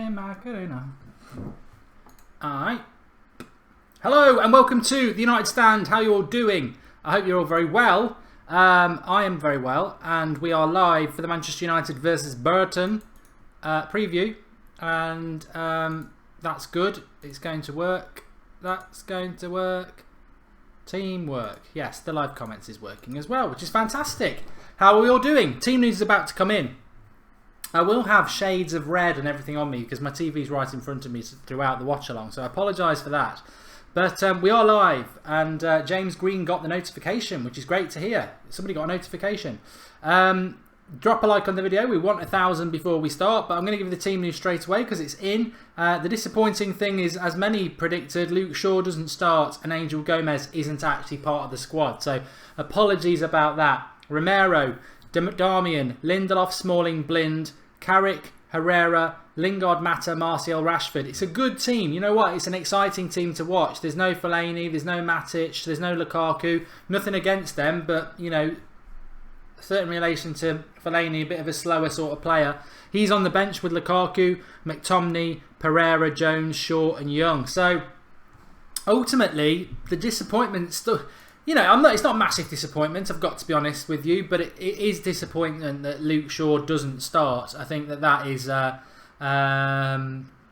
Macarena. Alright. Hello and welcome to the United Stand. How you all doing? I hope you're all very well. I am very well, and we are live for the Manchester United versus Burton preview, and that's good. It's going to work. That's going to work. Teamwork. Yes, the live comments is working as well, which is fantastic. How are we all doing? Team news is about to come in. I will have shades of red and everything on me because my TV's right in front of me throughout the watch-along, so I apologise for that. But we are live, and James Green got the notification, which is great to hear. Somebody got a notification. Drop a like on the video. We want 1,000 before we start, but I'm going to give you the team news straight away because it's in. The disappointing thing is, as many predicted, Luke Shaw doesn't start and Angel Gomez isn't actually part of the squad. So apologies about that. Romero, Darmian, Lindelof, Smalling, Blind, Carrick, Herrera, Lingard, Mata, Martial, Rashford. It's a good team. You know what? It's an exciting team to watch. There's no Fellaini, there's no Matic, there's no Lukaku. Nothing against them, but, you know, certain relation to Fellaini, a bit of a slower sort of player. He's on the bench with Lukaku, McTominay, Pereira, Jones, Shaw and Young. So, ultimately, the disappointment still... You know, it's not a massive disappointment, I've got to be honest with you, but it is disappointing that Luke Shaw doesn't start. I think that is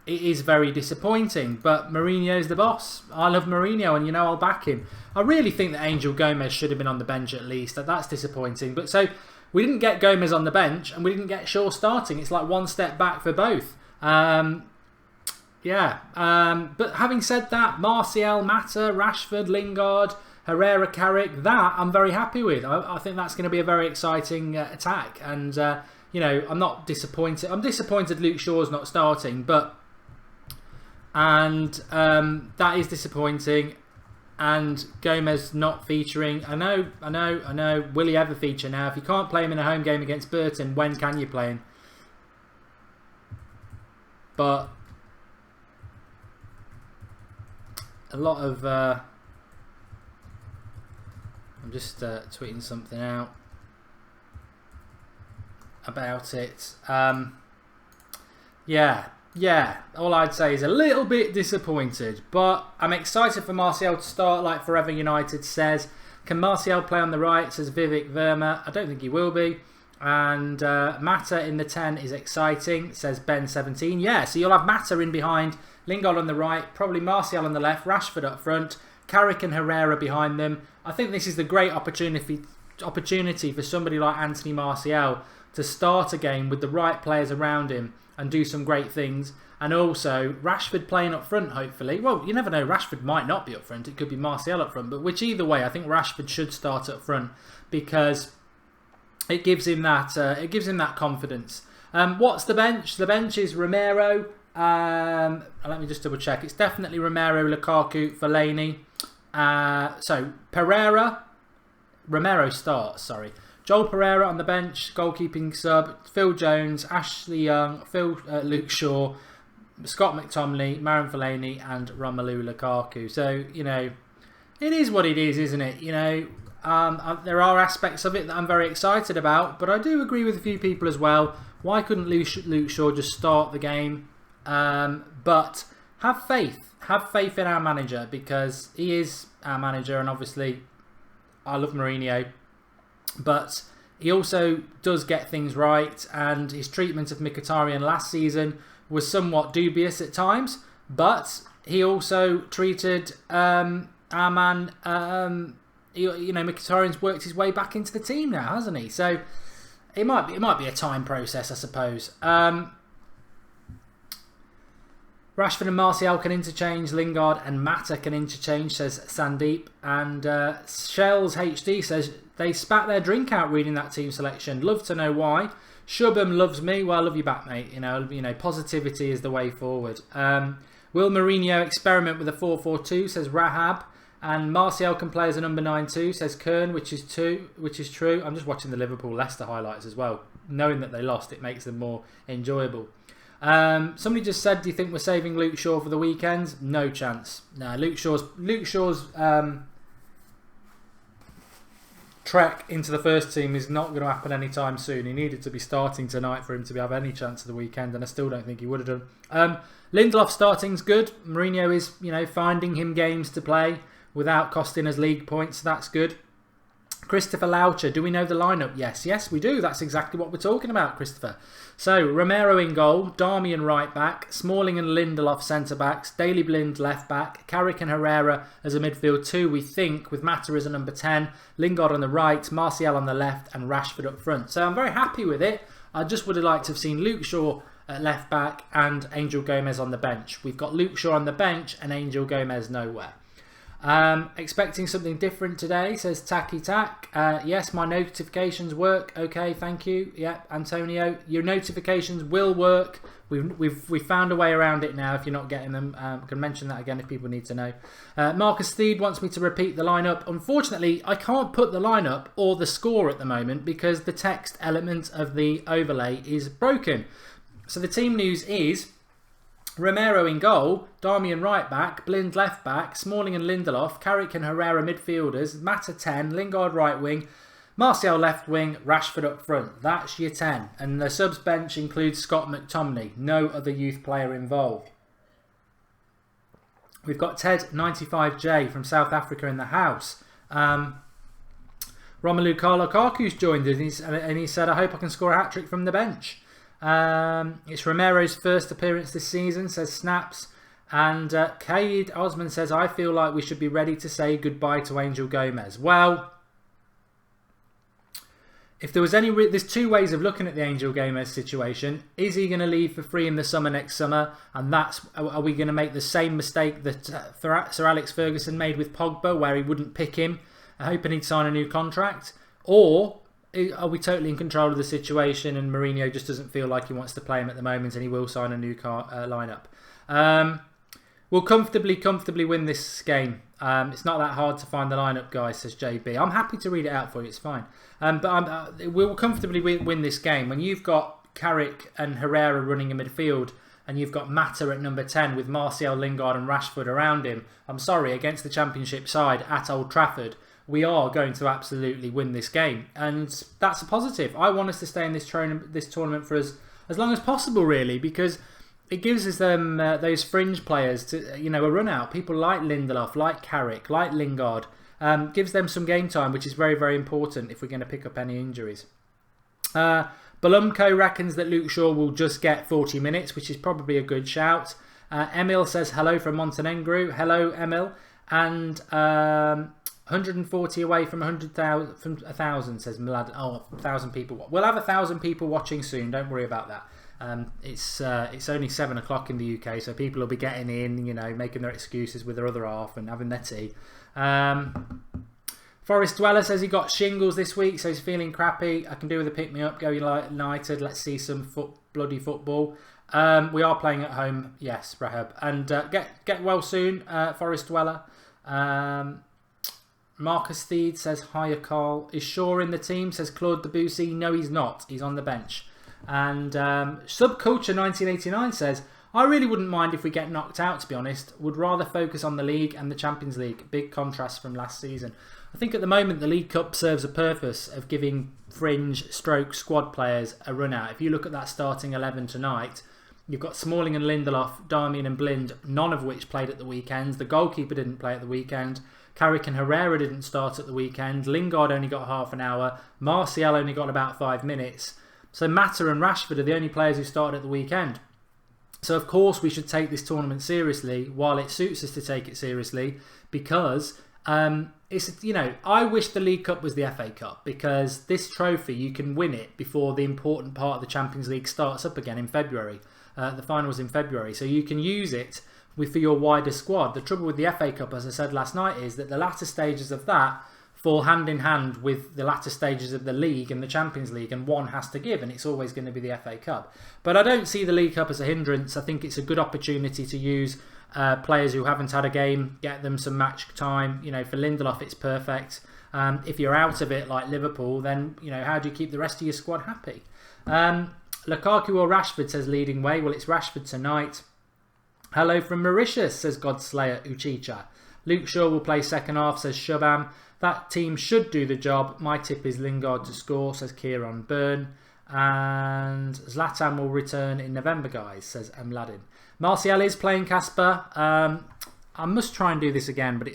it is very disappointing, but Mourinho's the boss. I love Mourinho and, you know, I'll back him. I really think that Angel Gomez should have been on the bench at least. That's disappointing. But so, we didn't get Gomez on the bench and we didn't get Shaw starting. It's like one step back for both. But having said that, Martial, Mata, Rashford, Lingard, Herrera, Carrick, that I'm very happy with. I think that's going to be a very exciting attack. And, you know, I'm not disappointed. I'm disappointed Luke Shaw's not starting, but... And that is disappointing. And Gomez not featuring. I know. Will he ever feature now? If you can't play him in a home game against Burton, when can you play him? But... a lot of... I'm just tweeting something out about it. Yeah. All I'd say is a little bit disappointed, but I'm excited for Martial to start, like Forever United says. Can Martial play on the right, says Vivek Verma. I don't think he will be. And Mata in the 10 is exciting, says Ben17. Yeah, so you'll have Mata in behind, Lingard on the right, probably Martial on the left, Rashford up front, Carrick and Herrera behind them. I think this is the great opportunity for somebody like Anthony Martial to start a game with the right players around him and do some great things. And also Rashford playing up front, hopefully. Well, you never know, Rashford might not be up front. It could be Martial up front. But either way, I think Rashford should start up front because it gives him that confidence. What's the bench? The bench is Romero. Let me just double check. It's definitely Romero, Lukaku, Fellaini. So Romero starts, sorry. Joel Pereira on the bench, goalkeeping sub, Phil Jones, Ashley Young, Luke Shaw, Scott McTominay, Marouane Fellaini and Romelu Lukaku. So, you know, it is what it is, isn't it? You know, there are aspects of it that I'm very excited about, but I do agree with a few people as well. Why couldn't Luke Shaw just start the game? But have faith. Have faith in our manager because he is our manager, and obviously I love Mourinho, but he also does get things right, and his treatment of Mkhitaryan last season was somewhat dubious at times, but he also treated our man, you know, Mkhitaryan's worked his way back into the team now, hasn't he? So it might be a time process, I suppose. Rashford and Martial can interchange, Lingard and Mata can interchange, says Sandeep. And Shells HD says, they spat their drink out reading that team selection. Love to know why. Shubham loves me. Well, I love you back, mate. You know, positivity is the way forward. Will Mourinho experiment with a 4-4-2, says Rahab. And Martial can play as a number 9 too, says Kern, which is true. I'm just watching the Liverpool-Leicester highlights as well. Knowing that they lost, it makes them more enjoyable. Somebody just said, do you think we're saving Luke Shaw for the weekend? No chance. No, Luke Shaw's trek into the first team is not going to happen anytime soon. He needed to be starting tonight for him to have any chance of the weekend, and I still don't think he would have done. Lindelof starting's good. Mourinho is, finding him games to play without costing us league points. So that's good. Christopher Loucher, do we know the lineup? Yes, we do. That's exactly what we're talking about, Christopher. So, Romero in goal, Darmian right back, Smalling and Lindelof centre backs, Daley Blind left back, Carrick and Herrera as a midfield 2, we think, with Mata as a number 10, Lingard on the right, Martial on the left, and Rashford up front. So, I'm very happy with it. I just would have liked to have seen Luke Shaw at left back and Angel Gomez on the bench. We've got Luke Shaw on the bench and Angel Gomez nowhere. Expecting something different today, says Tacky Tack. Yes, my notifications work. Okay, thank you. Yeah, Antonio, your notifications will work. We've found a way around it now if you're not getting them. I can mention that again if people need to know. Marcus Steed wants me to repeat the lineup. Unfortunately, I can't put the lineup or the score at the moment because the text element of the overlay is broken. So the team news is Romero in goal, Darmian right back, Blind left back, Smalling and Lindelof, Carrick and Herrera midfielders, Mata 10, Lingard right wing, Martial left wing, Rashford up front. That's your 10. And the subs bench includes Scott McTominay, no other youth player involved. We've got Ted95J from South Africa in the house. Romelu Lukaku's joined us and he said, I hope I can score a hat-trick from the bench. It's Romero's first appearance this season, says Snaps. And Kaid Osman says, I feel like we should be ready to say goodbye to Angel Gomez. Well, if there was there's two ways of looking at the Angel Gomez situation. Is he going to leave for free in the summer next summer? And are we going to make the same mistake that Sir Alex Ferguson made with Pogba, where he wouldn't pick him, hoping he'd sign a new contract? Or are we totally in control of the situation and Mourinho just doesn't feel like he wants to play him at the moment and he will sign a new lineup? We'll comfortably win this game. It's not that hard to find the lineup, guys, says JB. I'm happy to read it out for you, it's fine. But we'll comfortably win this game. When you've got Carrick and Herrera running in midfield and you've got Mata at number 10 with Martial, Lingard and Rashford around him, I'm sorry, against the Championship side at Old Trafford, we are going to absolutely win this game. And that's a positive. I want us to stay in this tournament for as long as possible, really, because it gives us those fringe players to a run out. People like Lindelof, like Carrick, like Lingard. Gives them some game time, which is very, very important if we're going to pick up any injuries. Balumko reckons that Luke Shaw will just get 40 minutes, which is probably a good shout. Emil says hello from Montenegro. Hello, Emil. And 140 away from 100,000, from 1,000, says Milad. Oh, 1,000 people. We'll have 1,000 people watching soon. Don't worry about that. It's only 7 o'clock in the UK, so people will be getting in, making their excuses with their other half and having their tea. Forest Dweller says he got shingles this week, so he's feeling crappy. I can do with a pick-me-up. Go United. Let's see some bloody football. We are playing at home. Yes, Rahab. And get well soon, Forest Dweller. Marcus Steed says, hiya, Carl. Is Shaw in the team, says Claude Debussy. No, he's not. He's on the bench. And Subculture 1989 says, I really wouldn't mind if we get knocked out, to be honest. Would rather focus on the league and the Champions League. Big contrast from last season. I think at the moment the League Cup serves a purpose of giving fringe stroke squad players a run out. If you look at that starting 11 tonight, you've got Smalling and Lindelof, Darmian and Blind, none of which played at the weekend. The goalkeeper didn't play at the weekend. Carrick and Herrera didn't start at the weekend. Lingard only got half an hour. Martial only got about 5 minutes. So Mata and Rashford are the only players who started at the weekend. So of course we should take this tournament seriously while it suits us to take it seriously, because I wish the League Cup was the FA Cup, because this trophy, you can win it before the important part of the Champions League starts up again in February. The final's in February, so you can use it for your wider squad. The trouble with the FA Cup, as I said last night, is that the latter stages of that fall hand in hand with the latter stages of the League and the Champions League, and one has to give, and it's always going to be the FA Cup. But I don't see the League Cup as a hindrance. I think it's a good opportunity to use players who haven't had a game, get them some match time. For Lindelof, it's perfect. If you're out of it, like Liverpool, then how do you keep the rest of your squad happy? Lukaku or Rashford, says Leading Way. Well, it's Rashford tonight. Hello from Mauritius, says Godslayer Uchicha. Luke Shaw will play second half, says Shubham. That team should do the job. My tip is Lingard to score, says Kieran Byrne. And Zlatan will return in November, guys, says Mladin. Martial is playing Casper. I must try and do this again, but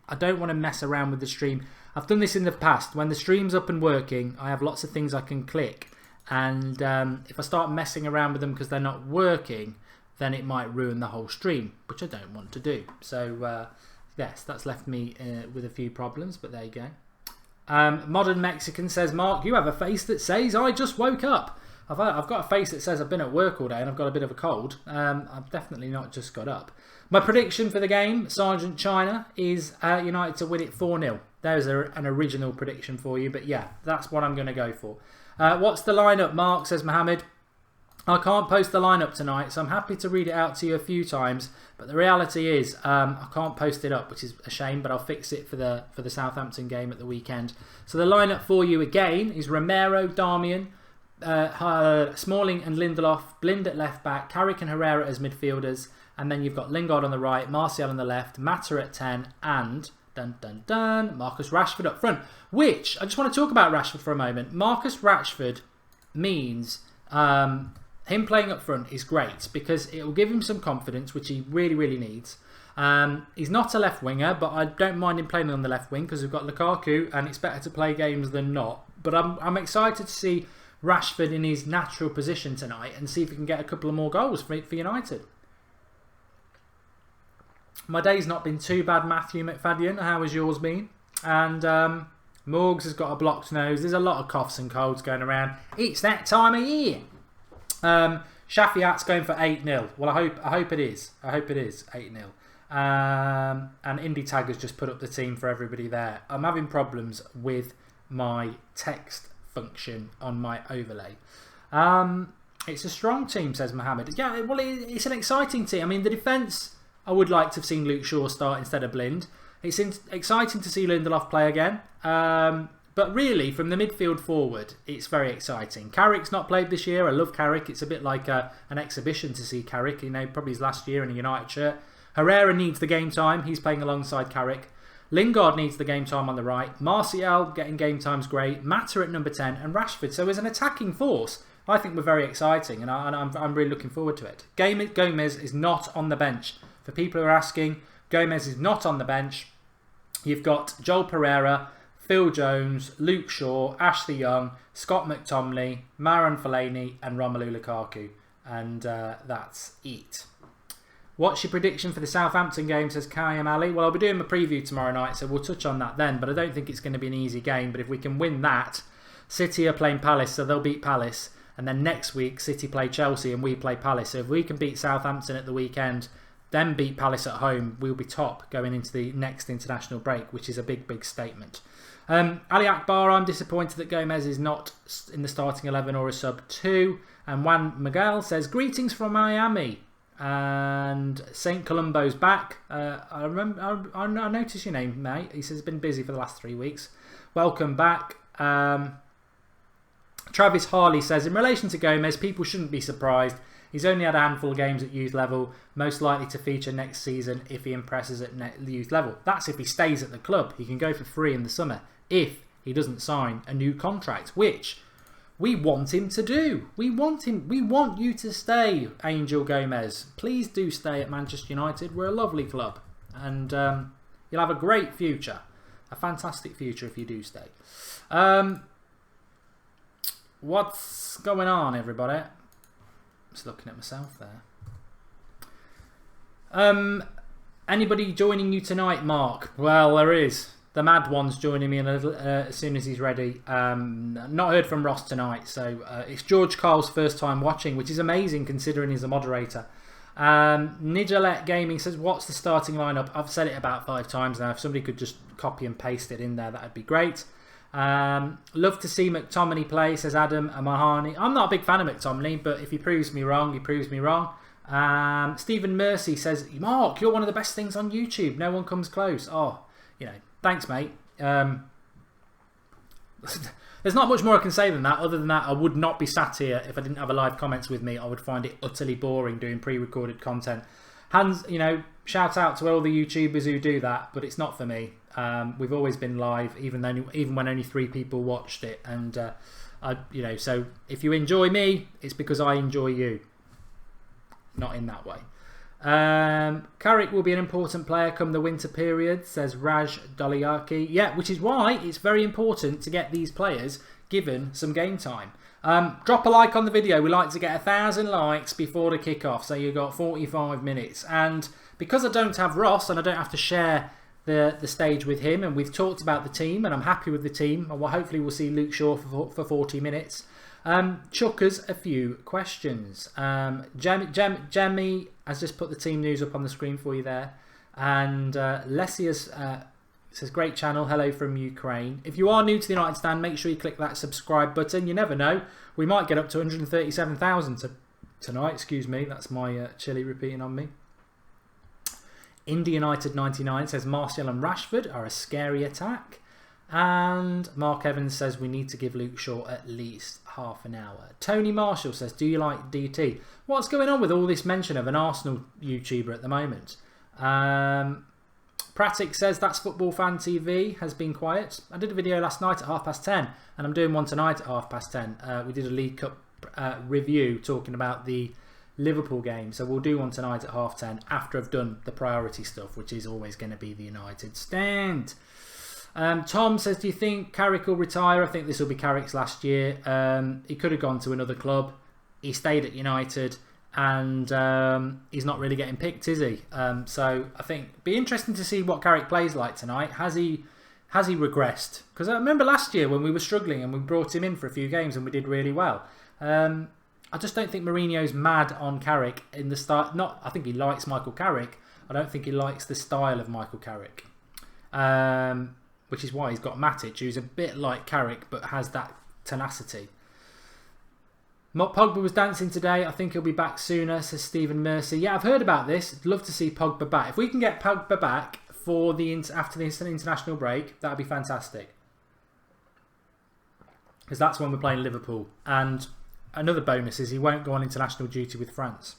I don't want to mess around with the stream. I've done this in the past. When the stream's up and working, I have lots of things I can click. And if I start messing around with them because they're not working, then it might ruin the whole stream, which I don't want to do. So, yes, that's left me with a few problems, but there you go. Modern Mexican says, Mark, you have a face that says, I just woke up. I've got a face that says I've been at work all day and I've got a bit of a cold. I've definitely not just got up. My prediction for the game, Sergeant China, is United to win it 4-0. There's an original prediction for you, but yeah, that's what I'm going to go for. What's the lineup, Mark, says Mohammed. I can't post the lineup tonight, so I'm happy to read it out to you a few times. But the reality is, I can't post it up, which is a shame. But I'll fix it for the Southampton game at the weekend. So the lineup for you again is Romero, Darmian, Smalling and Lindelof, Blind at left back, Carrick and Herrera as midfielders, and then you've got Lingard on the right, Martial on the left, Mata at 10, and Marcus Rashford up front. Which I just want to talk about Rashford for a moment. Marcus Rashford means. Him playing up front is great because it will give him some confidence, which he really, really needs. He's not a left winger, but I don't mind him playing on the left wing because we've got Lukaku and it's better to play games than not. But I'm excited to see Rashford in his natural position tonight and see if he can get a couple of more goals for United. My day's not been too bad, Matthew McFadden. How has yours been? And Morgs has got a blocked nose. There's a lot of coughs and colds going around. It's that time of year. Shafiat's going for 8-0. Well, I hope it is. I hope it is 8-0. And Indie Tag has just put up the team for everybody there. I'm having problems with my text function on my overlay. It's a strong team, says Mohammed. Yeah, well, it's an exciting team. I mean, the defence, I would like to have seen Luke Shaw start instead of Blind. It's exciting to see Lindelof play again. But really, from the midfield forward, it's very exciting. Carrick's not played this year. I love Carrick. It's a bit like an exhibition to see Carrick. You know, probably his last year in a United shirt. Herrera needs the game time. He's playing alongside Carrick. Lingard needs the game time on the right. Martial getting game time's great. Mata at number 10 and Rashford. So as an attacking force, I think we're very exciting and I'm really looking forward to it. Gomez is not on the bench. For people who are asking, Gomez is not on the bench. You've got Joel Pereira, Phil Jones, Luke Shaw, Ashley Young, Scott McTominay, Marouane Fellaini and Romelu Lukaku. And that's it. What's your prediction for the Southampton game, says Kayam Ali? Well, I'll be doing my preview tomorrow night, so we'll touch on that then. But I don't think it's going to be an easy game. But if we can win that, City are playing Palace, so they'll beat Palace. And then next week, City play Chelsea and we play Palace. So if we can beat Southampton at the weekend, then beat Palace at home, we'll be top going into the next international break, which is a big, big statement. Ali Akbar, I'm disappointed that Gomez is not in the starting 11 or a sub 2. And Juan Miguel says, greetings from Miami. And St. Columbo's back. I noticed your name, mate. He says he's been busy for the last 3 weeks. Welcome back. Travis Harley says, in relation to Gomez, people shouldn't be surprised. He's only had a handful of games at youth level, most likely to feature next season if he impresses at youth level. That's if he stays at the club. He can go for free in the summer if he doesn't sign a new contract, which we want him to do. We want you to stay, Angel Gomez. Please do stay at Manchester United. We're a lovely club. And you'll have a great future. A fantastic future if you do stay. What's going on, everybody? Just looking at myself there. Anybody joining you tonight, Mark? Well, there is. The mad one's joining me in a little, as soon as he's ready. Not heard from Ross tonight, so it's George Carl's first time watching, which is amazing considering he's a moderator. Nijalet Gaming says, what's the starting lineup? I've said it about 5 times now. If somebody could just copy and paste it in there, that'd be great. Love to see McTominay play, says Adam Mahani. I'm not a big fan of McTominay, but if he proves me wrong, he proves me wrong. Stephen Mercy says, Mark, you're one of the best things on YouTube. No one comes close. Oh, you know, thanks, mate. There's not much more I can say than that. Other than that, I would not be sat here if I didn't have a live comments with me. I would find it utterly boring doing pre-recorded content. Hands, shout out to all the YouTubers who do that, but it's not for me. We've always been live, even when only 3 people watched it, and so if you enjoy me, it's because I enjoy you, not in that way. Carrick will be an important player come the winter period, says Raj Doliaki. Yeah, which is why it's very important to get these players given some game time. Drop a like on the video. We like to get 1,000 likes before the kick-off, so you've got 45 minutes. And because I don't have Ross and I don't have to share the stage with him, and we've talked about the team and I'm happy with the team, and hopefully we'll see Luke Shaw for 40 minutes. Chuck us a few questions. Jamie has just put the team news up on the screen for you there, and Lessius says, great channel, hello from Ukraine. If you are new to the United Stand, make sure you click that subscribe button. You never know, we might get up to 137,000 tonight. Excuse me, that's my chili repeating on me. Indy United 99 says Martial and Rashford are a scary attack. And Mark Evans says we need to give Luke Shaw at least half an hour. Tony Marshall says, do you like DT? What's going on with all this mention of an Arsenal YouTuber at the moment? Pratik says that's Football Fan TV has been quiet. I did a video last night at 10:30 and I'm doing one tonight at 10:30. We did a League Cup review talking about the Liverpool game, so we'll do one tonight at 10:30 after I've done the priority stuff, which is always going to be the United Stand. Tom says, do you think Carrick will retire? I think this will be Carrick's last year. He could have gone to another club. He stayed at United, and he's not really getting picked, is he? So I think it'd be interesting to see what Carrick plays like tonight. Has he regressed? Because I remember last year when we were struggling and we brought him in for a few games and we did really well. I just don't think Mourinho's mad on Carrick in the start. I think he likes Michael Carrick. I don't think he likes the style of Michael Carrick. Which is why he's got Matic, who's a bit like Carrick but has that tenacity. Pogba was dancing today. I think he'll be back sooner, says Stephen Mercy. Yeah, I've heard about this. I'd love to see Pogba back. If we can get Pogba back for after the international break, that'd be fantastic. Because that's when we're playing Liverpool. And another bonus is he won't go on international duty with France.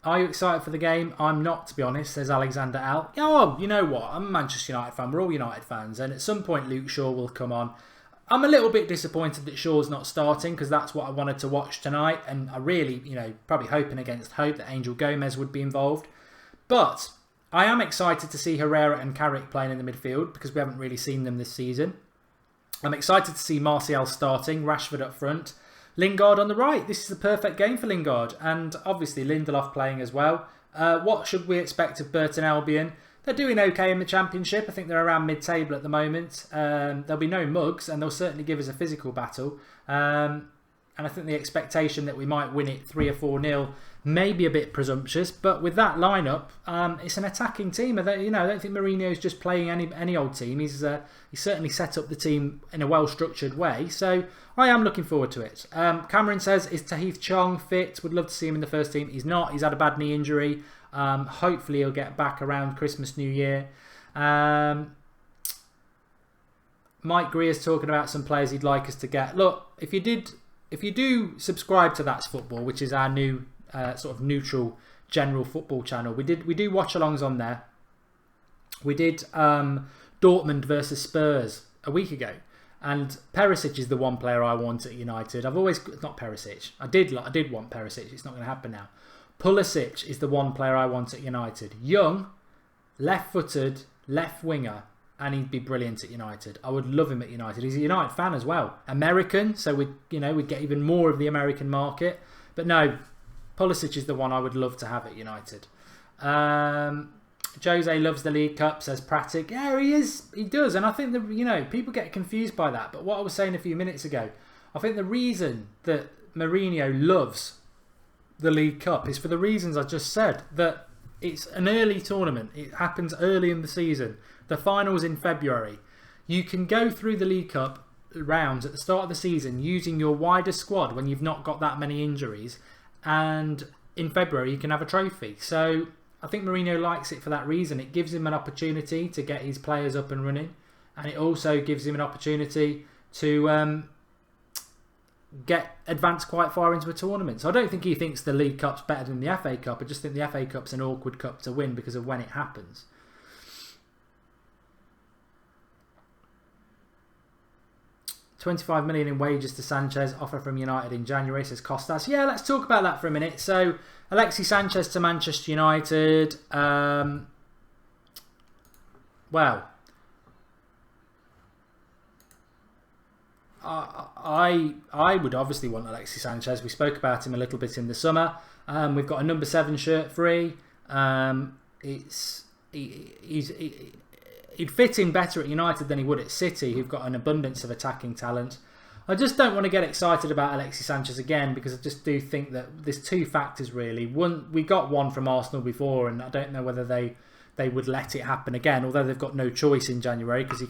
Are you excited for the game? I'm not, to be honest, says Alexander Al. Oh, you know what? I'm a Manchester United fan. We're all United fans. And at some point, Luke Shaw will come on. I'm a little bit disappointed that Shaw's not starting because that's what I wanted to watch tonight. And I really, probably hoping against hope that Angel Gomez would be involved. But I am excited to see Herrera and Carrick playing in the midfield because we haven't really seen them this season. I'm excited to see Martial starting, Rashford up front. Lingard on the right. This is the perfect game for Lingard. And obviously Lindelof playing as well. What should we expect of Burton Albion? They're doing okay in the Championship. I think they're around mid-table at the moment. There'll be no mugs and they'll certainly give us a physical battle. And I think the expectation that we might win it 3 or 4-0 may be a bit presumptuous. But with that lineup, it's an attacking team. I don't think Mourinho's just playing any old team. He's certainly set up the team in a well-structured way. So I am looking forward to it. Cameron says, is Tahith Chong fit? Would love to see him in the first team. He's not. He's had a bad knee injury. Hopefully he'll get back around Christmas, New Year. Mike Greer's talking about some players he'd like us to get. Look, if you do subscribe to That's Football, which is our new sort of neutral general football channel, we do watch-alongs on there. We did Dortmund versus Spurs a week ago, and Perisic is the one player I want at United. I've always not Perisic. I did want Perisic. It's not going to happen now. Pulisic is the one player I want at United. Young, left-footed, left winger, and he'd be brilliant at United. I would love him at United. He's a United fan as well. American, so we'd get even more of the American market. But no, Pulisic is the one I would love to have at United. Jose loves the League Cup, says Pratik. Yeah, he is. He does, and I think that people get confused by that. But what I was saying a few minutes ago, I think the reason that Mourinho loves the League Cup is for the reasons I just said. That it's an early tournament. It happens early in the season. The final's in February. You can go through the League Cup rounds at the start of the season using your wider squad when you've not got that many injuries, and in February you can have a trophy. So I think Mourinho likes it for that reason. It gives him an opportunity to get his players up and running, and it also gives him an opportunity to advance quite far into a tournament. So I don't think he thinks the League Cup's better than the FA Cup. I just think the FA Cup's an awkward cup to win because of when it happens. $25 million in wages to Sanchez, offer from United in January, says Costas. Yeah, let's talk about that for a minute. So, Alexis Sanchez to Manchester United. Well, I would obviously want Alexis Sanchez. We spoke about him a little bit in the summer. We've got a number 7 shirt free. He'd fit in better at United than he would at City, who've got an abundance of attacking talent. I just don't want to get excited about Alexis Sanchez again because I just do think that there's 2 factors really. One, we got one from Arsenal before, and I don't know whether they would let it happen again. Although they've got no choice in January because he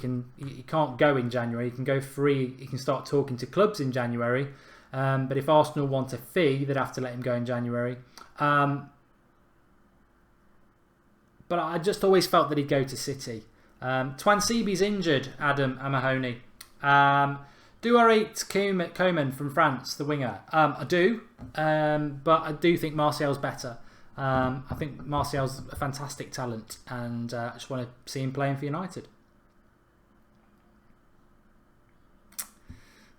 can't go in January. He can go free. He can start talking to clubs in January. But if Arsenal want a fee, they'd have to let him go in January. But I just always felt that he'd go to City. Twansibi's injured, Adam Amahony. Do I rate Coman from France, the winger? I do, but I do think Martial's better. I think Martial's a fantastic talent, and I just want to see him playing for United.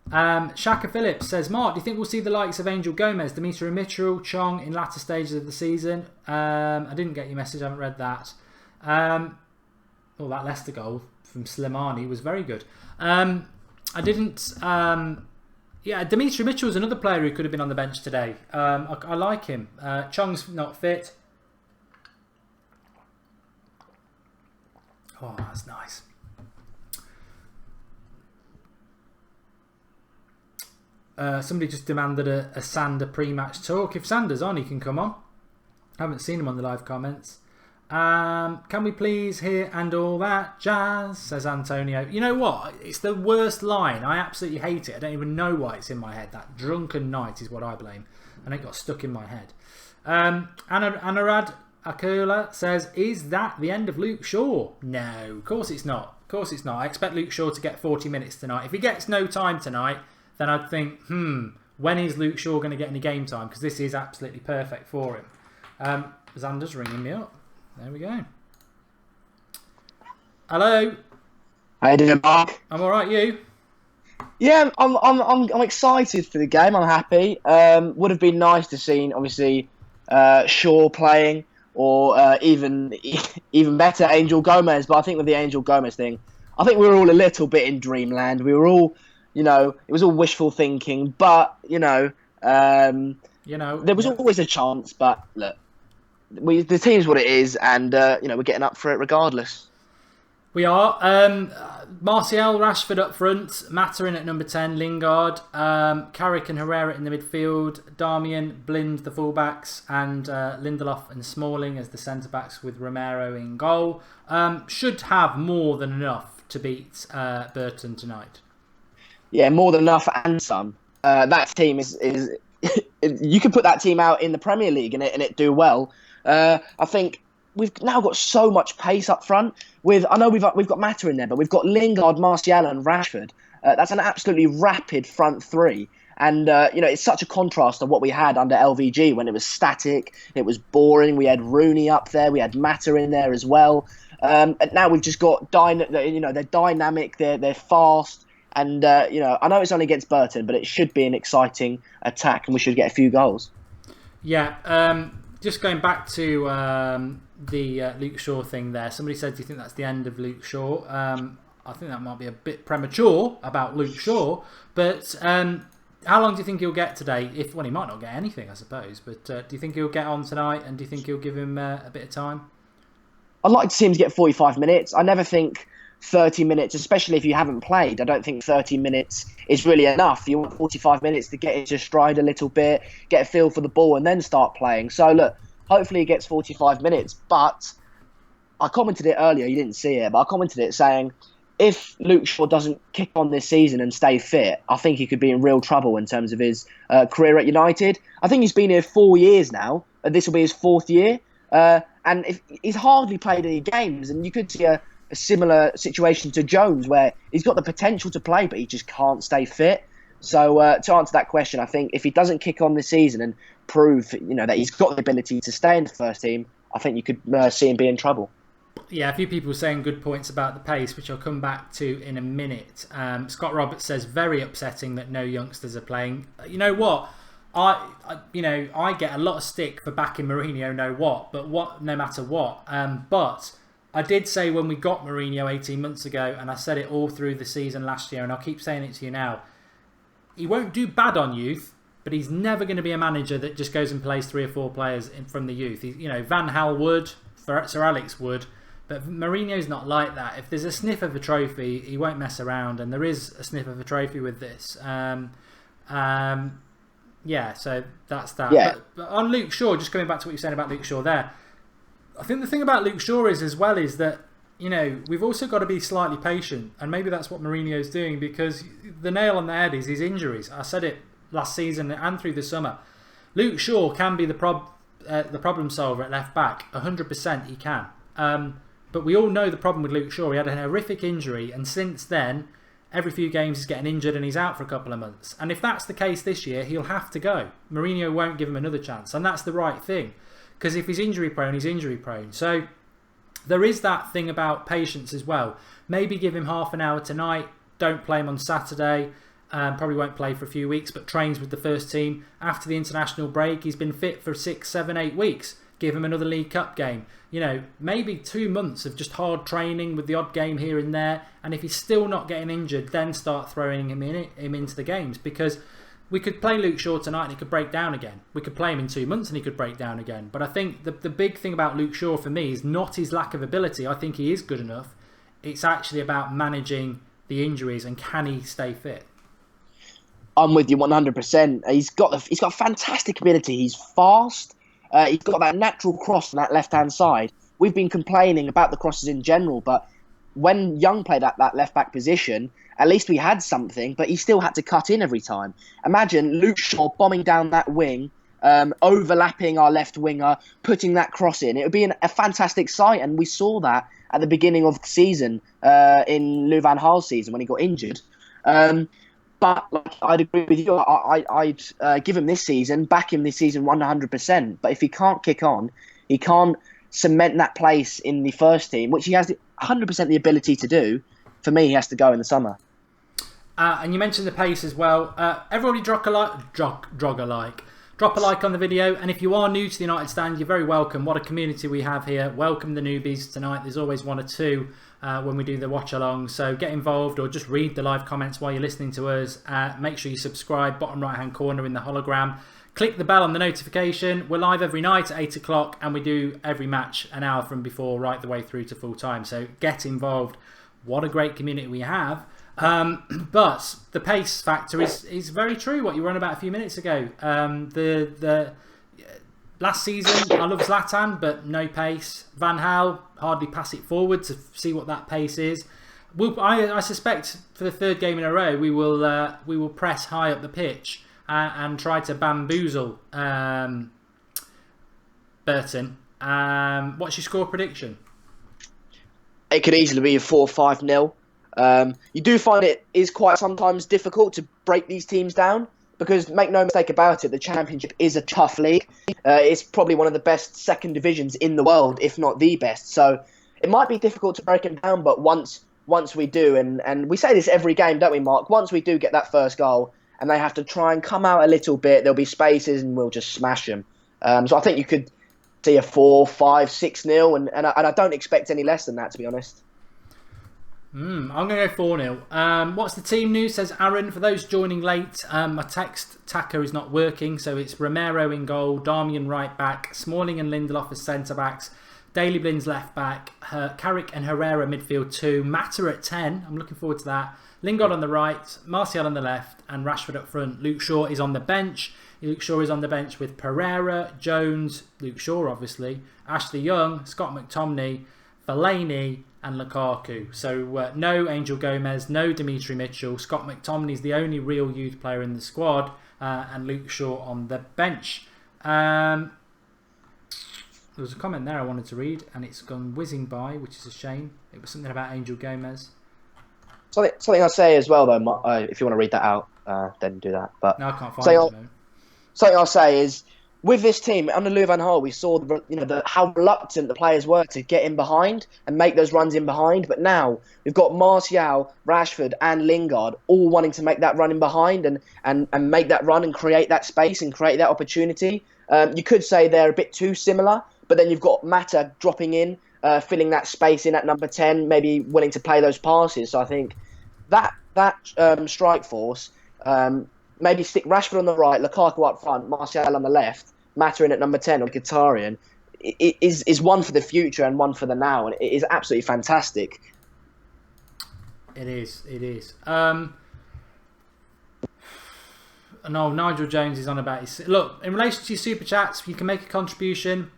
Shaka Phillips says, Mark, do you think we'll see the likes of Angel Gomez, Dimitri Mitchell, Chong in latter stages of the season? I didn't get your message, I haven't read that. That Leicester goal from Slimani was very good. I didn't... Dimitri Mitchell's another player who could have been on the bench today. I like him. Chong's not fit. Oh, that's nice. Somebody just demanded a Sander pre-match talk. If Sander's on, he can come on. I haven't seen him on the live comments. Can we please hear and all that jazz, says Antonio. You know what? It's the worst line. I absolutely hate it. I don't even know why it's in my head. That drunken night is what I blame. And it got stuck in my head. Anurad Akula says, is that the end of Luke Shaw? No, of course it's not. Of course it's not. I expect Luke Shaw to get 40 minutes tonight. If he gets no time tonight, then I'd think, when is Luke Shaw going to get any game time? Because this is absolutely perfect for him. Xander's ringing me up. There we go. Hello. How you doing, Mark? I'm all right. You? Yeah, I'm excited for the game. I'm happy. Would have been nice to see, obviously, Shaw playing, or even better, Angel Gomez. But I think with the Angel Gomez thing, I think we were all a little bit in dreamland. We were all, it was all wishful thinking. But there was always a chance. But look. The team's what it is, and we're getting up for it regardless. We are. Martial, Rashford up front, Maturin at number 10, Lingard, Carrick and Herrera in the midfield, Darmian, Blind the fullbacks, and Lindelof and Smalling as the centre-backs with Romero in goal. Should have more than enough to beat Burton tonight. Yeah, more than enough and some. That team is you could put that team out in the Premier League and it do well. I think we've now got so much pace up front. I know we've got Mata in there, but we've got Lingard, Martial, and Rashford. That's an absolutely rapid front three, and it's such a contrast to what we had under LVG when it was static, it was boring. We had Rooney up there, we had Mata in there as well, and now we've just got they're dynamic, they're fast, and I know it's only against Burton, but it should be an exciting attack, and we should get a few goals. Yeah. Just going back to the Luke Shaw thing there. Somebody said, do you think that's the end of Luke Shaw? I think that might be a bit premature about Luke Shaw. But how long do you think he'll get today? He might not get anything, I suppose. But do you think he'll get on tonight? And do you think he'll give him a bit of time? I'd like to see him to get 45 minutes. I never think 30 minutes, especially if you haven't played. I don't think 30 minutes is really enough. You want 45 minutes to get into stride a little bit, get a feel for the ball, and then start playing. So look, hopefully he gets 45 minutes. But I commented it earlier, you didn't see it, but I commented it saying, if Luke Shaw doesn't kick on this season and stay fit, I think he could be in real trouble in terms of his career at United. I think he's been here 4 years now, and this will be his 4th year. And he's hardly played any games, and you could see a similar situation to Jones, where he's got the potential to play, but he just can't stay fit. So to answer that question, I think if he doesn't kick on this season and prove, that he's got the ability to stay in the first team, I think you could see him be in trouble. Yeah, a few people saying good points about the pace, which I'll come back to in a minute. Scott Roberts says very upsetting that no youngsters are playing. You know what? I get a lot of stick for backing Mourinho, no matter what. But I did say when we got Mourinho 18 months ago, and I said it all through the season last year, and I'll keep saying it to you now. He won't do bad on youth, but he's never going to be a manager that just goes and plays 3 or 4 players from the youth. Van Gaal would, Sir Alex would, but Mourinho's not like that. If there's a sniff of a trophy, he won't mess around, and there is a sniff of a trophy with this. Yeah, so that's that. Yeah. But on Luke Shaw, just going back to what you said about Luke Shaw there, I think the thing about Luke Shaw is that, we've also got to be slightly patient, and maybe that's what Mourinho's doing, because the nail on the head is his injuries. I said it last season and through the summer. Luke Shaw can be the problem solver at left back. 100% he can. But we all know the problem with Luke Shaw. He had a horrific injury, and since then, every few games he's getting injured and he's out for a couple of months. And if that's the case this year, he'll have to go. Mourinho won't give him another chance, and that's the right thing. Because if he's injury prone, he's injury prone. So there is that thing about patience as well. Maybe give him half an hour tonight. Don't play him on Saturday. Probably won't play for a few weeks, but trains with the first team. After the international break, he's been fit for 6, 7, 8 weeks. Give him another League Cup game. Maybe 2 months of just hard training with the odd game here and there. And if he's still not getting injured, then start throwing him into the games. Because we could play Luke Shaw tonight and he could break down again. We could play him in 2 months and he could break down again. But I think the big thing about Luke Shaw for me is not his lack of ability. I think he is good enough. It's actually about managing the injuries and can he stay fit. I'm with you 100%. He's got fantastic ability. He's fast. He's got that natural cross on that left-hand side. We've been complaining about the crosses in general, but when Young played at that left-back position, at least we had something, but he still had to cut in every time. Imagine Luke Shaw bombing down that wing, overlapping our left winger, putting that cross in. It would be a fantastic sight, and we saw that at the beginning of the season, in Lou Van Gaal's season when he got injured. But I'd agree with you. I'd give him this season, back him this season 100%. But if he can't kick on, he can't cement that place in the first team, which he has 100% the ability to do. For me, he has to go in the summer. And you mentioned the pace as well. Everybody drop a like on the video. And if you are new to the United Stand, you're very welcome. What a community we have here. Welcome the newbies tonight. There's always 1 or 2 when we do the watch along. So get involved or just read the live comments while you're listening to us. Make sure you subscribe, bottom right hand corner in the hologram. Click the bell on the notification. We're live every night at 8 o'clock and we do every match an hour from before right the way through to full time. So get involved. What a great community we have. But the pace factor is very true, what you were on about a few minutes ago. The last season, I love Zlatan, but no pace. Van Gaal, hardly pass it forward to see what that pace is. I suspect for the 3rd game in a row, we will press high up the pitch and try to bamboozle Burton. What's your score prediction? It could easily be a 4-5-0. You do find it is quite sometimes difficult to break these teams down because, make no mistake about it, the Championship is a tough league. It's probably one of the best second divisions in the world, if not the best. So it might be difficult to break them down, but once we do, and we say this every game, don't we, Mark? Once we do get that first goal and they have to try and come out a little bit, there'll be spaces and we'll just smash them. So I think you could see a 4-5-6-0, and I don't expect any less than that, to be honest. I'm going to go 4-0. What's the team news, says Aaron. For those joining late, my text tacker is not working, so it's Romero in goal, Darmian right back, Smalling and Lindelof as centre-backs, Daley Blin's left back, Carrick and Herrera midfield 2, Mata at 10, I'm looking forward to that, Lingard on the right, Martial on the left, and Rashford up front. Luke Shaw is on the bench. Luke Shaw is on the bench with Pereira, Jones, Luke Shaw obviously, Ashley Young, Scott McTominay, Fellaini and Lukaku. So no Angel Gomez, no Dimitri Mitchell. Scott McTominay is the only real youth player in the squad, and Luke Shaw on the bench. There was a comment there I wanted to read and it's gone whizzing by, which is a shame. It was something about Angel Gomez. something I'll say as well, though, if you want to read that out, then do that. But No, I can't find something it. I'll, something I'll say is, with this team under Louis van Gaal, we saw how reluctant the players were to get in behind and make those runs in behind. But now we've got Martial, Rashford, and Lingard all wanting to make that run in behind and make that run and create that space and create that opportunity. You could say they're a bit too similar, but then you've got Mata dropping in, filling that space in at number 10, maybe willing to play those passes. So I think that strike force, maybe stick Rashford on the right, Lukaku up front, Martial on the left, Mata in at number 10 or Mkhitaryan, is one for the future and one for the now, and it is absolutely fantastic. It is. No, Nigel Jones is on about his... Look, in relation to your super chats, you can make a contribution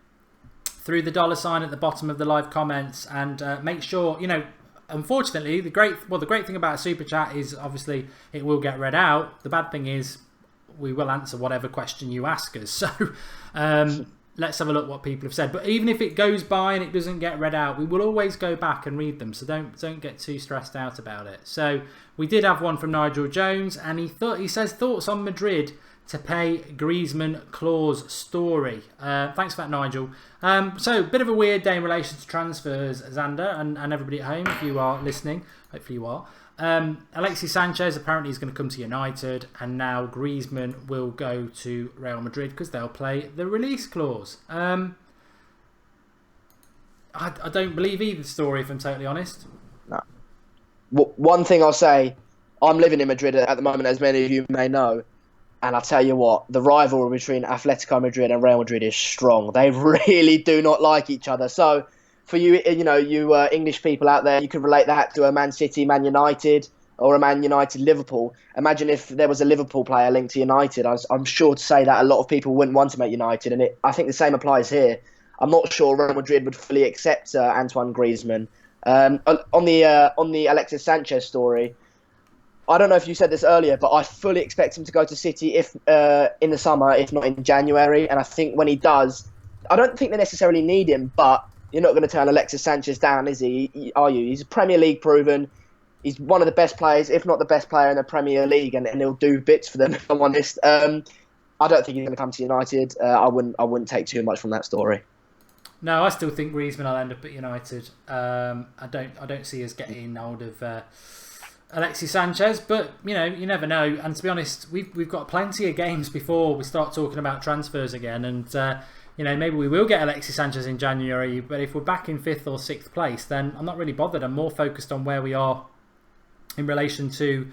through the $ at the bottom of the live comments, and make sure, unfortunately, the great thing about a super chat is obviously it will get read out. The bad thing is we will answer whatever question you ask us. So let's have a look what people have said. But even if it goes by and it doesn't get read out, we will always go back and read them. So don't get too stressed out about it. So we did have one from Nigel Jones, and he says thoughts on Madrid to pay Griezmann clause story. Thanks for that, Nigel. So a bit of a weird day in relation to transfers, Xander, and everybody at home, if you are listening. Hopefully you are. Alexis Sanchez apparently is going to come to United, and now Griezmann will go to Real Madrid because they'll play the release clause. I don't believe either story, if I'm totally honest. No. One thing I'll say, I'm living in Madrid at the moment, as many of you may know, and I'll tell you what, the rivalry between Atletico Madrid and Real Madrid is strong. They really do not like each other. So for you, English people out there, you could relate that to a Man City, Man United, or a Man United, Liverpool. Imagine if there was a Liverpool player linked to United. I'm sure to say that a lot of people wouldn't want to make United, and I think the same applies here. I'm not sure Real Madrid would fully accept Antoine Griezmann. On the Alexis Sanchez story, I don't know if you said this earlier, but I fully expect him to go to City if in the summer, if not in January. And I think when he does, I don't think they necessarily need him, but you're not going to turn Alexis Sanchez down, is he? Are you? He's Premier League proven. He's one of the best players, if not the best player in the Premier League, and he'll do bits for them, if I'm honest. I don't think he's going to come to United. I wouldn't take too much from that story. No, I still think Griezmann will end up at United. I don't see us getting hold of Alexis Sanchez, but you never know. And to be honest, we've got plenty of games before we start talking about transfers again, and maybe we will get Alexis Sanchez in January. But if we're back in 5th or 6th place, then I'm not really bothered. I'm more focused on where we are in relation to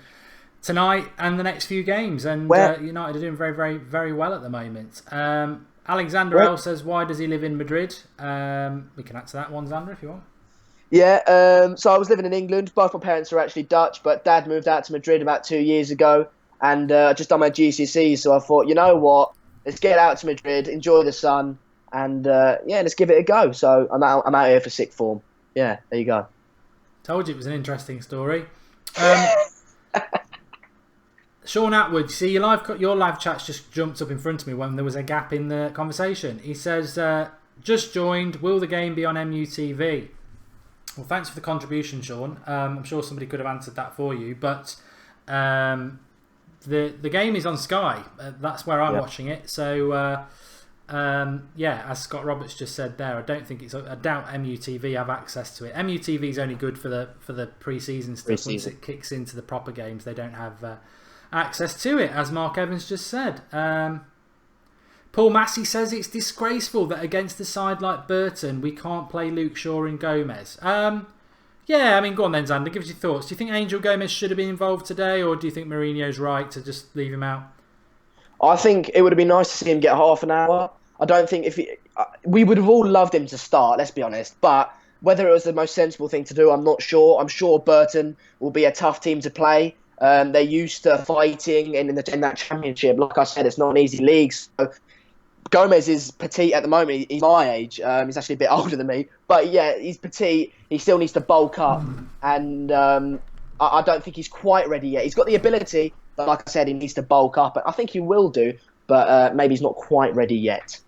tonight and the next few games. And United are doing very, very, very well at the moment. Alexander L says, why does he live in Madrid? We can answer that one, Xander, if you want. Yeah, so I was living in England. Both my parents are actually Dutch, but Dad moved out to Madrid about 2 years ago, and I just done my GCSEs. So I thought, you know what, let's get out to Madrid, enjoy the sun, and let's give it a go. So I'm out here for sixth form. Yeah, there you go. Told you it was an interesting story. Sean Atwood, see your live chat's just jumped up in front of me when there was a gap in the conversation. He says, just joined, will the game be on MUTV? Well, thanks for the contribution, Sean. I'm sure somebody could have answered that for you, but the game is on Sky. That's where I'm watching it. So as Scott Roberts just said there, I doubt MUTV have access to it. MUTV is only good for the pre-season stuff. Once it kicks into the proper games, they don't have access to it, as Mark Evans just said. Paul Massey says it's disgraceful that against a side like Burton we can't play Luke Shaw and Gomez. Go on then, Xander, give us your thoughts. Do you think Angel Gomez should have been involved today, or do you think Mourinho's right to just leave him out? I think it would have been nice to see him get half an hour. I don't think we would have all loved him to start, let's be honest, but whether it was the most sensible thing to do, I'm not sure. I'm sure Burton will be a tough team to play. They're used to fighting in that championship. Like I said, it's not an easy league. So Gomez is petite at the moment. He's my age. He's actually a bit older than me. But yeah, he's petite. He still needs to bulk up. And I don't think he's quite ready yet. He's got the ability, but like I said, he needs to bulk up. I think he will do, but maybe he's not quite ready yet.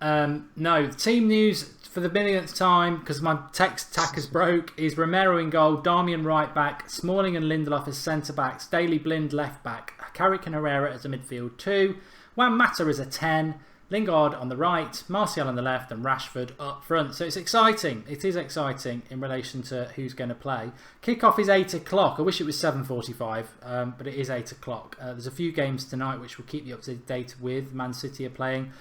No, team news for the millionth time, because my text tackers broke, is Romero in goal, Darmian right back, Smalling and Lindelof as centre backs, Daley Blind left back, Carrick and Herrera as a midfield 2, Juan Mata as a 10, Lingard on the right, Martial on the left, and Rashford up front. So it's exciting. It is exciting in relation to who's going to play. Kickoff is 8 o'clock. I wish it was 7:45, but it is 8 o'clock. There's a few games tonight which will keep you up to date with. Man City are playing,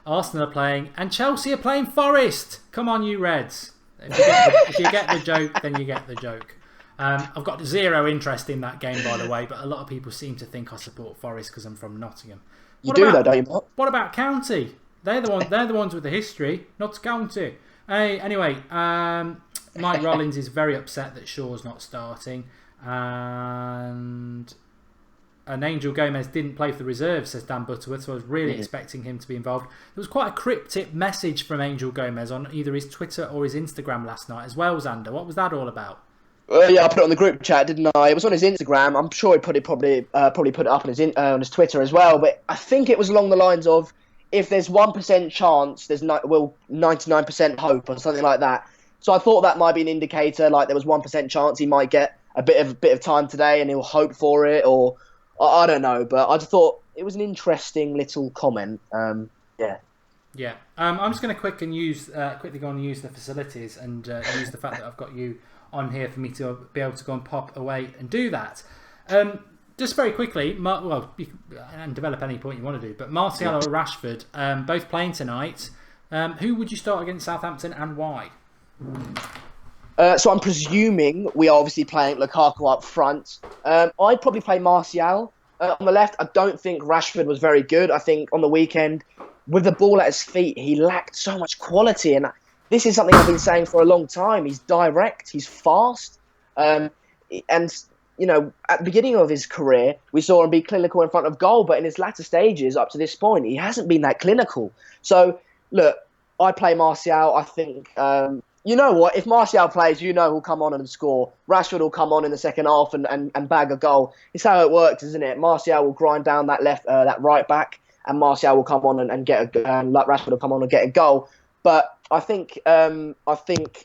Arsenal are playing, and Chelsea are playing Forest. Come on, you Reds. If you get the joke, then you get the joke. I've got zero interest in that game, by the way, but a lot of people seem to think I support Forest because I'm from Nottingham. You do though, don't you, Mark? What about County? They're the ones with the history, not County. Anyway, Mike Rollins is very upset that Shaw's not starting, and Angel Gomez didn't play for the reserves, says Dan Butterworth. So I was really expecting him to be involved. There was quite a cryptic message from Angel Gomez on either his Twitter or his Instagram last night as well, Xander. What was that all about? Yeah, I put it on the group chat, didn't I? It was on his Instagram. I'm sure he probably put it up on his Twitter as well. But I think it was along the lines of, if there's 1% chance, there's 99% hope or something like that. So I thought that might be an indicator, like there was 1% chance he might get a bit of time today and he'll hope for it, or I don't know. But I just thought it was an interesting little comment. Yeah. I'm just going to quickly go and use the facilities and use the fact that I've got you on here for me to be able to go and pop away and do that. Just very quickly, you can develop any point you want to do, but Martial or Rashford, both playing tonight. Who would you start against Southampton and why? So I'm presuming we are obviously playing Lukaku up front. I'd probably play Martial on the left. I don't think Rashford was very good. I think on the weekend, with the ball at his feet, he lacked so much quality, and this is something I've been saying for a long time. He's direct, he's fast, and you know, at the beginning of his career, we saw him be clinical in front of goal, but in his latter stages, up to this point, he hasn't been that clinical. So, look, I play Martial. I think, you know what? If Martial plays, you know he'll come on and score. Rashford will come on in the second half and bag a goal. It's how it works, isn't it? Martial will grind down that right back, and Martial will come on and get Rashford will come on and get a goal. But I think it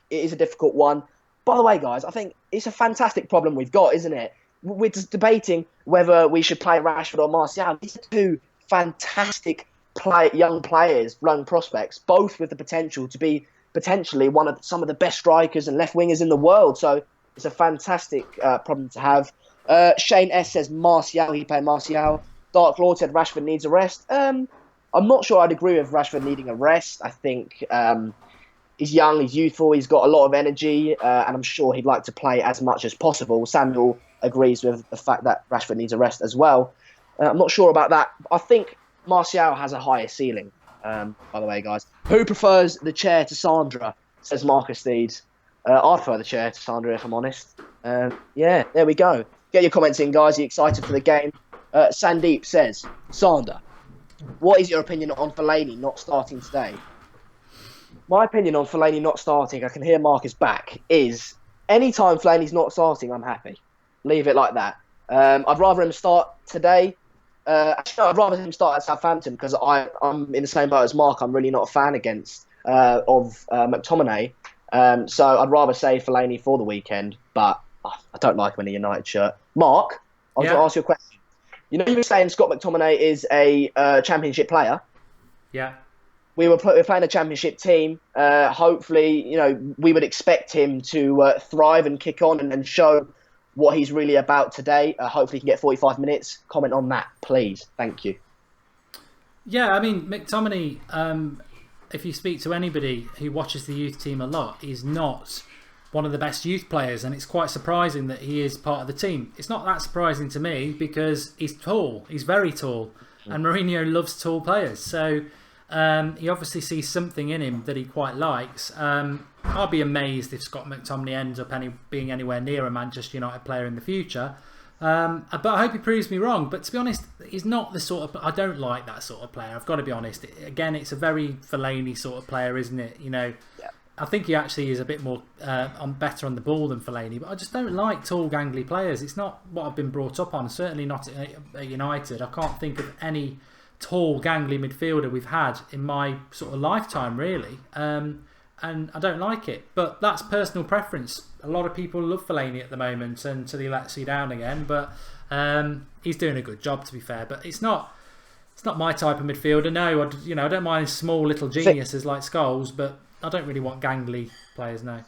is a difficult one. By the way, guys, I think it's a fantastic problem we've got, isn't it? We're just debating whether we should play Rashford or Martial. These are two fantastic young players, young prospects, both with the potential to be potentially some of the best strikers and left wingers in the world. So it's a fantastic problem to have. Shane S says Martial. He played Martial. Dark Lord said Rashford needs a rest. I'm not sure I'd agree with Rashford needing a rest. I think he's young, he's youthful, he's got a lot of energy, and I'm sure he'd like to play as much as possible. Samuel agrees with the fact that Rashford needs a rest as well. I'm not sure about that. I think Martial has a higher ceiling, by the way, guys. Who prefers the chair to Sandra, says Marcus Deeds. I'd prefer the chair to Sandra, if I'm honest. Yeah, there we go. Get your comments in, guys. Are you excited for the game? Sandeep says, Sandra, what is your opinion on Fellaini not starting today? My opinion on Fellaini not starting, I can hear Marcus back, is anytime Fellaini's not starting, I'm happy. Leave it like that. I'd rather him start today. Actually, no, I'd rather him start at Southampton because I'm in the same boat as Mark. I'm really not a fan of McTominay. So I'd rather say Fellaini for the weekend, but I don't like him in a United shirt. Mark, I was going to ask you a question. You know, you were saying Scott McTominay is a championship player. Yeah. We're playing a championship team. Hopefully, you know, we would expect him to thrive and kick on and show what he's really about today. Hopefully he can get 45 minutes. Comment on that, please. Thank you. Yeah, I mean, McTominay, if you speak to anybody who watches the youth team a lot, is not one of the best youth players, and it's quite surprising that he is part of the team. It's not that surprising to me because he's tall. He's very tall, and Mourinho loves tall players. So he obviously sees something in him that he quite likes. I'll be amazed if Scott McTominay ends up being anywhere near a Manchester United player in the future. But I hope he proves me wrong. But to be honest, he's not the sort of... I don't like that sort of player. I've got to be honest. Again, it's a very Fellaini sort of player, isn't it? You know, yeah. I think he actually is a bit more better on the ball than Fellaini. But I just don't like tall, gangly players. It's not what I've been brought up on. Certainly not at United. I can't think of any tall, gangly midfielder we've had in my sort of lifetime, really. and I don't like it. But that's personal preference. A lot of people love Fellaini at the moment until he lets you down again. But he's doing a good job, to be fair. But it's not my type of midfielder. No, I don't mind small little geniuses like Scholes, but I don't really want gangly players. No.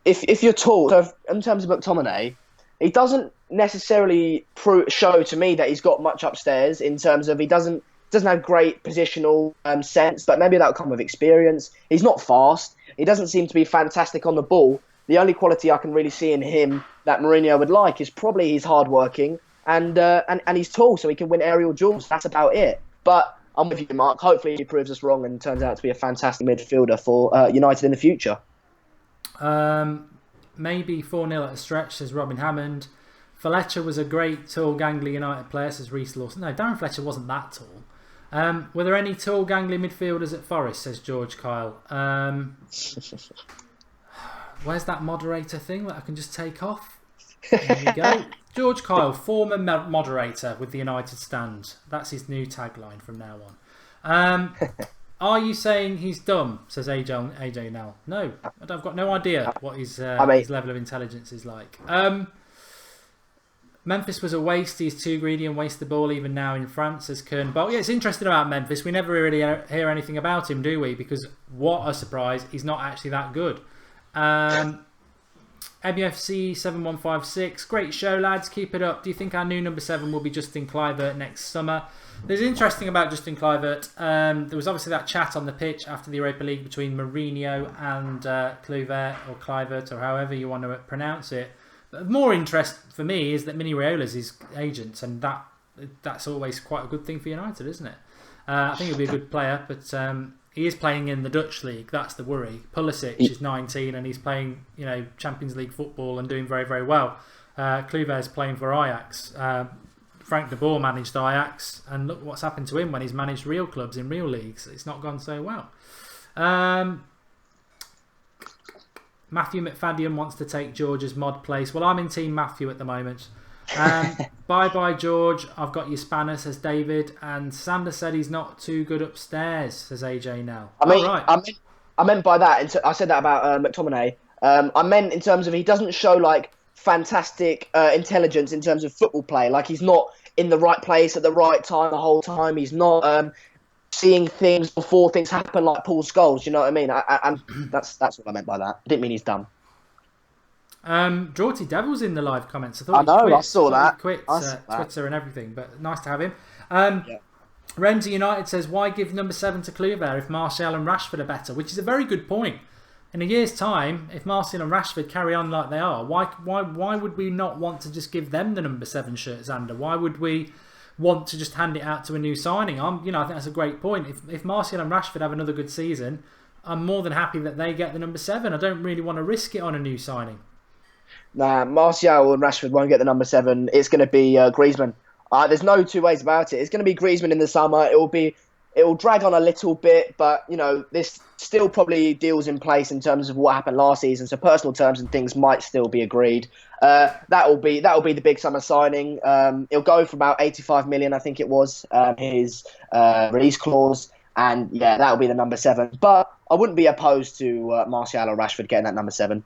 If you're tall, so in terms of McTominay, he doesn't necessarily show to me that he's got much upstairs in terms of he doesn't have great positional sense, but maybe that'll come with experience. He's not fast. He doesn't seem to be fantastic on the ball. The only quality I can really see in him that Mourinho would like is probably he's hardworking and he's tall, so he can win aerial duels. That's about it. But I'm with you, Mark. Hopefully he proves us wrong and turns out to be a fantastic midfielder for United in the future. Maybe 4-0 at a stretch, says Robin Hammond. Fletcher was a great tall gangly United player, says Reece Lawson. No, Darren Fletcher wasn't that tall. Were there any tall gangly midfielders at Forest, says George Kyle. Where's that moderator thing that I can just take off? There we go. George Kyle, former moderator with the United Stand. That's his new tagline from now on. Are you saying he's dumb? Says AJ Nell. No, I've got no idea what his level of intelligence is like. Memphis was a waste. He's too greedy and wastes the ball even now in France, says Kern. But yeah, it's interesting about Memphis. We never really hear anything about him, do we? Because what a surprise, he's not actually that good. MUFC 7156. Great show, lads. Keep it up. Do you think our new number 7 will be Justin Kluivert next summer? There's interesting about Justin Kluivert. There was obviously that chat on the pitch after the Europa League between Mourinho and Kluivert, or however you want to pronounce it. But more interest for me is that Mini Raiola's his agent, and that's always quite a good thing for United, isn't it? I think he'll be a good player, but he is playing in the Dutch league. That's the worry. Pulisic is 19 and he's playing, Champions League football and doing very, very well. Kluivert's playing for Ajax. Frank de Boer managed Ajax, and look what's happened to him when he's managed real clubs in real leagues. It's not gone so well. Matthew McFadden wants to take George's mod place. Well, I'm in Team Matthew at the moment. Bye George. I've got your spanner, says David. And Sander said he's not too good upstairs, says AJ now. I meant by that, I said that about McTominay. I meant in terms of he doesn't show like fantastic intelligence in terms of football play. Like he's not in the right place at the right time the whole time. He's not seeing things before things happen like Paul Scholes. You know what I mean? That's what I meant by that. I didn't mean he's dumb. Draughty Devil's in the live comments. I saw that. He quit Twitter and everything, but nice to have him. Renzi United says, why give number 7 to Kluivert if Martial and Rashford are better? Which is a very good point. In a year's time, if Martial and Rashford carry on like they are, why would we not want to just give them the number 7 shirt, Xander? Why would we want to just hand it out to a new signing? I think that's a great point. If Martial and Rashford have another good season, I'm more than happy that they get the number 7. I don't really want to risk it on a new signing. Nah, Martial and Rashford won't get the number 7. It's going to be Griezmann. There's no two ways about it. It's going to be Griezmann in the summer. It will drag on a little bit, but this still probably deals in place in terms of what happened last season. So personal terms and things might still be agreed. That will be the big summer signing. It'll go for about 85 million, I think it was his release clause, and yeah, that will be the number 7. But I wouldn't be opposed to Martial or Rashford getting that number 7.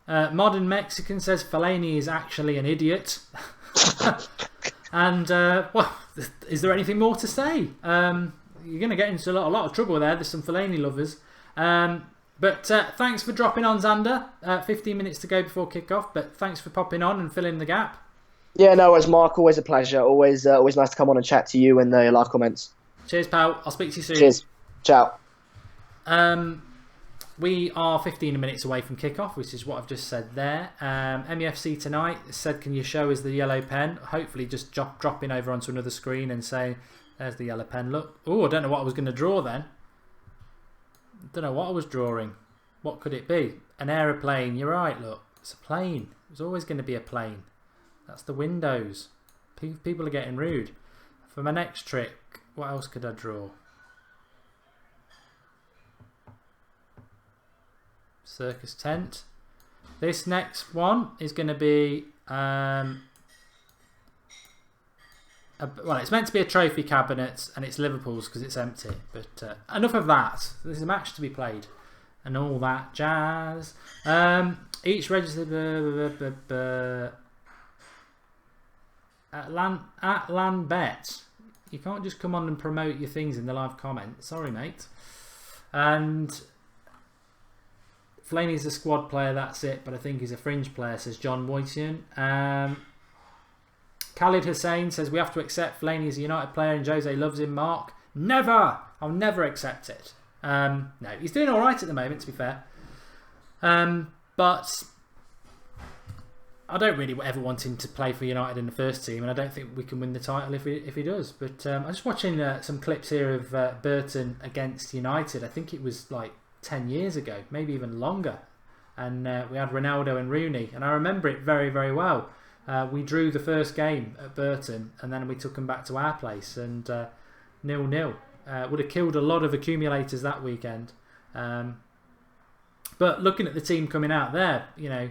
Modern Mexican says Fellaini is actually an idiot. And, is there anything more to say? You're going to get into a lot of trouble there. There's some Fellaini lovers. But thanks for dropping on, Xander. 15 minutes to go before kick-off, but thanks for popping on and filling the gap. Yeah, no worries, Mark. Always a pleasure. Always nice to come on and chat to you and the live comments. Cheers, pal. I'll speak to you soon. Cheers. Ciao. We are 15 minutes away from kickoff, which is what I've just said there. MUFC tonight said, can you show us the yellow pen? Hopefully just dropping over onto another screen and saying, there's the yellow pen. Look. Oh, I don't know what I was going to draw then. I don't know what I was drawing. What could it be? An aeroplane. You're right, look. It's a plane. It's always going to be a plane. That's the windows. People are getting rude. For my next trick, what else could I draw? Circus tent. This next one is going to be well, it's meant to be a trophy cabinet, and it's Liverpool's because it's empty. But enough of that. There's a match to be played, and all that jazz. Each registered at LandBet. You can't just come on and promote your things in the live comment. Sorry, mate. And Fellaini's a squad player, that's it, but I think he's a fringe player, says John Moitian. Khalid Hussein says we have to accept Fellaini's a United player and Jose loves him, Mark. Never! I'll never accept it. No, he's doing alright at the moment, to be fair. But I don't really ever want him to play for United in the first team, and I don't think we can win the title if he does. But I'm just watching some clips here of Burton against United. I think it was like 10 years ago, maybe even longer. And we had Ronaldo and Rooney, and I remember it very, very well. We drew the first game at Burton, and then we took them back to our place, and 0-0. Would have killed a lot of accumulators that weekend. But looking at the team coming out there, you know,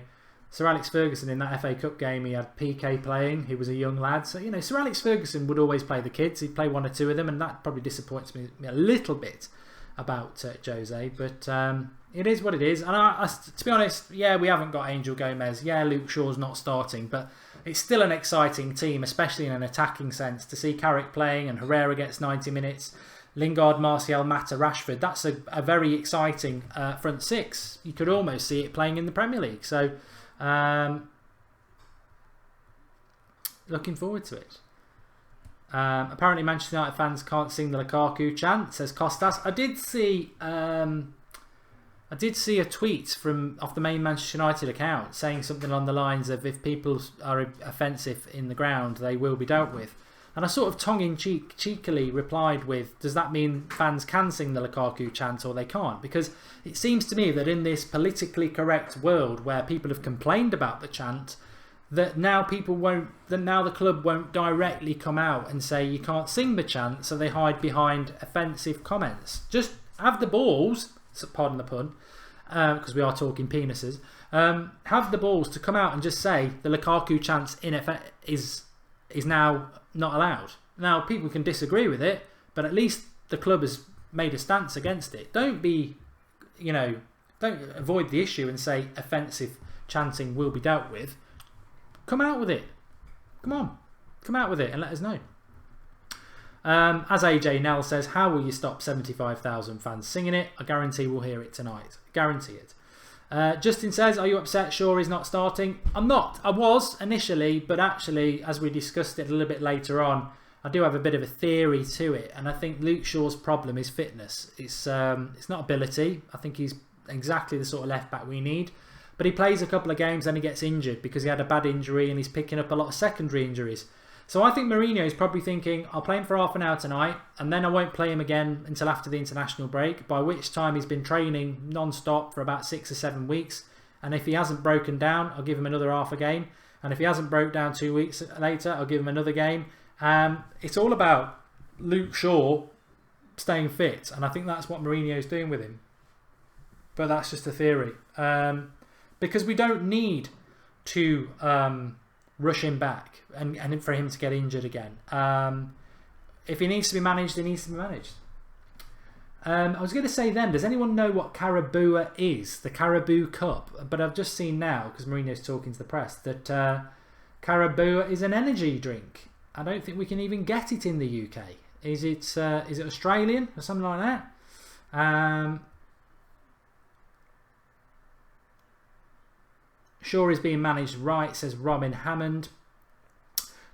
Sir Alex Ferguson in that FA Cup game, he had PK playing. He was a young lad. So, you know, Sir Alex Ferguson would always play the kids. He'd play one or two of them, and that probably disappoints me a little bit about Jose. But it is what it is. And to be honest, yeah, we haven't got Angel Gomez. Yeah, Luke Shaw's not starting. But it's still an exciting team, especially in an attacking sense. To see Carrick playing and Herrera gets 90 minutes. Lingard, Martial, Mata, Rashford. That's a very exciting front six. You could almost see it playing in the Premier League. So, looking forward to it. Apparently Manchester United fans can't sing the Lukaku chant, says Costas. I did see a tweet from off the main Manchester United account saying something along the lines of if people are offensive in the ground, they will be dealt with. And I sort of tongue-in-cheek, cheekily replied with, does that mean fans can sing the Lukaku chant or they can't? Because it seems to me that in this politically correct world where people have complained about the chant, that now the club won't directly come out and say you can't sing the chant, so they hide behind offensive comments. Just have the balls, pardon the pun, because we are talking penises, have the balls to come out and just say the Lukaku chant in effect is now not allowed. Now people can disagree with it, but at least the club has made a stance against it. Don't avoid the issue and say offensive chanting will be dealt with. Come out with it. Come on, come out with it and let us know. As AJ Nell says, how will you stop 75,000 fans singing it? I guarantee we'll hear it tonight. Guarantee it. Justin says, are you upset Shaw is not starting? I'm not. I was initially, but actually, as we discussed it a little bit later on, I do have a bit of a theory to it, and I think Luke Shaw's problem is fitness. It's not ability. I think he's exactly the sort of left back we need, but he plays a couple of games and he gets injured because he had a bad injury and he's picking up a lot of secondary injuries. So I think Mourinho is probably thinking, I'll play him for half an hour tonight and then I won't play him again until after the international break, by which time he's been training non-stop for about 6 or 7 weeks. And if he hasn't broken down, I'll give him another half a game. And if he hasn't broke down 2 weeks later, I'll give him another game. It's all about Luke Shaw staying fit. And I think that's what Mourinho is doing with him. But that's just a theory. Because we don't need to rush him back and for him to get injured again. If he needs to be managed, he needs to be managed. I was going to say then, does anyone know what Carabao is? The Carabao Cup. But I've just seen now, because Mourinho's talking to the press, that Carabao is an energy drink. I don't think we can even get it in the UK. Is it Australian or something like that? Shaw is being managed right, says Robin Hammond.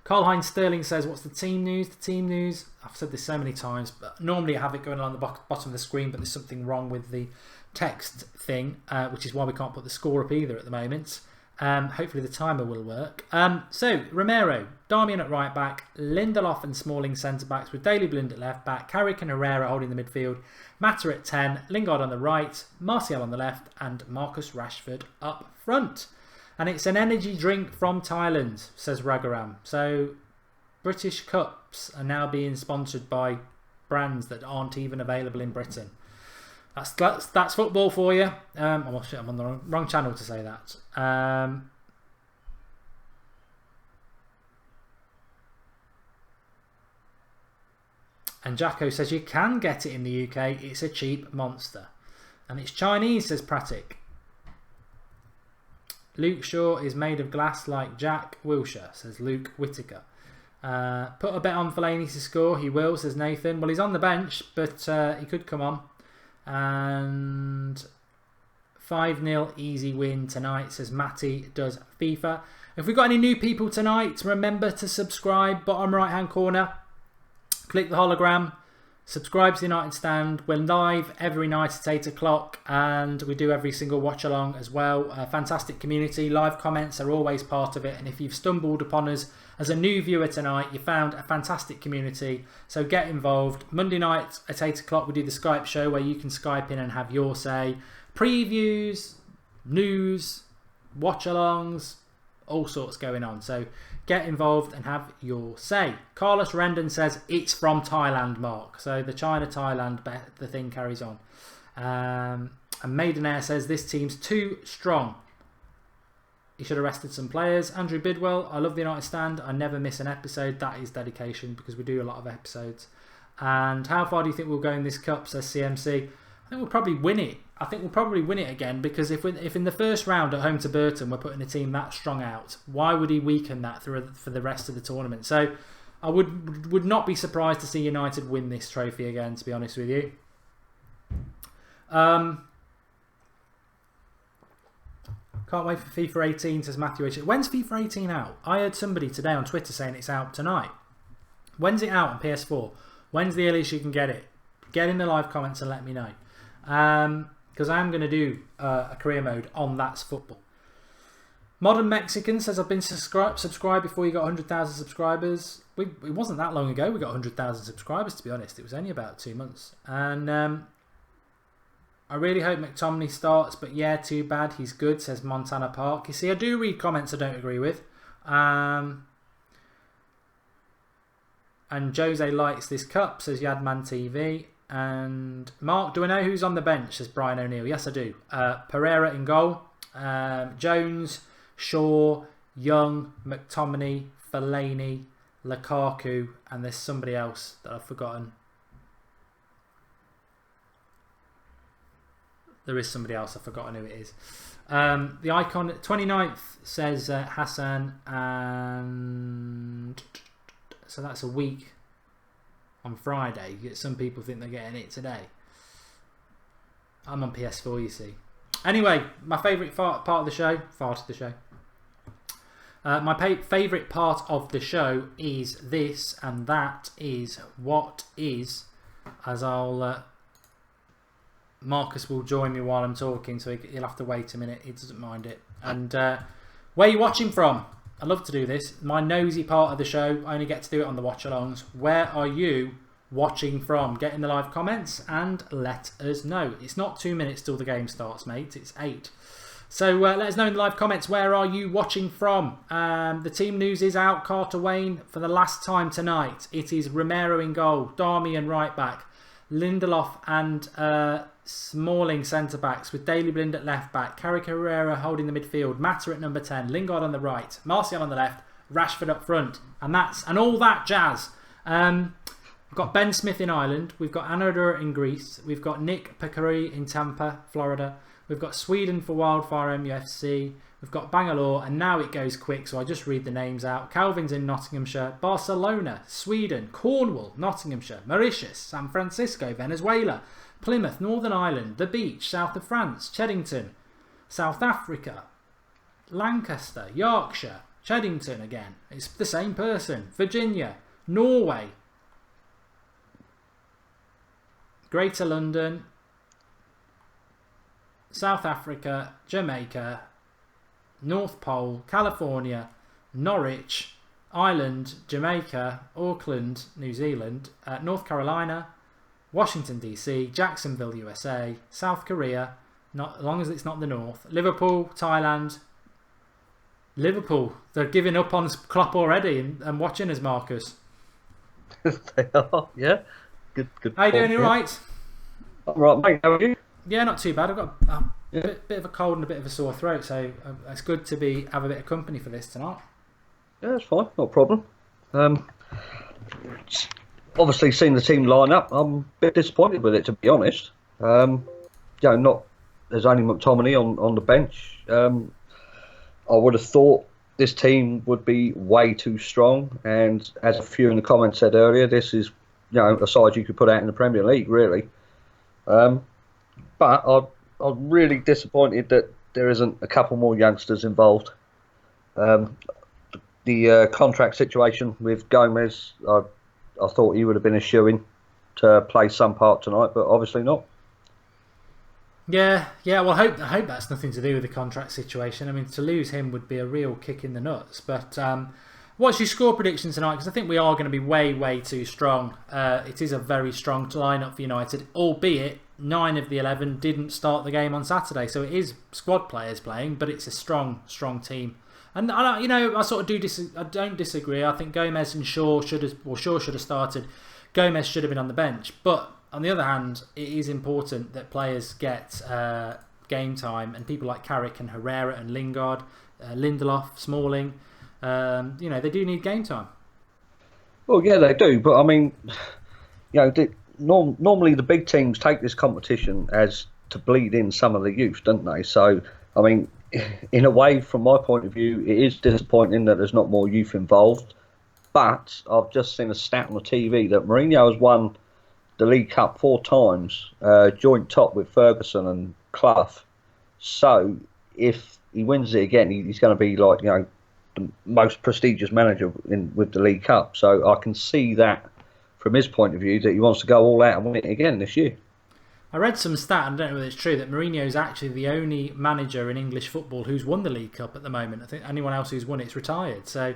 Karl-Heinz Sterling says, what's the team news? The team news, I've said this so many times, but normally I have it going along the bottom of the screen, but there's something wrong with the text thing, which is why we can't put the score up either at the moment. Hopefully the timer will work. So, Romero, Darmian at right back, Lindelof and Smalling centre backs with Daley Blind at left back, Carrick and Herrera holding the midfield, Mata at 10, Lingard on the right, Martial on the left, and Marcus Rashford up front. And it's an energy drink from Thailand, says Ragaram. So British cups are now being sponsored by brands that aren't even available in Britain. That's football for you. I'm on the wrong channel to say that. And Jacko says you can get it in the UK. It's a cheap monster. And it's Chinese, says Pratik. Luke Shaw is made of glass like Jack Wilshere, says Luke Whittaker. Put a bet on Fellaini to score. He will, says Nathan. Well, he's on the bench, but he could come on. And 5-0 easy win tonight, says Matty does FIFA. If we've got any new people tonight, remember to subscribe. Bottom right hand corner. Click the hologram. Subscribe to the United Stand. We're live every night at 8 o'clock and we do every single watch along as well. A fantastic community. Live comments are always part of it. And if you've stumbled upon us as a new viewer tonight, you found a fantastic community. So get involved. Monday night at 8 o'clock we do the Skype show where you can Skype in and have your say. Previews, news, watch alongs, all sorts going on. So get involved and have your say. Carlos Rendon says it's from Thailand, Mark. So the China-Thailand the thing carries on. And Maidenair says this team's too strong. He should have rested some players. Andrew Bidwell, I love the United Stand. I never miss an episode. That is dedication because we do a lot of episodes. And how far do you think we'll go in this cup, says CMC? I think we'll probably win it. I think we'll probably win it again because if in the first round at home to Burton we're putting a team that strong out, why would he weaken that for the rest of the tournament? So I would not be surprised to see United win this trophy again, to be honest with you. Can't wait for FIFA 18, says Matthew H. When's FIFA 18 out? I heard somebody today on Twitter saying it's out tonight. When's it out on PS4? When's the earliest you can get it? Get in the live comments and let me know. Because I am going to do a career mode on That's Football. Modern Mexican says I've been subscribed before you got 100,000 subscribers. It wasn't that long ago we got 100,000 subscribers, to be honest. It was only about 2 months. And I really hope McTominay starts, but yeah, too bad. He's good, says Montana Park. You see, I do read comments I don't agree with. And Jose likes this cup, says Yadman TV. And Mark, do I know who's on the bench, says Brian O'Neill? Yes, I do. Pereira in goal. Jones, Shaw, Young, McTominay, Fellaini, Lukaku, and there's somebody else that I've forgotten. There is somebody else, I've forgotten who it is. The icon, 29th, says Hassan, and so that's a week. On Friday, some people think they're getting it today. I'm on PS4, you see. Anyway, my favourite part of the show. My favourite part of the show is this, and that is what is. As I'll, Marcus will join me while I'm talking, so he'll have to wait a minute. He doesn't mind it. And where are you watching from? I love to do this. My nosy part of the show, I only get to do it on the watch-alongs. Where are you watching from? Get in the live comments and let us know. It's not 2 minutes till the game starts, mate. It's 8. So let us know in the live comments, where are you watching from? The team news is out. Carter Wayne for the last time tonight. It is Romero in goal, Darmian right back, Lindelof and Smalling centre backs with Daley Blind at left back, Carrick Herrera holding the midfield, Mata at number 10, Lingard on the right, Martial on the left, Rashford up front, and all that jazz. We've got Ben Smith in Ireland, we've got Anodor in Greece, we've got Nick Peccari in Tampa, Florida, we've got Sweden for Wildfire MUFC, we've got Bangalore, and now it goes quick, so I just read the names out. Calvin's in Nottinghamshire, Barcelona, Sweden, Cornwall, Nottinghamshire, Mauritius, San Francisco, Venezuela, Plymouth, Northern Ireland, The Beach, south of France, Cheddington, South Africa, Lancaster, Yorkshire, Cheddington again, it's the same person, Virginia, Norway, Greater London, South Africa, Jamaica, North Pole, California, Norwich, Ireland, Jamaica, Auckland, New Zealand, North Carolina, Washington DC, Jacksonville, USA, South Korea, not as long as it's not the north, Liverpool, Thailand. Liverpool, they're giving up on Klopp already and watching us, Marcus. They are, yeah. Good. How you doing? You right? I'm right, mate. How are you? Yeah, not too bad. I've got a bit of a cold and a bit of a sore throat, so it's good to have a bit of company for this tonight. Yeah, that's fine. Not a problem. obviously seen the team line up. I'm a bit disappointed with it, to be honest. Not there's only McTominay on the bench. I would have thought this team would be way too strong, and as a few in the comments said earlier, this is a side you could put out in the Premier League, really. But I'm really disappointed that there isn't a couple more youngsters involved. The contract situation with Gomez, I thought he would have been a shoo-in to play some part tonight, but obviously not. Yeah. Well, I hope that's nothing to do with the contract situation. I mean, to lose him would be a real kick in the nuts. But what's your score prediction tonight? Because I think we are going to be way too strong. It is a very strong lineup for United, albeit 9 of the 11 didn't start the game on Saturday. So it is squad players playing, but it's a strong team. And I sort of I don't disagree. I think Gomez and Shaw should have started. Gomez should have been on the bench, but on the other hand, it is important that players get game time, and people like Carrick and Herrera and Lingard, Lindelof, Smalling, they do need game time. Well, yeah, they do, but I mean, normally the big teams take this competition as to bleed in some of the youth, don't they? So, I mean, in a way, from my point of view, it is disappointing that there's not more youth involved. But I've just seen a stat on the TV that Mourinho has won the League Cup 4 times, joint top with Ferguson and Clough. So if he wins it again, he's going to be like the most prestigious manager with the League Cup. So I can see that from his point of view that he wants to go all out and win it again this year. I read some stat, and I don't know whether it's true, that Mourinho is actually the only manager in English football who's won the League Cup at the moment. I think anyone else who's won it's retired. So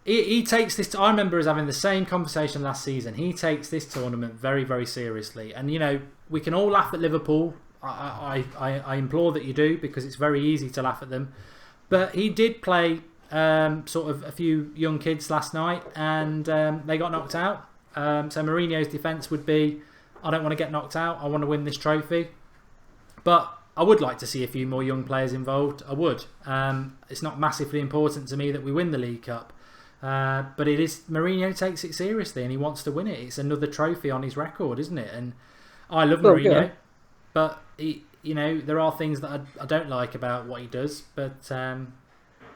he takes this. I remember us having the same conversation last season. He takes this tournament very seriously, and we can all laugh at Liverpool. I implore that you do, because it's very easy to laugh at them. But he did play sort of a few young kids last night, and they got knocked out. So Mourinho's defence would be, I don't want to get knocked out. I want to win this trophy. But I would like to see a few more young players involved. I would. It's not massively important to me that we win the League Cup. But it is. Mourinho takes it seriously, and he wants to win it. It's another trophy on his record, isn't it? And I love Mourinho, but there are things that I don't like about what he does. But the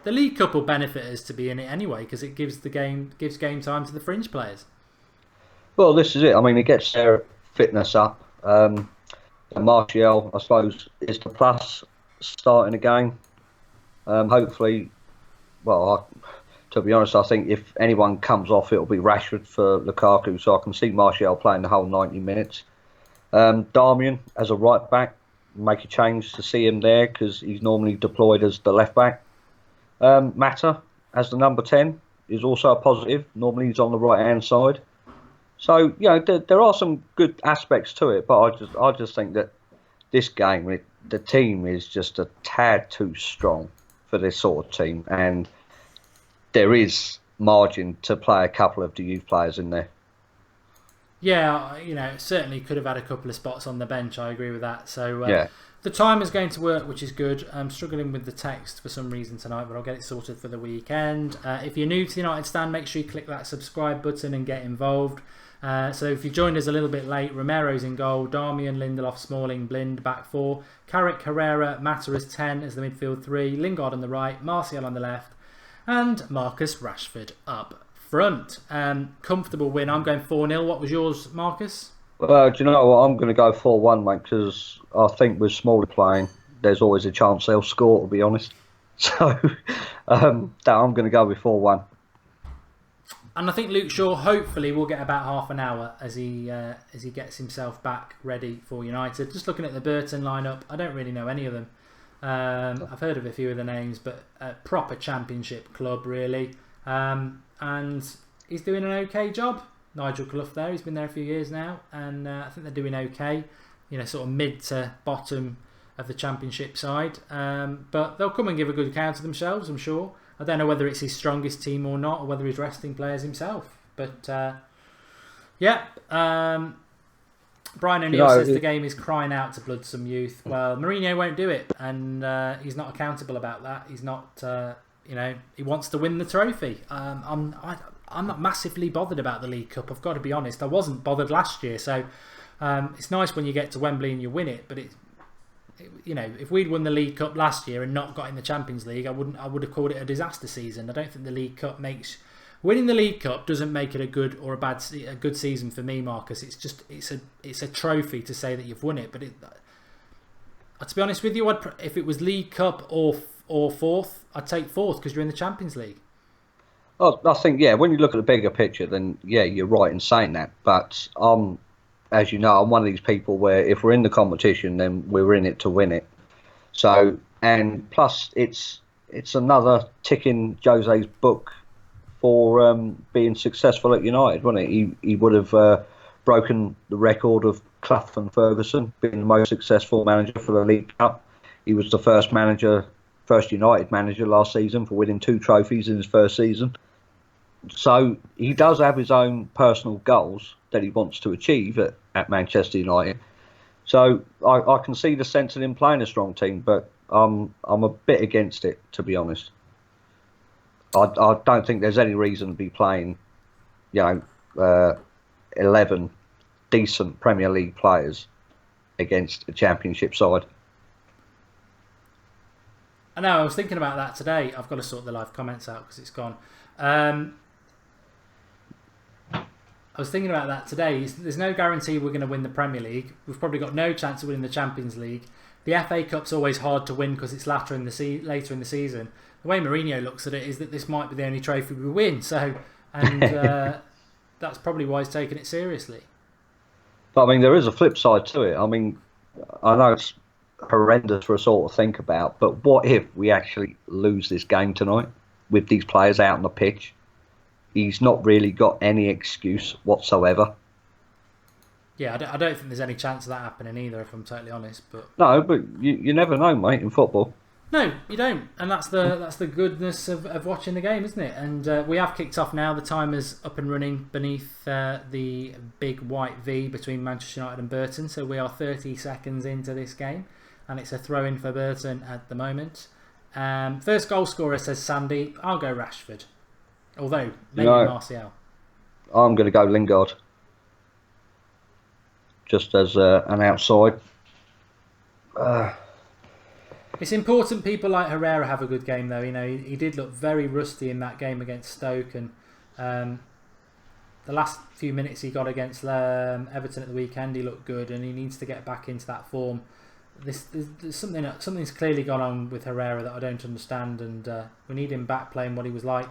League Cup will benefit us to be in it anyway, because it gives game time to the fringe players. Well, this is it. I mean, it gets their fitness up. Martial, I suppose, is the plus starting a game. Hopefully, to be honest, I think if anyone comes off, it'll be Rashford for Lukaku. So I can see Martial playing the whole 90 minutes. Darmian as a right back, make a change to see him there, because he's normally deployed as the left back. Mata as the number 10 is also a positive. Normally he's on the right hand side. So there are some good aspects to it, but I just think that this game, the team is just a tad too strong for this sort of team, and there is margin to play a couple of the youth players in there. Yeah, certainly could have had a couple of spots on the bench. I agree with that. So the time is going to work, which is good. I'm struggling with the text for some reason tonight, but I'll get it sorted for the weekend. If you're new to the United Stand, make sure you click that subscribe button and get involved. So if you joined us a little bit late, Romero's in goal, Darmian, Lindelof, Smalling, Blind back 4, Carrick, Herrera, Mata as 10 as the midfield 3, Lingard on the right, Martial on the left, and Marcus Rashford up front. Comfortable win. I'm going 4-0. What was yours, Marcus? Do you know what? I'm going to go 4-1, mate, because I think with Smalling playing, there's always a chance they'll score, to be honest. So I'm going to go with 4-1. And I think Luke Shaw hopefully will get about half an hour as he gets himself back ready for United. Just looking at the Burton lineup, I don't really know any of them. I've heard of a few of the names, but a proper championship club really. And he's doing an okay job. Nigel Clough there, he's been there a few years now, and I think they're doing okay. Sort of mid to bottom of the championship side. But they'll come and give a good account of themselves, I'm sure. I don't know whether it's his strongest team or not, or whether he's resting players himself. But Brian O'Neill says the game is crying out to blood some youth. Well, Mourinho won't do it, and he's not accountable about that. He's not, he wants to win the trophy. I'm not massively bothered about the League Cup. I've got to be honest. I wasn't bothered last year, so it's nice when you get to Wembley and you win it. But if we'd won the League Cup last year and not got in the Champions League, I would have called it a disaster season. I don't think the League Cup winning the League Cup doesn't make it a good or a good season for me, Marcus. It's a trophy to say that you've won it. But to be honest with you, if it was League Cup or fourth, I'd take fourth because you're in the Champions League. Oh, I think, when you look at the bigger picture, then you're right in saying that. But as you know, I'm one of these people where if we're in the competition, then we're in it to win it. So, and plus, it's another tick in Jose's book for being successful at United, wasn't it? He would have broken the record of Clough and Ferguson, being the most successful manager for the League Cup. He was the first United manager last season for winning 2 trophies in his first season. So he does have his own personal goals that he wants to achieve at Manchester United. So I can see the sense in him playing a strong team, but I'm a bit against it, to be honest. I don't think there's any reason to be playing, 11 decent Premier League players against a Championship side. I know, I was thinking about that today. I've got to sort the live comments out because it's gone. I was thinking about that today. There's no guarantee we're going to win the Premier League. We've probably got no chance of winning the Champions League. The FA Cup's always hard to win because it's later in the season. The way Mourinho looks at it is that this might be the only trophy we win. So, and that's probably why he's taking it seriously. But I mean, there is a flip side to it. I mean, I know it's horrendous for us all to think about, but what if we actually lose this game tonight with these players out on the pitch? He's not really got any excuse whatsoever. Yeah, I don't think there's any chance of that happening either, if I'm totally honest. But no, but you never know, mate, in football. No, you don't, and that's the goodness of watching the game, isn't it? And we have kicked off now. The timer's up and running beneath the big white V between Manchester United and Burton. So we are 30 seconds into this game, and it's a throw-in for Burton at the moment. First goal scorer, says Sandy. I'll go Rashford. Although, maybe Martial. I'm going to go Lingard. Just as an outside. It's important people like Herrera have a good game, though. He did look very rusty in that game against Stoke, and the last few minutes he got against Everton at the weekend, he looked good, and he needs to get back into that form. There's something's clearly gone on with Herrera that I don't understand, and we need him back playing what he was like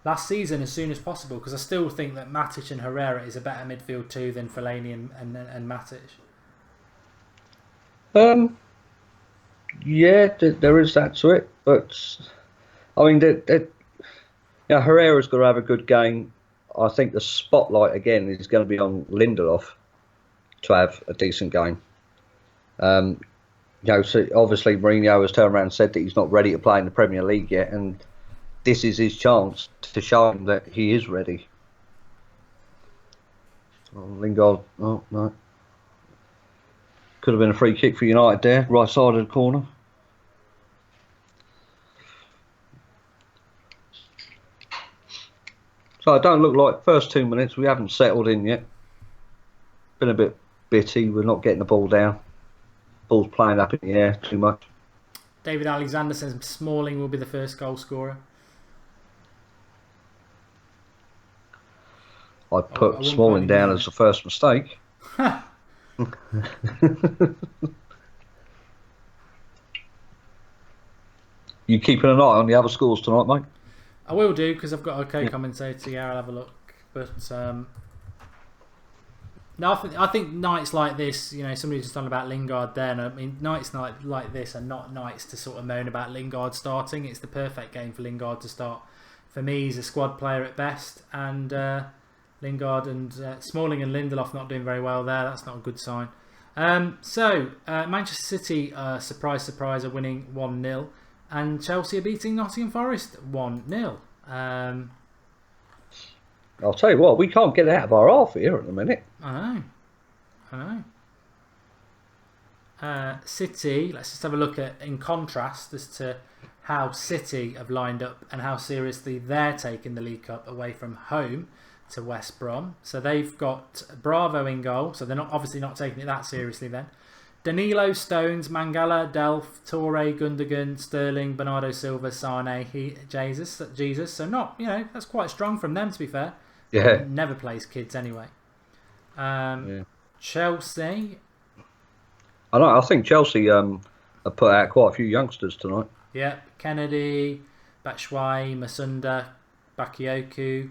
last season as soon as possible, because I still think that Matic and Herrera is a better midfield too than Fellaini and Matic. Yeah, there is that to it, but I mean, Herrera's got to have a good game. I think the spotlight again is going to be on Lindelof to have a decent game. So obviously Mourinho has turned around and said that he's not ready to play in the Premier League yet, and this is his chance to show him that he is ready. Lingard, oh no. Could have been a free kick for United there, right side of the corner. So it don't look like first 2 minutes, we haven't settled in yet. Been a bit bitty, we're not getting the ball down. Ball's playing up in the air too much. David Alexander says Smalling will be the first goal scorer. I'd put Smalling down as the first mistake. You keeping an eye on the other scores tonight, mate? I will do, because I've got a co-commentator. Yeah, I'll have a look. But no, I think nights like this, somebody just talking about Lingard there. And I mean, nights like this are not nights to sort of moan about Lingard starting. It's the perfect game for Lingard to start. For me, he's a squad player at best, and Lingard and Smalling and Lindelof not doing very well there. That's not a good sign. Manchester City, surprise, are winning 1-0, and Chelsea are beating Nottingham Forest 1-0. I'll tell you what, we can't get out of our half here at the minute. I know. City, let's just have a look at in contrast as to how City have lined up and how seriously they're taking the League Cup away from home to West Brom. So they've got Bravo in goal, so they're not obviously not taking it that seriously then. Danilo, Stones, Mangala, Delph, Torre, Gundogan, Sterling, Bernardo Silva, Sane, Jesus. So not, that's quite strong from them, to be fair. Yeah. Never plays kids anyway. Chelsea. I think Chelsea have put out quite a few youngsters tonight. Yeah, Kennedy, Batshuayi, Masunda, Bakayoko,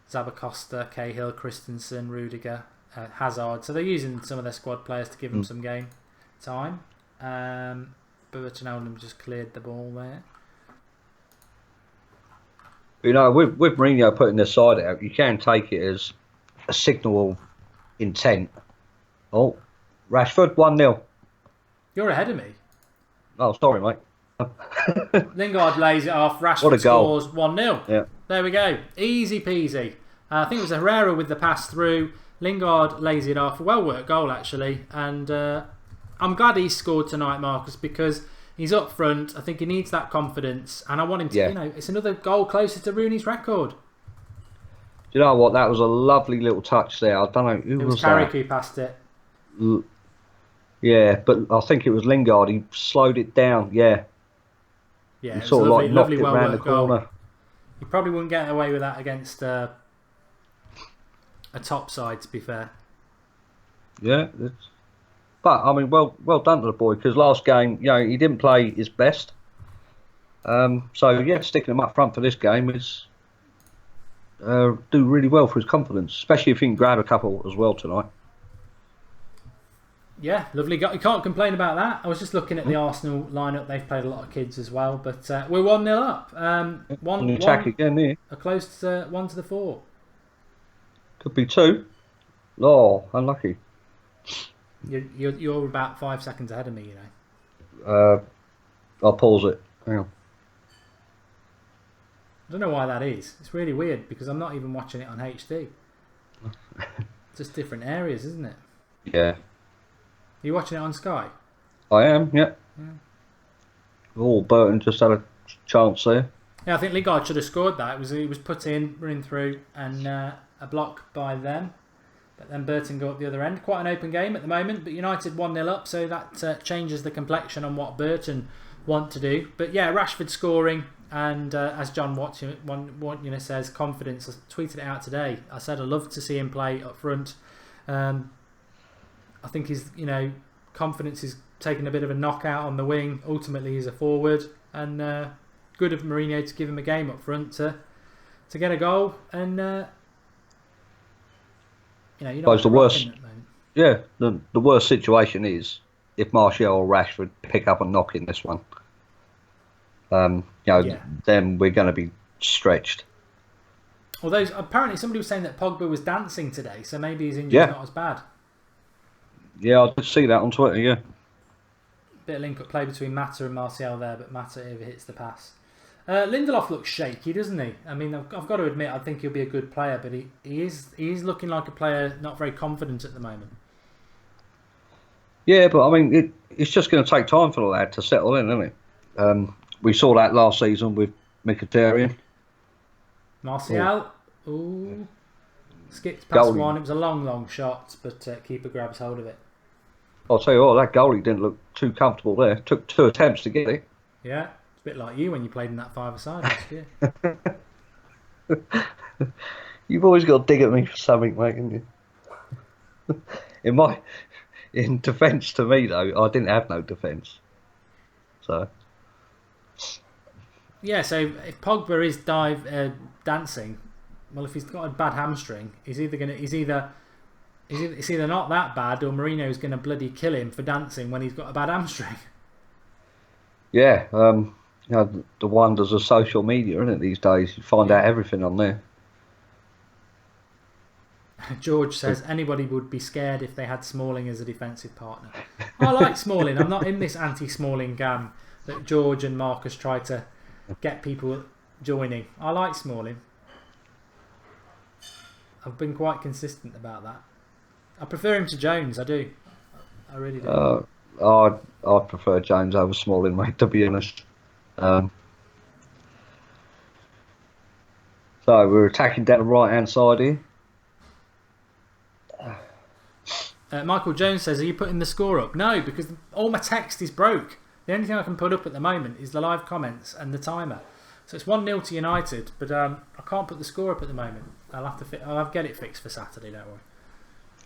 Zabacosta, Cahill, Christensen, Rudiger, Hazard. So they're using some of their squad players to give them some game time. Burton Albion just cleared the ball there. With Mourinho putting their side out, you can take it as a signal of intent. Oh, Rashford 1-0. You're ahead of me. Oh, sorry, mate. Lingard lays it off. Rashford scores 1-0. Yeah. There we go. Easy peasy. I think it was Herrera with the pass through. Lingard lays it off. Well worked goal, actually. And I'm glad he scored tonight, Marcus, because he's up front. I think he needs that confidence. And I want him to, it's another goal closer to Rooney's record. Do you know what? That was a lovely little touch there. I don't know who was that. Carrick who passed it. Yeah, but I think it was Lingard. He slowed it down. Yeah. Yeah, he sort of like knocked it round the corner. Goal. You probably wouldn't get away with that against a top side, to be fair. Yeah, but I mean, well done to the boy, because last game, he didn't play his best. So yeah, sticking him up front for this game is do really well for his confidence, especially if he can grab a couple as well tonight. Yeah, lovely. You can't complain about that. I was just looking at the Arsenal lineup. They've played a lot of kids as well, but we're 1-0 up. One attack again here. A close to 1 to the 4. Could be 2. Oh, unlucky. You're about 5 seconds ahead of me, I'll pause it. Hang on. I don't know why that is. It's really weird because I'm not even watching it on HD. Just different areas, isn't it? Yeah. Are you watching it on Sky? I am, yeah. Oh, Burton just had a chance there. Yeah, I think Lingard should have scored that. He was put in, running through, and a block by them. But then Burton go up the other end. Quite an open game at the moment, but United 1-0 up, so that changes the complexion on what Burton want to do. But yeah, Rashford scoring, and as John Watchalong says, confidence. I tweeted it out today. I said I'd love to see him play up front. I think his confidence is taking a bit of a knockout on the wing. Ultimately, he's a forward, and good of Mourinho to give him a game up front to get a goal. And you're not the worst. Yeah, the worst situation is if Martial or Rashford pick up a knock in this one. Then we're going to be stretched. Although apparently somebody was saying that Pogba was dancing today, so maybe his injury's not as bad. Yeah, I did see that on Twitter, yeah. Bit of link-up play between Mata and Martial there, but Mata overhits the pass. Lindelof looks shaky, doesn't he? I mean, I've got to admit, I think he'll be a good player, but he is looking like a player not very confident at the moment. Yeah, but I mean, it's just going to take time for the lad to settle in, isn't it? We saw that last season with Mkhitaryan. Martial, skipped past one. It was a long shot, but keeper grabs hold of it. I'll tell you what, that goalie didn't look too comfortable there. Took 2 attempts to get it. Yeah, it's a bit like you when you played in that 5-a-side last year. You've always got to dig at me for something, mate, haven't you? In defence to me, though, I didn't have no defence. So... Yeah, so if Pogba is dancing, well, if he's got a bad hamstring, it's either not that bad, or Mourinho's going to bloody kill him for dancing when he's got a bad hamstring. Yeah, the wonders of social media, isn't it, these days? You find out everything on there. George says anybody would be scared if they had Smalling as a defensive partner. I like Smalling. I'm not in this anti-Smalling that George and Marcus try to get people joining. I like Smalling. I've been quite consistent about that. I prefer him to Jones. I do. I really do. I prefer Jones over Smalling, mate, to be honest. Um, so we're attacking down the right-hand side here. Michael Jones says, are you putting the score up? No, because all my text is broke. The only thing I can put up at the moment is the live comments and the timer. So it's 1-0 to United, but I can't put the score up at the moment. I'll have to get it fixed for Saturday, don't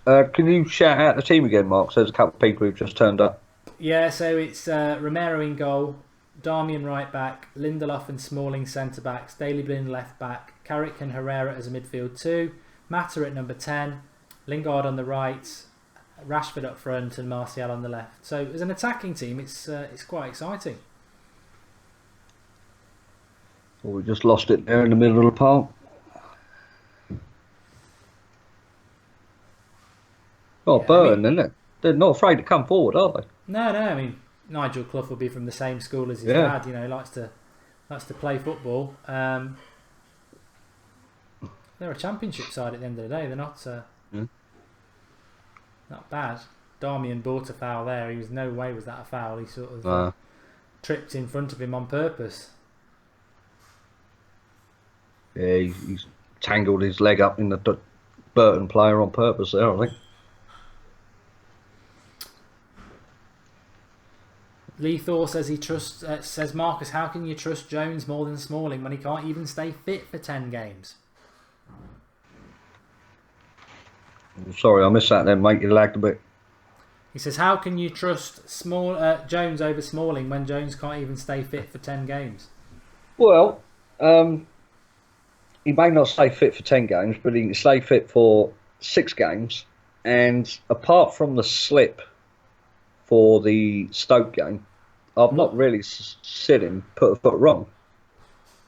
worry. Can you shout out the team again, Mark? So there's a couple of people who've just turned up. Yeah, so it's Romero in goal, Darmian right back, Lindelof and Smalling centre backs, Daley Blin left back, Carrick and Herrera as a midfield 2, Mata at number 10, Lingard on the right, Rashford up front and Martial on the left. So as an attacking team, it's quite exciting. Well, we just lost it there in the middle of the park. Oh, Yeah, Burton, isn't it? They're not afraid to come forward, are they? No. I mean, Nigel Clough will be from the same school as his dad. You know, likes to play football. They're a championship side at the end of the day. They're not not bad. Darmian bought a foul there. He was no way was that a foul. He sort of tripped in front of him on purpose. Yeah, he's tangled his leg up in the Burton player on purpose there, I think. Lee Thor says says Marcus, how can you trust Jones more than Smalling when he can't even stay fit for 10 games? Sorry, I missed that then, mate. You lagged a bit. He says, how can you trust Jones over Smalling when Jones can't even stay fit for 10 games? Well, he may not stay fit for 10 games, but he can stay fit for 6 games. And apart from the slip for the Stoke game, I've not really seen him put a foot wrong.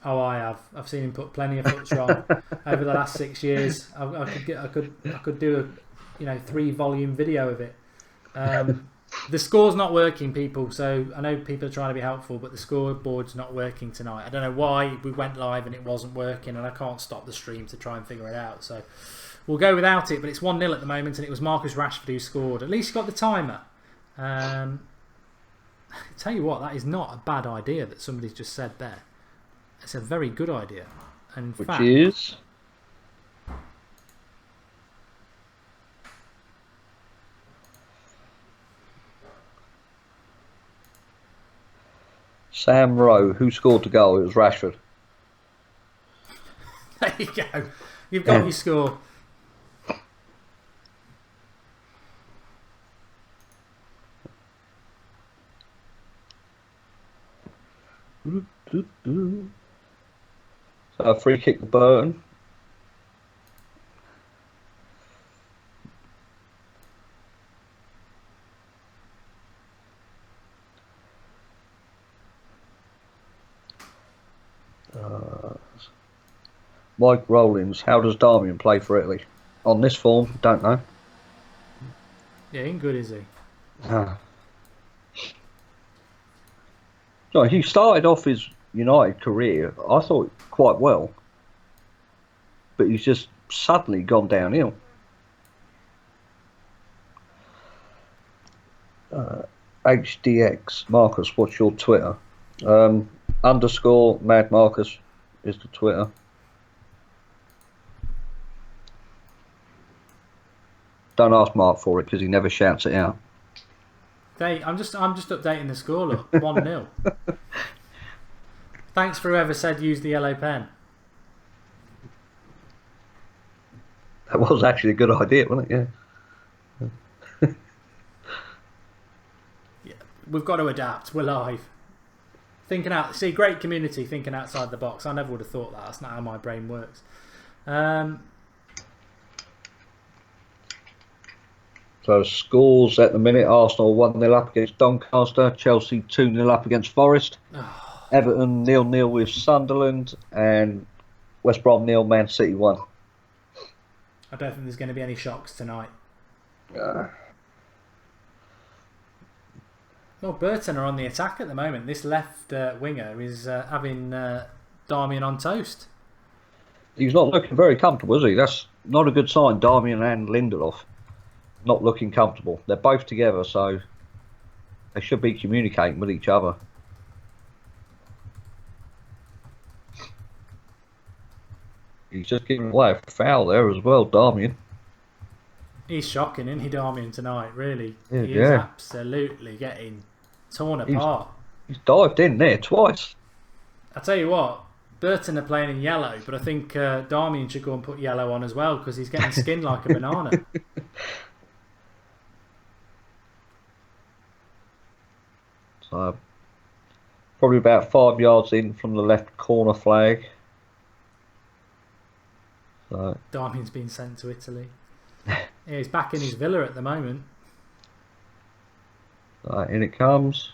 Oh, I have. I've seen him put plenty of foots wrong over the last 6 years. I could do a 3-volume video of it. The score's not working, people. So I know people are trying to be helpful, but the scoreboard's not working tonight. I don't know why we went live and it wasn't working, and I can't stop the stream to try and figure it out. So we'll go without it. But it's 1-0 at the moment, and it was Marcus Rashford who scored. At least he got the timer. Tell you what, that is not a bad idea that somebody's just said there. It's a very good idea. And in Which fact, is? Sam Rowe. Who scored the goal? It was Rashford. there you go. You've got your score. So a free kick to Burton. Mike Rollins. How does Darmian play for Italy? On this form, don't know. Yeah, ain't good, is he? No, he started off his United career, I thought, quite well. But he's just suddenly gone downhill. HDX. Marcus, what's your Twitter? _ Mad Marcus is the Twitter. Don't ask Mark for it because he never shouts it out. I'm just updating the score. Look, 1-0. Thanks for whoever said use the yellow pen. That was actually a good idea, wasn't it? Yeah. Yeah, we've got to adapt. We're live. Great community thinking outside the box. I never would have thought that. That's not how my brain works. So scores at the minute: Arsenal 1-0 up against Doncaster, Chelsea 2-0 up against Forest, Everton 0-0 with Sunderland, and West Brom 0, Man City 1. I don't think there's going to be any shocks tonight. Well, Burton are on the attack at the moment. This left winger is having Darmian on toast. He's not looking very comfortable, is he? That's not a good sign. Darmian and Lindelof not looking comfortable. They're both together, so they should be communicating with each other. He's just giving away a foul there as well, Darmian. He's shocking, isn't he, Darmian, tonight? Really, Yeah, he is absolutely getting torn apart. He's dived in there twice. I tell you what, Burton are playing in yellow, but I think Darmian should go and put yellow on as well because he's getting skinned like a banana. So, probably about 5 yards in from the left corner flag. So, Darmian's been sent to Italy. Yeah, he's back in his villa at the moment. in it comes.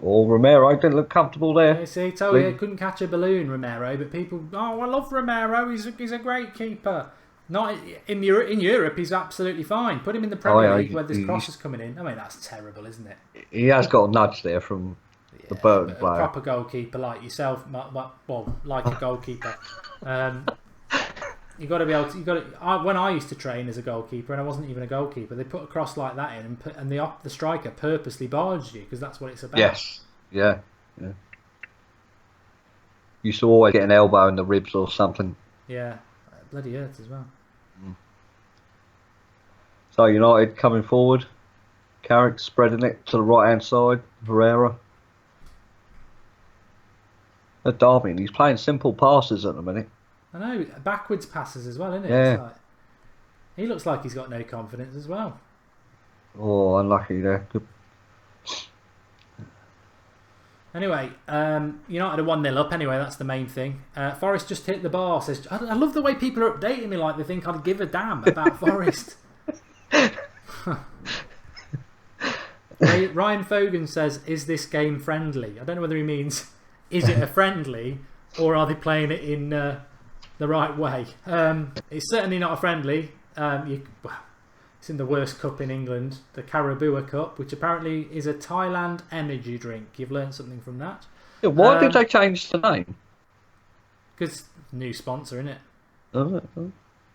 Oh, Romero didn't look comfortable there. Yeah, see, told you, couldn't catch a balloon, Romero, but people, I love Romero, he's a great keeper. Not in Europe, he's absolutely fine. Put him in the Premier League where there's crosses coming in. I mean, that's terrible, isn't it? He has got a nudge there from the Burton player. A proper goalkeeper like yourself, well, like a goalkeeper. You got to be able to. When I used to train as a goalkeeper, and I wasn't even a goalkeeper, they put a cross like that in, and the striker purposely barged you because that's what it's about. Yes, yeah. You should always get an elbow in the ribs or something. Yeah, bloody hurts as well. So United coming forward, Carrick spreading it to the right hand side, Herrera. Darmian, he's playing simple passes at the minute. I know, backwards passes as well, isn't it? Yeah. It's like, he looks like he's got no confidence as well. Oh, unlucky there. Good. Anyway, United are 1-0 up anyway, that's the main thing. Forest just hit the bar. Says, I love the way people are updating me like they think I'd give a damn about Forest. Ryan Fogan says, is this game friendly? I don't know whether he means, is it a friendly or are they playing it in the right way? It's certainly not a friendly. It's in the worst cup in England, the Carabua Cup, which apparently is a Thailand energy drink. You've learned something from that. Yeah, why did they change the name? Because new sponsor, innit? Oh,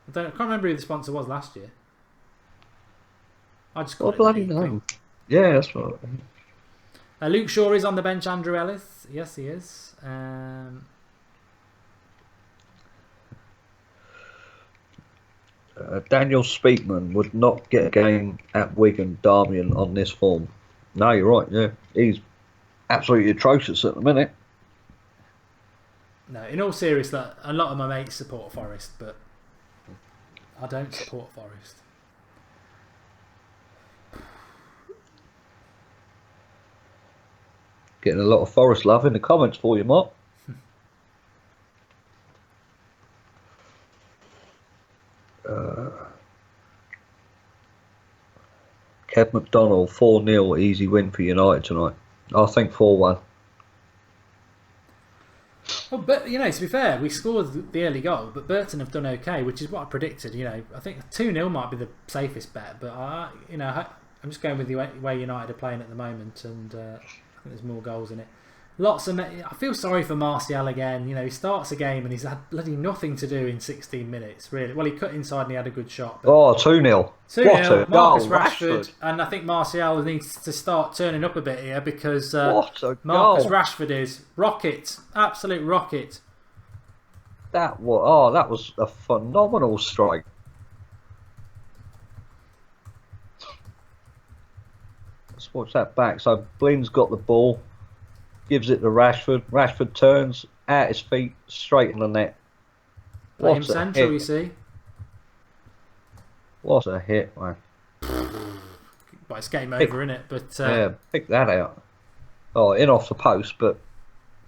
I can't remember who the sponsor was last year. I just got what bloody name? Yeah, that's right. Luke Shaw is on the bench. Andrew Ellis, yes, he is. Daniel Speakman would not get a game at Wigan, Darmian on this form. No, you're right. Yeah, he's absolutely atrocious at the minute. No, in all seriousness, a lot of my mates support Forest, but I don't support Forest. Getting a lot of Forest love in the comments for you, Mark. Kev McDonald, 4-0, easy win for United tonight. I think 4-1. Well, but to be fair, we scored the early goal, but Burton have done okay, which is what I predicted. I think 2-0 might be the safest bet, but I'm just going with the way United are playing at the moment, and I think there's more goals in it. I feel sorry for Martial again. He starts a game and he's had bloody nothing to do in 16 minutes, really. Well, he cut inside and he had a good shot. But 2-0. 2-0, Marcus Rashford. And I think Martial needs to start turning up a bit here because Marcus Rashford is rocket. Absolute rocket. That was a phenomenal strike. Let's watch that back. So Blin's got the ball. Gives it to Rashford. Rashford turns at his feet, straight in the net. Play him central, you see. What a hit, man. But it's game over, innit? But yeah, pick that out. Oh, in off the post, but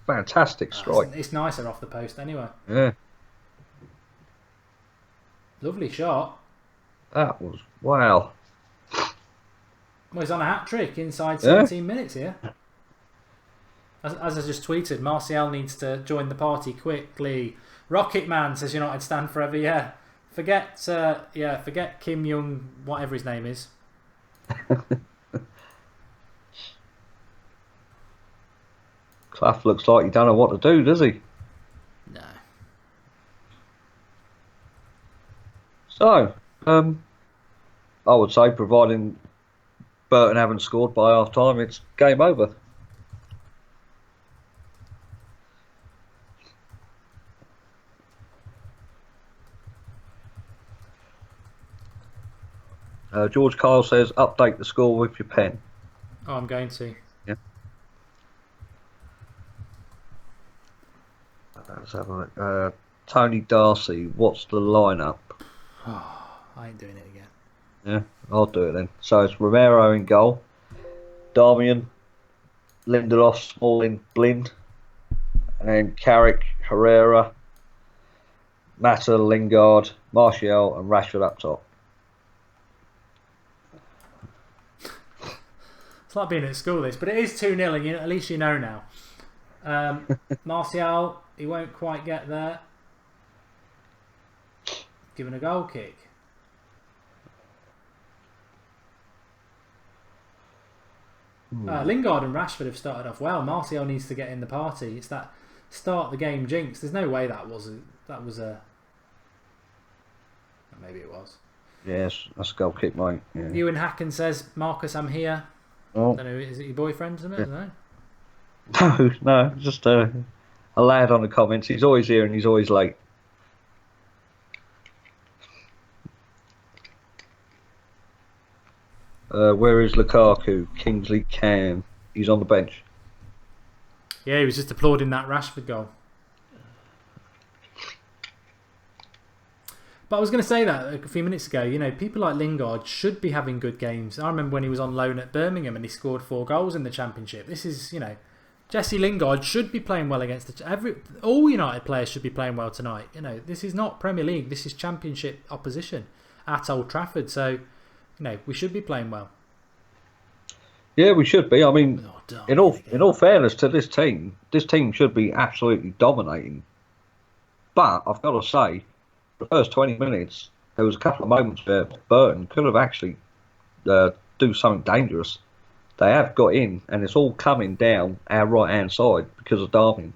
fantastic strike. It's nicer off the post anyway. Yeah. Lovely shot. That was wow. Well, he's on a hat trick inside 17 minutes here. As I just tweeted, Martial needs to join the party quickly. Rocket Man says United stand forever. Yeah, forget Kim Young, whatever his name is. Clough looks like he don't know what to do, does he? No. So, I would say, providing Burton haven't scored by half time, it's game over. George Kyle says, update the score with your pen. Oh, I'm going to. Yeah. Let's have a look. Tony Darcy, what's the lineup? Oh, I ain't doing it again. Yeah, I'll do it then. So it's Romero in goal, Darmian, Lindelof, Smalling, Blind, and Carrick, Herrera, Mata, Lingard, Martial, and Rashford up top. It's like being at school, this, but it is 2-0, and at least you know now. Martial, he won't quite get there. Given a goal kick. Lingard and Rashford have started off well. Martial needs to get in the party. It's that start the game jinx. There's no way that was a. Maybe it was. Yes, that's a goal kick, mate. Yeah. Ewan Hacken says, Marcus, I'm here. Oh. I don't know, is it your boyfriend? Isn't it? Yeah. No, just a lad on the comments. He's always here and he's always late. Where is Lukaku? Kingsley Can. He's on the bench. Yeah, he was just applauding that Rashford goal. But I was going to say that a few minutes ago. You know, people like Lingard should be having good games. I remember when he was on loan at Birmingham and he scored 4 goals in the Championship. This is, you know, Jesse Lingard should be playing well against all United players should be playing well tonight. You know, this is not Premier League. This is Championship opposition at Old Trafford. So, you know, we should be playing well. Yeah, we should be. I mean, in all fairness to this team should be absolutely dominating. But I've got to say, the first 20 minutes, there was a couple of moments where Burton could have actually do something dangerous. They have got in, and it's all coming down our right-hand side because of Darwin.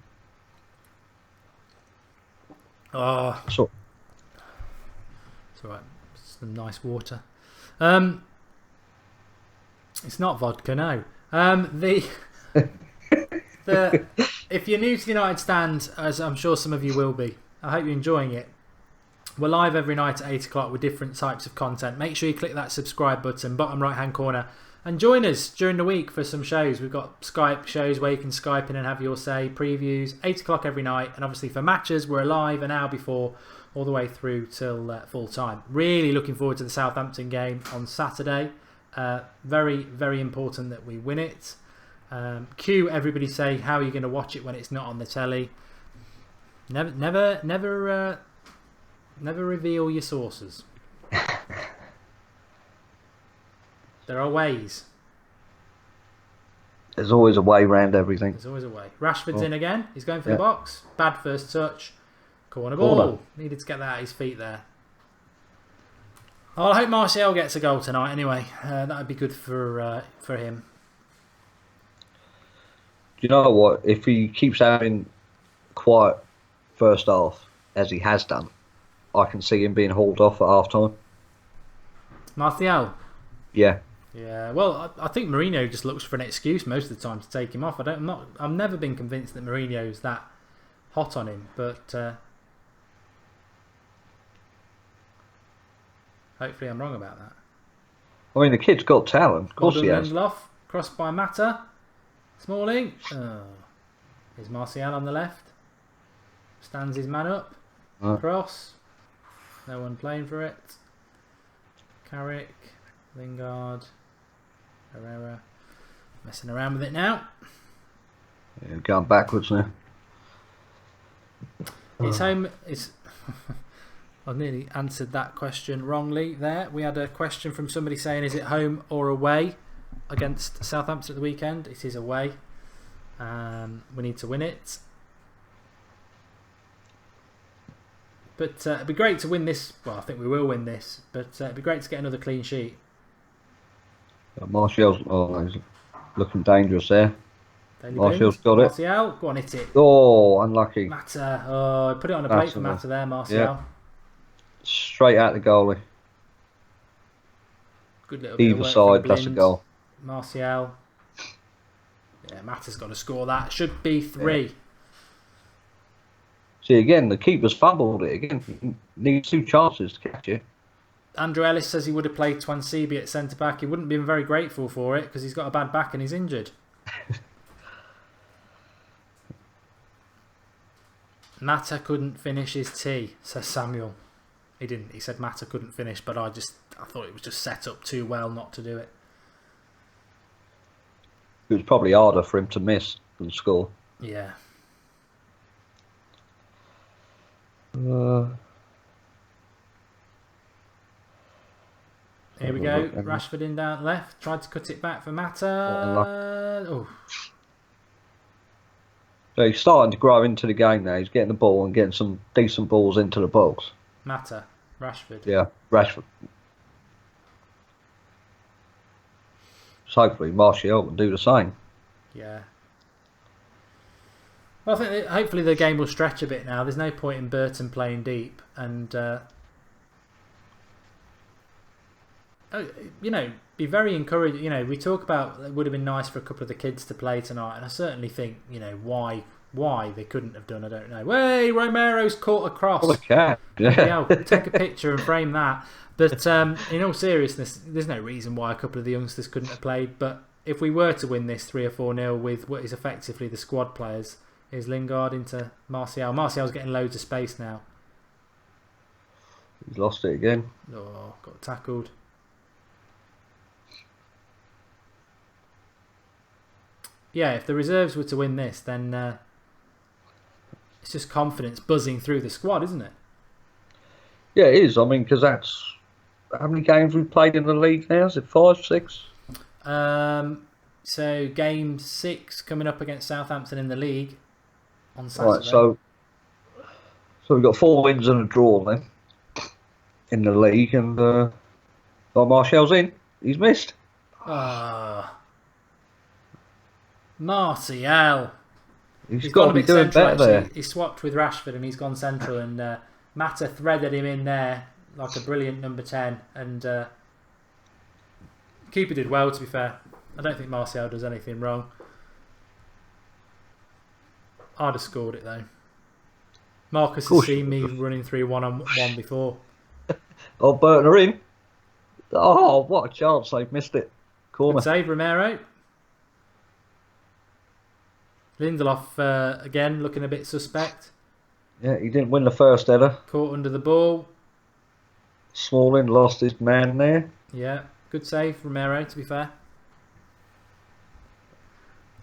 Oh, So, it's all right. It's some nice water. It's not vodka, no. If you're new to the United Stand, as I'm sure some of you will be, I hope you're enjoying it. We're live every night at 8 o'clock with different types of content. Make sure you click that subscribe button, bottom right hand corner, and join us during the week for some shows. We've got Skype shows where you can Skype in and have your say, previews, 8 o'clock every night, and obviously for matches we're live an hour before, all the way through till full time. Really looking forward to the Southampton game on Saturday. Very, very important that we win it. Cue everybody say, how are you going to watch it when it's not on the telly? Never reveal your sources. There are ways. there's always a way around everything. There's always a way. Rashford's in again. He's going for the box. Bad first touch. Corner ball. Corner. Needed to get that at his feet there. Oh, I hope Martial gets a goal tonight anyway. That would be good for him. Do you know what? If he keeps having quiet first half, as he has done, I can see him being hauled off at half time. Martial? Yeah. Yeah, well, I think Mourinho just looks for an excuse most of the time to take him off. I've never been convinced that Mourinho's that hot on him, but hopefully I'm wrong about that. I mean, the kid's got talent. Of course he has. Lindelof, crossed by Mata. Smalling. Oh. Here's Martial on the left. Stands his man up. Cross. No one playing for it. Carrick. Lingard. Herrera. Messing around with it now. Yeah, going backwards now. It's home. It's. I nearly answered that question wrongly there. We had a question from somebody saying, is it home or away against Southampton at the weekend? It is away. We need to win it. But it'd be great to win this. Well, I think we will win this. But it'd be great to get another clean sheet. Martial's he's looking dangerous there. Martial's got it. Martial, go on, hit it. Oh, unlucky. Mata. Oh, put it on a plate for Mata there, Martial. Yeah. Straight out the goalie. Good little bit Either of work side, from that's a Blind. goal. Martial. Yeah, Mata's got to score that. Should be 3. Yeah. See, again, the keeper's fumbled it again. He needs 2 chances to catch it. Andrew Ellis says he would have played Twansibi at centre back. He wouldn't have been very grateful for it because he's got a bad back and he's injured. Mata couldn't finish his tea, says Samuel. He didn't. He said Mata couldn't finish, but I thought it was just set up too well not to do it. It was probably harder for him to miss than score. Yeah. Here we go. Rashford in down left. Tried to cut it back for Mata. Oh. So he's starting to grow into the game now. He's getting the ball and getting some decent balls into the box. Mata. Rashford. Yeah, Rashford. So hopefully Martial can do the same. Yeah. Well, I think hopefully the game will stretch a bit now. There's no point in Burton playing deep. And, be very encouraging. We talk about it would have been nice for a couple of the kids to play tonight. And I certainly think, why they couldn't have done, I don't know. Hey, Romero's caught a cross. Oh, okay. Yeah, take a picture and frame that. But in all seriousness, there's no reason why a couple of the youngsters couldn't have played. But if we were to win this 3 or 4-0 with what is effectively the squad players, is Lingard into Martial. Martial's getting loads of space now. He's lost it again. Oh, got tackled. Yeah, if the reserves were to win this, then it's just confidence buzzing through the squad, isn't it? Yeah, it is. I mean, because that's... How many games we've played in the league now? Is it 5, 6? So game 6 coming up against Southampton in the league on Saturday. Right, so we've got 4 wins and a draw then in the league, and Martial's in. He's missed. Martial. He's got to be doing better there. He swapped with Rashford and he's gone central, and Mata threaded him in there like a brilliant number 10, and keeper did well, to be fair. I don't think Martial does anything wrong. I'd have scored it though. Marcus has seen me running through one-on-one before. Oh, Burton are in. Oh, what a chance. They've missed it. Corner. Good save, Romero. Lindelof again looking a bit suspect. Yeah, he didn't win the first header. Caught under the ball. Smalling lost his man there. Yeah, good save, Romero, to be fair.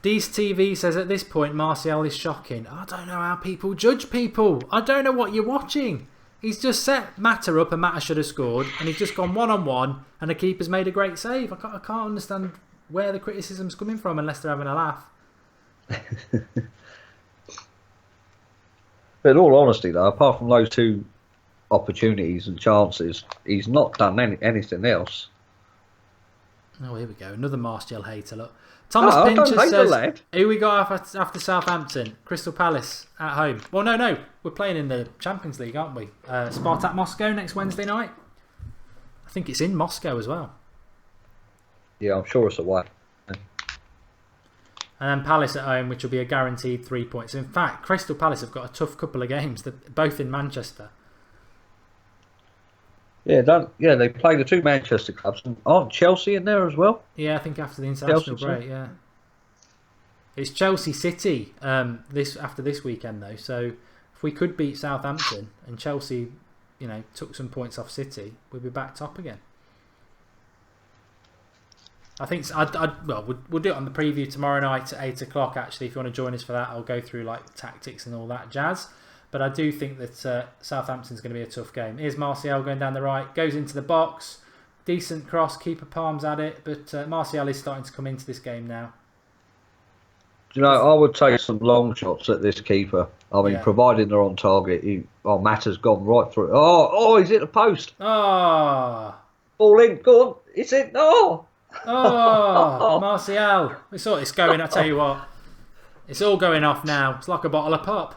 Dees TV says at this point Martial is shocking. I don't know how people judge people. I don't know what you're watching. He's just set Mata up and Mata should have scored, and he's just gone one-on-one and the keeper's made a great save. I can't understand where the criticism's coming from unless they're having a laugh. But in all honesty though, apart from those 2 opportunities and chances, he's not done anything else. Oh, here we go. Another Martial hater, look. Thomas Pincher says, who we got after Southampton? Crystal Palace at home. Well, no. We're playing in the Champions League, aren't we? Spartak Moscow next Wednesday night. I think it's in Moscow as well. Yeah, I'm sure it's away. And then Palace at home, which will be a guaranteed 3 points. In fact, Crystal Palace have got a tough couple of games, both in Manchester. Yeah, they play the 2 Manchester clubs. And aren't Chelsea in there as well? Yeah, I think after the international break, yeah. It's Chelsea City after this weekend, though. So if we could beat Southampton and Chelsea, took some points off City, we'd be back top again. I think we'll do it on the preview tomorrow night at 8 o'clock. Actually, if you want to join us for that, I'll go through tactics and all that jazz. But I do think that Southampton's going to be a tough game. Here's Martial going down the right, goes into the box, decent cross, keeper palms at it, but Martial is starting to come into this game now. Do you know, I would take some long shots at this keeper. I mean, providing they're on target. Mata's gone right through. He's hit the post. Ball in, go on, it's in. Martial. We saw this going, I tell you what. It's all going off now. It's like a bottle of pop.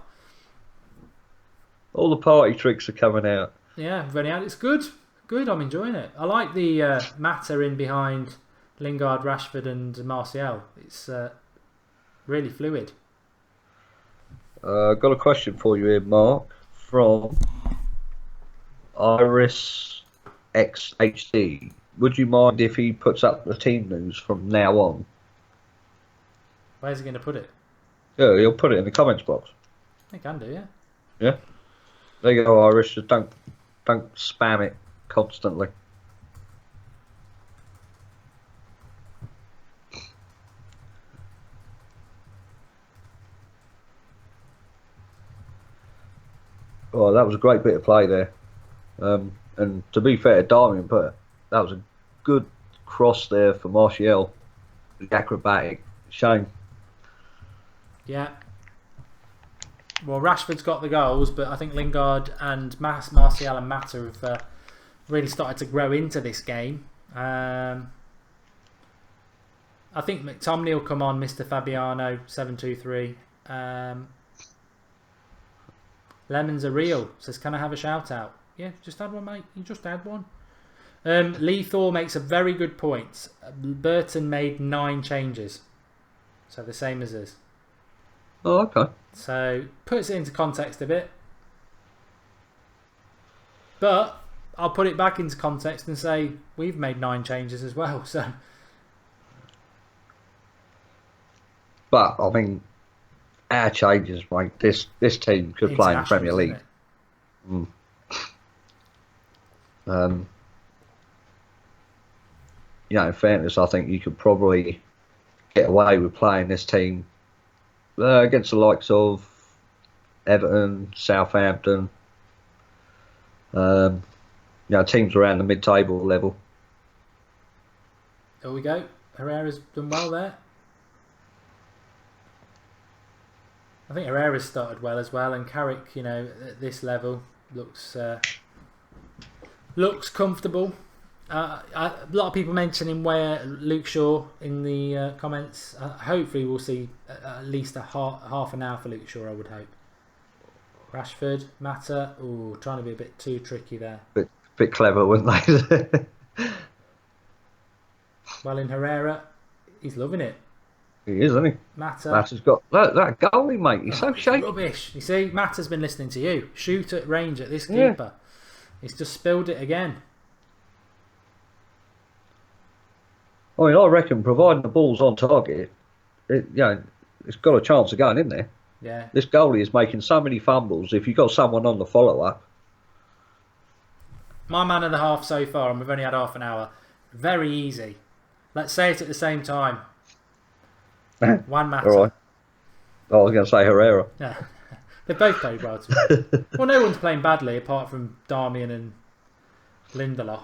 All the party tricks are coming out. Yeah, running out. It's good. Good, I'm enjoying it. I like the Mata in behind Lingard, Rashford and Martial. It's really fluid. Got a question for you here, Mark, from Iris XHD, would you mind if he puts up the team news from now on? Where's he going to put it? Yeah, he'll put it in the comments box. He can do, yeah. Yeah. There you go, Irish. Just don't spam it constantly. Oh, that was a great bit of play there. And to be fair to Darwin, but that was a good cross there for Martial. The acrobatic. Shame. Yeah. Well, Rashford's got the goals, but I think Lingard and Martial and Mata have really started to grow into this game. I think McTominay will come on, Mr. Fabiano, 723. Lemons are real. Says, can I have a shout out? Yeah, just had one, mate. You just had one. Lee Thor makes a very good point. Burton made 9 changes. So the same as us. Oh, okay. So puts it into context a bit. But I'll put it back into context and say we've made 9 changes as well. So, but I mean, our changes, mate. This team could play in the Premier League. You know, in fairness, I think you could probably get away with playing this team against the likes of Everton, Southampton, you know, teams around the mid-table level. There we go. Herrera's done well there. I think Herrera's started well as well, and Carrick, you know, at this level looks comfortable. A lot of people mentioning where Luke Shaw in the comments. Hopefully we'll see at least a half an hour for Luke Shaw, I would hope. Rashford, Mata, ooh, trying to be a bit too tricky there. Bit clever, wouldn't they? Well, in Herrera, he's loving it. He is, isn't he? Mata's got that goalie, mate. He's so shaky. Rubbish. You see, Mata's been listening to you. Shoot at range at this keeper. He's just spilled it again. I mean, I reckon providing the ball's on target, it's got a chance of going in there. Yeah. This goalie is making so many fumbles. If you've got someone on the follow-up. My man and a half so far, and we've only had half an hour. Very easy. Let's say it at the same time. One Mata. All right. I was going to say Herrera. Yeah. They both played well to me. Well, no one's playing badly apart from Darmian and Lindelof.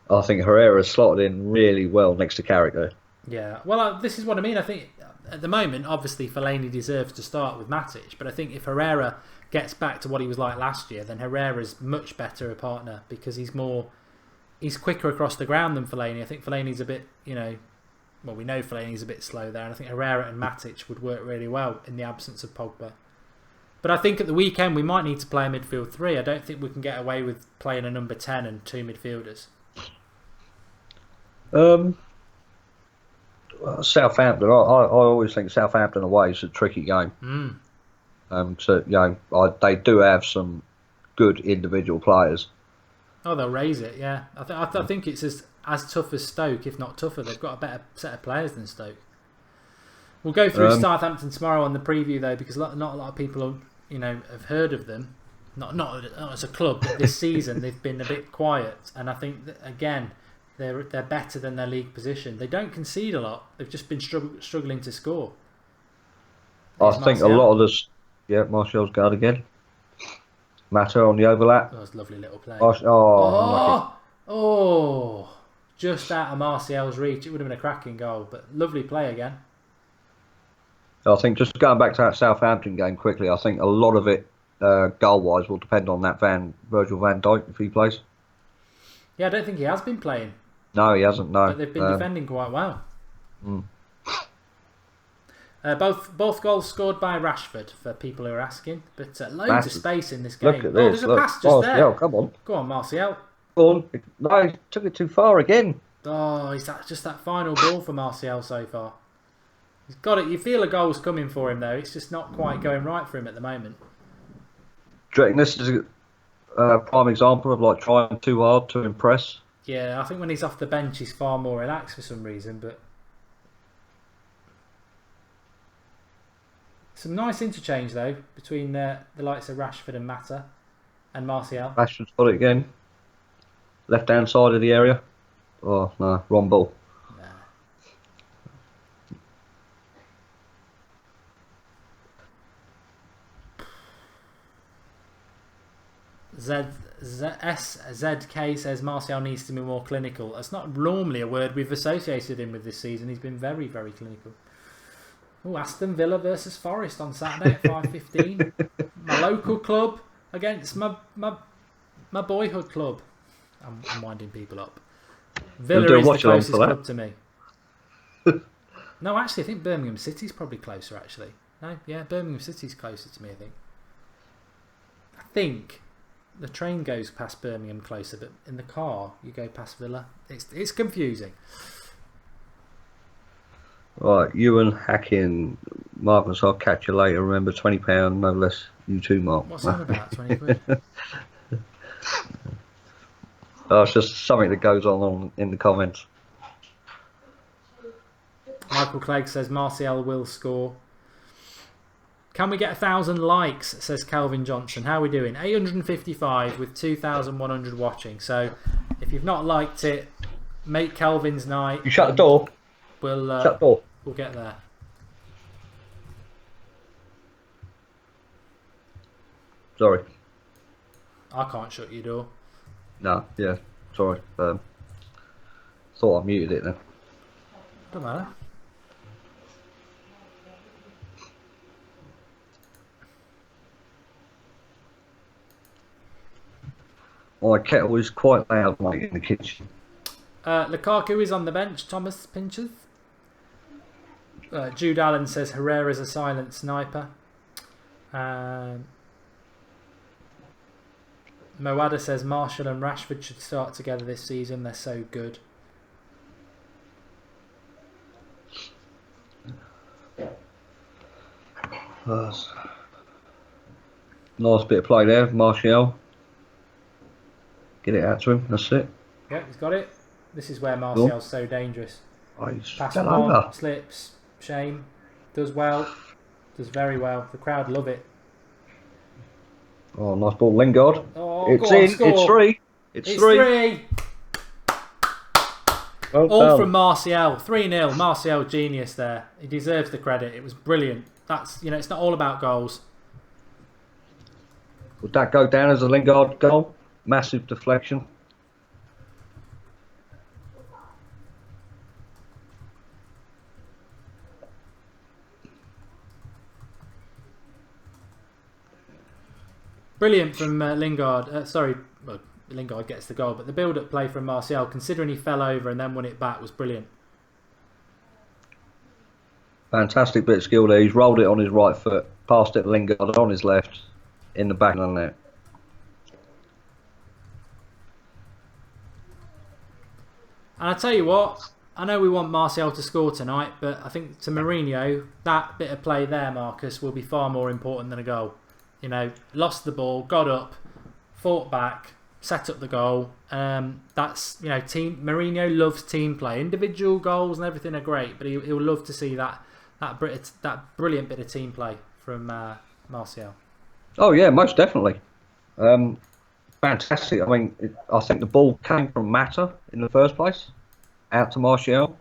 I think Herrera's slotted in really well next to Carrick there. Yeah, well, this is what I mean. I think at the moment, obviously, Fellaini deserves to start with Matic, but I think if Herrera gets back to what he was like last year, then Herrera's much better a partner because he's quicker across the ground than Fellaini. I think Fellaini's a bit, we know Fellaini's a bit slow there, and I think Herrera and Matic would work really well in the absence of Pogba. But I think at the weekend we might need to play a midfield 3. I don't think we can get away with playing a number 10 and 2 midfielders. Southampton. I always think Southampton away is a tricky game. They do have some good individual players. Oh, they'll raise it. Yeah, I think it's as tough as Stoke, if not tougher. They've got a better set of players than Stoke. We'll go through Southampton tomorrow on the preview though, because not a lot of people have heard of them. Not as a club, but this season they've been a bit quiet, and I think that, again. They're better than their league position. They don't concede a lot. They've just been struggling to score. I think a lot of this... Yeah, Martial's guard again. Mata on the overlap. That was a lovely little play. Just out of Martial's reach. It would have been a cracking goal, but lovely play again. I think just going back to that Southampton game quickly, I think a lot of it, goal-wise, will depend on that Virgil van Dijk if he plays. Yeah, I don't think he has been playing. No, he hasn't, no. But they've been defending quite well. Both goals scored by Rashford, for people who are asking. But loads of space in this game. Look at this. There's a pass just there. Martial, come on. Go on, Martial. Go on. No, he took it too far again. Oh, is that just that final ball for Martial so far? He's got it. You feel a goal's coming for him, though. It's just not quite going right for him at the moment. Do you reckon this is prime example of like trying too hard to impress. Yeah, I think when he's off the bench, he's far more relaxed for some reason. But some nice interchange though between the likes of Rashford and Mata and Martial. Rashford's got it again. Left hand side of the area. Oh no, wrong ball. SZK says Martial needs to be more clinical. That's not normally a word we've associated him with this season. He's been very, very clinical. Oh, Aston Villa versus Forest on Saturday at 5:15. My local club against my boyhood club. I'm winding people up. Villa is the closest club to me. No, actually, I think Birmingham City's probably closer. Actually, no, yeah, Birmingham City's closer to me. I think the train goes past Birmingham closer, but in the car you go past Villa. It's confusing. Right, Ewan Hacking, Marcus, I'll catch you later. Remember, £20, no less. You too, Mark. What's that about? 20 quid? Oh, it's just something that goes on in the comments. Michael Clegg says Martial will score. Can we get 1,000 likes? Says Calvin Johnson. How are we doing? 855 with 2,100 watching. So if you've not liked it, make Calvin's night. You shut the door. We'll shut the door. We'll get there. Sorry. I can't shut your door. No, yeah. Sorry. Thought I muted it then. Don't matter. My kettle is quite loud, mate, in the kitchen. Lukaku is on the bench. Thomas Pinchers. Jude Allen says Herrera's a silent sniper. Moada says Martial and Rashford should start together this season. They're so good. Nice bit of play there, Martial. Get it out to him. That's it. Yeah, he's got it. This is where Martial's so dangerous. Oh, he's Pass on, slips, shame. Does well. Does very well. The crowd love it. Oh, nice ball, Lingard. Oh, it's on, in. score. It's three. It's three. Well all from Martial. 3-0. Martial genius there. He deserves the credit. It was brilliant. That's, you know, it's not all about goals. Would that go down as a Lingard goal? Massive deflection. Brilliant from Lingard. Well, Lingard gets the goal, but the build-up play from Martial, considering he fell over and then won it back, was brilliant. Fantastic bit of skill there. He's rolled it on his right foot, passed it to Lingard on his left, in the back of the net. And I tell you what, I know we want Martial to score tonight, but I think to Mourinho, that bit of play there, Marcus, will be far more important than a goal. You know, lost the ball, got up, fought back, set up the goal. That's, you know, Mourinho loves team play. Individual goals and everything are great, but he'll love to see that brilliant bit of team play from Martial. Oh yeah, most definitely. Fantastic. I mean, I think the ball came from Mata in the first place, out to Martial.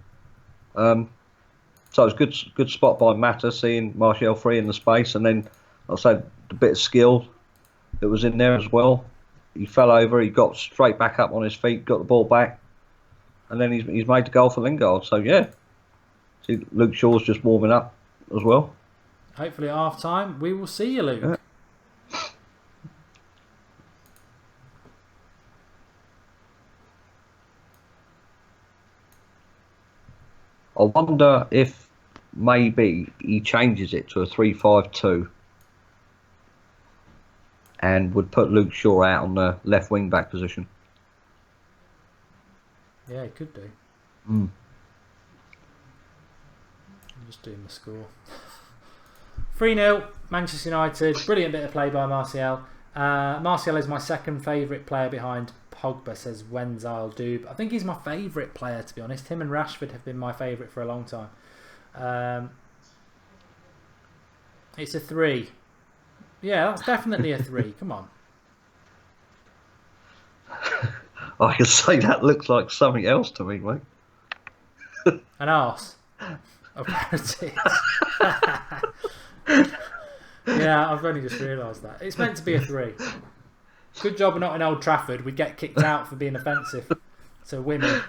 So it was good spot by Mata, seeing Martial free in the space, and then I said the bit of skill that was in there as well. He fell over, he got straight back up on his feet, got the ball back, and then he's made the goal for Lingard. So yeah, see, Luke Shaw's just warming up as well. Hopefully at half time we will see you, Luke. Yeah. I wonder if maybe he changes it to a 3-5-2 and would put Luke Shaw out on the left wing back position. Yeah, he could do. I'm just doing the score. 3-0, Manchester United. Brilliant bit of play by Martial. Martial is my second favourite player behind Pogba, says Wenzile Doob. I think he's my favourite player, to be honest. Him and Rashford have been my favourite for a long time. It's a 3. Yeah, that's definitely a 3. Come on. I can say that looks like something else to me, mate. An arse. Apparently. Yeah, I've only just realised that. It's meant to be a 3. Good job we're not in Old Trafford. We'd get kicked out for being offensive to women.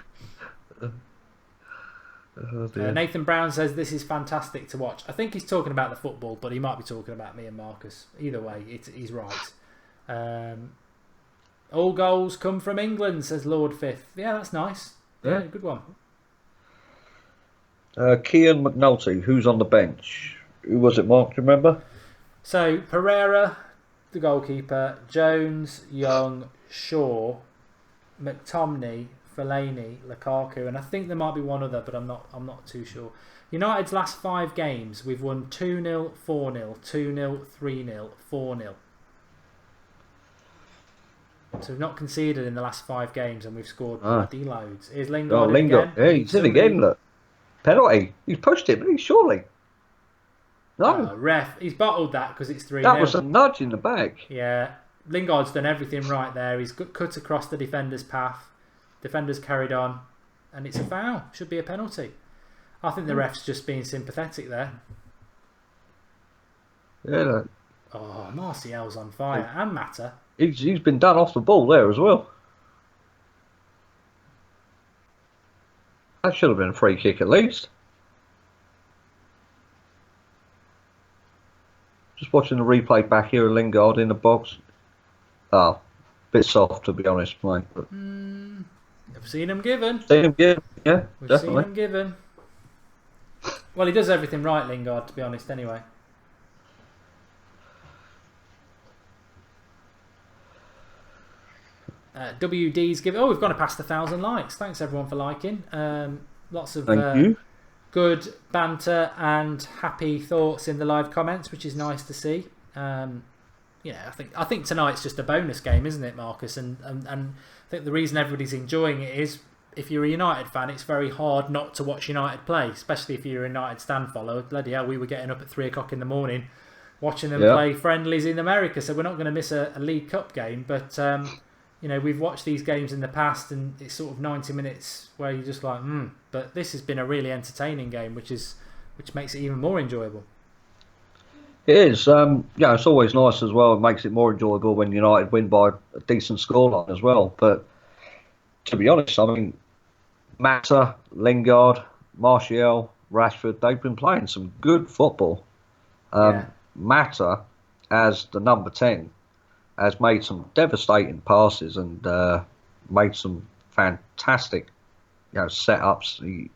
Oh, Nathan Brown says this is fantastic to watch. I think he's talking about the football, but he might be talking about me and Marcus. Either way, he's right. All goals come from England, says Lord Fifth. Yeah, that's nice. Yeah, good one. Kean McNulty, who's on the bench? Who was it, Mark? Do you remember? So, Pereira, the goalkeeper, Jones, Young, Shaw, McTominay, Fellaini, Lukaku, and I think there might be one other, but I'm not too sure. United's last 5 games, we've won 2-0, 4-0, 2-0, 3-0, 4-0. So we've not conceded in the last 5 games, and we've scored bloody loads. Here's Lingard. Lingard. Yeah, he's in again. Look, penalty. He's pushed it, but surely. No, ref. He's bottled that because it's 3-0. That was a nudge in the back. Yeah, Lingard's done everything right there. He's cut across the defender's path. Defender's carried on, and it's a foul. Should be a penalty. I think the ref's just being sympathetic there. Yeah. Oh, Martial's on fire, and Mata. He's been done off the ball there as well. That should have been a free kick at least. Just watching the replay back here of Lingard in the box. Oh, bit soft to be honest, mate. I've seen him given. Seen him given, yeah, We've definitely. seen him given. Well, he does everything right, Lingard, to be honest, anyway. WD's given. Oh, we've gone past 1,000 likes. Thanks everyone for liking. Lots of Thank you. Good banter and happy thoughts in the live comments, which is nice to see. Yeah, I think tonight's just a bonus game, isn't it, Marcus? And I think the reason everybody's enjoying it is if you're a United fan, it's very hard not to watch United play, especially if you're a United stand follower. Bloody hell, we were getting up at 3 o'clock in the morning watching them play friendlies in America, so we're not going to miss a League Cup game. But you know, we've watched these games in the past, and it's sort of 90 minutes where you're just like, But this has been a really entertaining game, which makes it even more enjoyable. It is. Yeah, it's always nice as well. It makes it more enjoyable when United win by a decent scoreline as well. But to be honest, I mean, Mata, Lingard, Martial, Rashford, they've been playing some good football. Mata, as the number 10, has made some devastating passes and made some fantastic, setups.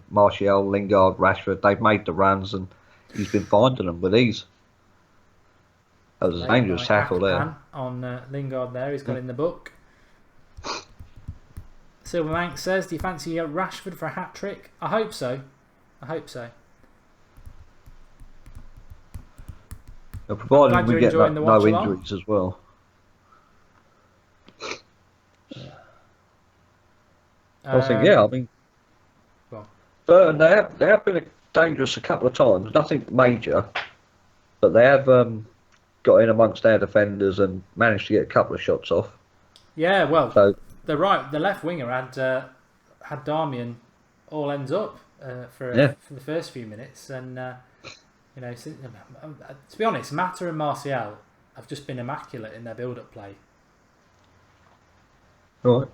Martial, Lingard, Rashford, they've made the runs and he's been finding them with ease. That was a dangerous tackle there. On Lingard there, he's got in the book. Silver Manx says, do you fancy Rashford for a hat-trick? I hope so. Provided we get no injuries as well. I think, Burton, they have been dangerous a couple of times. Nothing major, but they have got in amongst our defenders and managed to get a couple of shots off. Yeah, well, the left winger had Darmian all ends up for the first few minutes, and to be honest, Mata and Martial have just been immaculate in their build-up play. All right.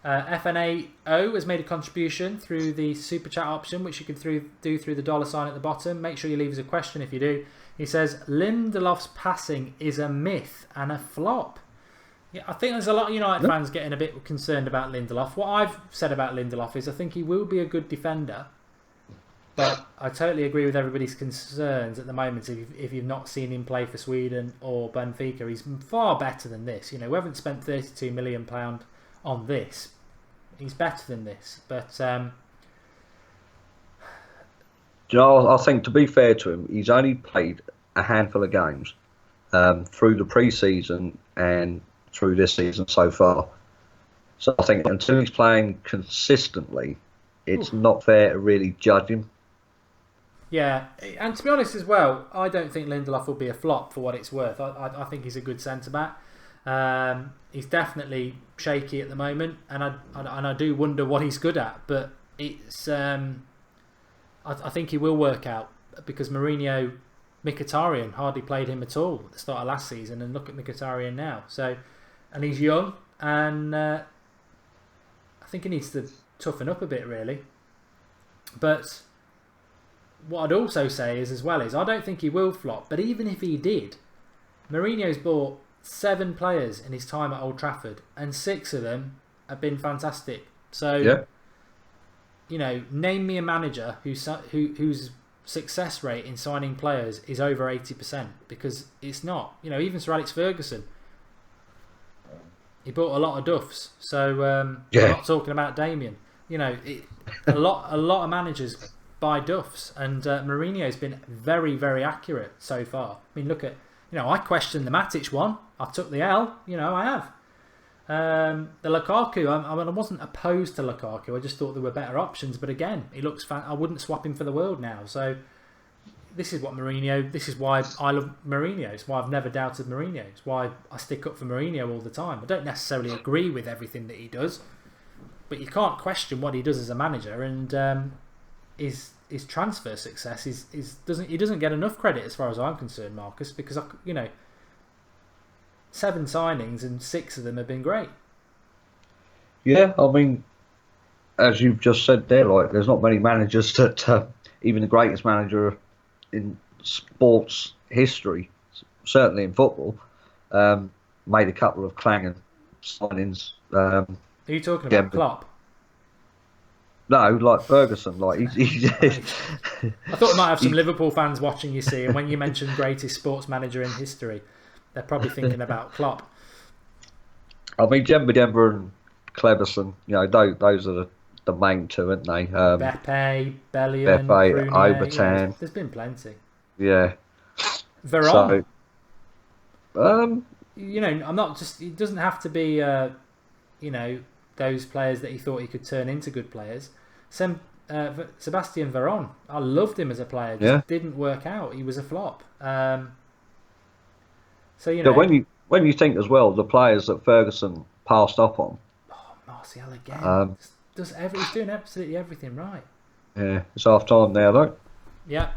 FNAO has made a contribution through the super chat option, which you can do through the $ at the bottom. Make sure you leave us a question if you do. He says Lindelof's passing is a myth and a flop. Yeah, I think there's a lot of United fans getting a bit concerned about Lindelof. What I've said about Lindelof is I think he will be a good defender, but I totally agree with everybody's concerns at the moment. If you've not seen him play for Sweden or Benfica, he's far better than this. We haven't spent £32 million on this. He's better than this. But I think, to be fair to him, he's only played a handful of games through the pre-season and through this season so far. So I think until he's playing consistently, it's not fair to really judge him. Yeah, and to be honest as well, I don't think Lindelof will be a flop for what it's worth. I think he's a good centre-back. He's definitely shaky at the moment, and I do wonder what he's good at. But it's I think he will work out, because Mkhitaryan hardly played him at all at the start of last season, and look at Mkhitaryan now. So, and he's young, and I think he needs to toughen up a bit, really. But what I'd also say is I don't think he will flop. But even if he did, Mourinho's bought 7 players in his time at Old Trafford, and 6 of them have been fantastic. So, name me a manager whose success rate in signing players is over 80%, because it's not. Even Sir Alex Ferguson, he bought a lot of duffs. So we're not talking about Damien. A lot of managers buy duffs, and Mourinho's been very, very accurate so far. I mean, look at, I questioned the Matic one. I took the L. I have. The Lukaku, I wasn't opposed to Lukaku. I just thought there were better options. But again, he looks I wouldn't swap him for the world now. So this is why I love Mourinho. It's why I've never doubted Mourinho. It's why I stick up for Mourinho all the time. I don't necessarily agree with everything that he does, but you can't question what he does as a manager. And his transfer success he doesn't get enough credit as far as I'm concerned, Marcus, because 7 signings and 6 of them have been great. Yeah, I mean, as you've just said there, there's not many managers that even the greatest manager in sports history, certainly in football, made a couple of clanging signings. Are you talking about Klopp? No, like Ferguson. I thought we might have some Liverpool fans watching, you see, and when you mentioned greatest sports manager in history, they're probably thinking about Klopp. I mean, Demba and Cleberson, those are the main 2, aren't they? Beppe, Bellion, Brunier, Obertan. There's been plenty. Yeah. Veron. So, I'm not just. It doesn't have to be, those players that he thought he could turn into good players. Sebastian Veron, I loved him as a player. Just didn't work out. He was a flop. So when you think as well, the players that Ferguson passed up on. Oh, Martial again. He's doing absolutely everything right. Yeah, it's half time now though. Yeah.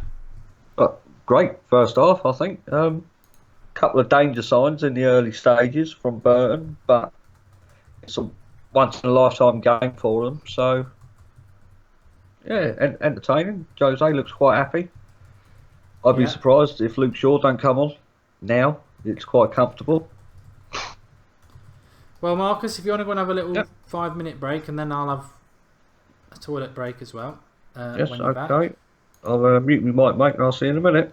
But great first half, I think. Couple of danger signs in the early stages from Burton, but it's a once in a lifetime game for them. So yeah, entertaining. Jose looks quite happy. I'd be surprised if Luke Shaw don't come on now. It's quite comfortable. Well, Marcus, if you want to go and have a little 5-minute break, and then I'll have a toilet break as well. Yes, when you're okay. Back. I'll mute my mic, mate, and I'll see you in a minute.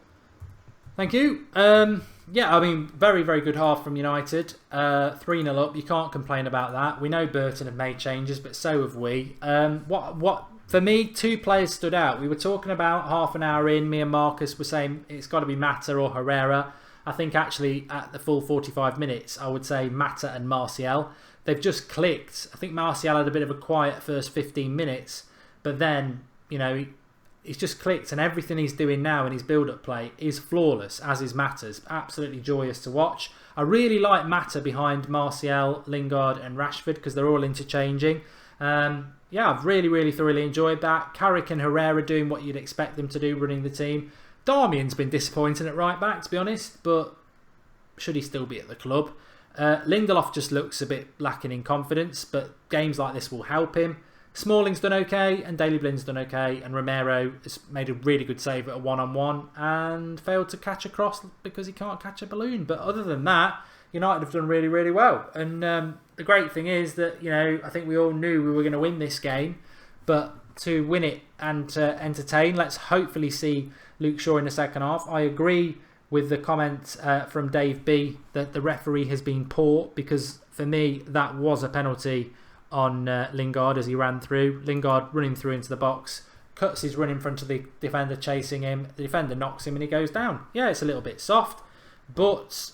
Thank you. I mean, very, very good half from United. 3-0 up. You can't complain about that. We know Burton have made changes, but so have we. What for me, 2 players stood out. We were talking about half an hour in. Me and Marcus were saying it's got to be Mata or Herrera. I think actually at the full 45 minutes, I would say Mata and Martial. They've just clicked. I think Martial had a bit of a quiet first 15 minutes, but then, he's just clicked, and everything he's doing now in his build-up play is flawless, as is Mata's. Absolutely joyous to watch. I really like Mata behind Martial, Lingard and Rashford, because they're all interchanging. I've really, really thoroughly enjoyed that. Carrick and Herrera doing what you'd expect them to do, running the team. Darmian's been disappointing at right back, to be honest, but should he still be at the club? Lindelof just looks a bit lacking in confidence, but games like this will help him. Smalling's done okay, and Daley Blind's done okay, and Romero has made a really good save at a one-on-one and failed to catch a cross because he can't catch a balloon. But other than that, United have done really, really well. And the great thing is that, I think we all knew we were going to win this game, but to win it and to entertain, let's hopefully see Luke Shaw in the second half. I agree with the comment from Dave B that the referee has been poor, because for me that was a penalty on Lingard as he ran through. Lingard running through into the box, cuts his run in front of the defender chasing him. The defender knocks him and he goes down. Yeah, it's a little bit soft, but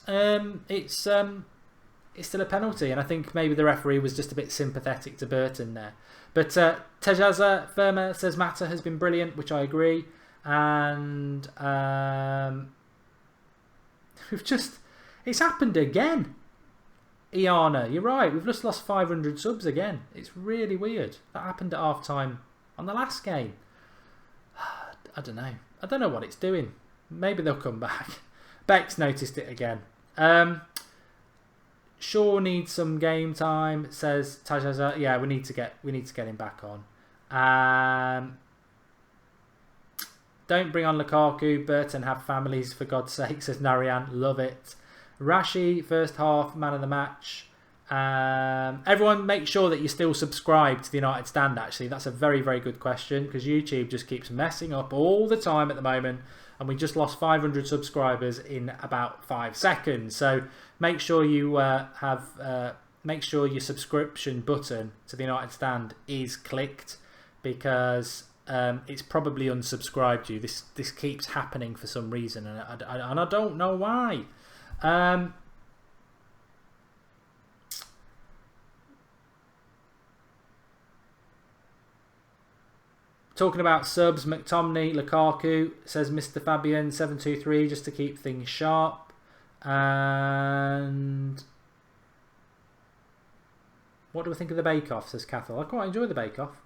it's still a penalty, and I think maybe the referee was just a bit sympathetic to Burton there. But Tejaza Firma says Mata has been brilliant, which I agree. And it's happened again. Iana, you're right. We've just lost 500 subs again. It's really weird. That happened at half time on the last game. I don't know. I don't know what it's doing. Maybe they'll come back. Beck's noticed it again. Shaw needs some game time, says Tajaza. Yeah, we need to get him back on. Don't bring on Lukaku. Burton have families, for God's sake, says Narayan. Love it. Rashi, first half, man of the match. Everyone make sure that you're still subscribed to the United Stand, actually. That's a very, very good question, because YouTube just keeps messing up all the time at the moment, and we just lost 500 subscribers in about 5 seconds. So make sure you make sure your subscription button to the United Stand is clicked, because it's probably unsubscribed you. This keeps happening for some reason, and I don't know why. Talking about subs, McTominay, Lukaku, says Mr. Fabian 723, just to keep things sharp. And what do we think of the Bake Off, says Cathal. I quite enjoy the Bake Off.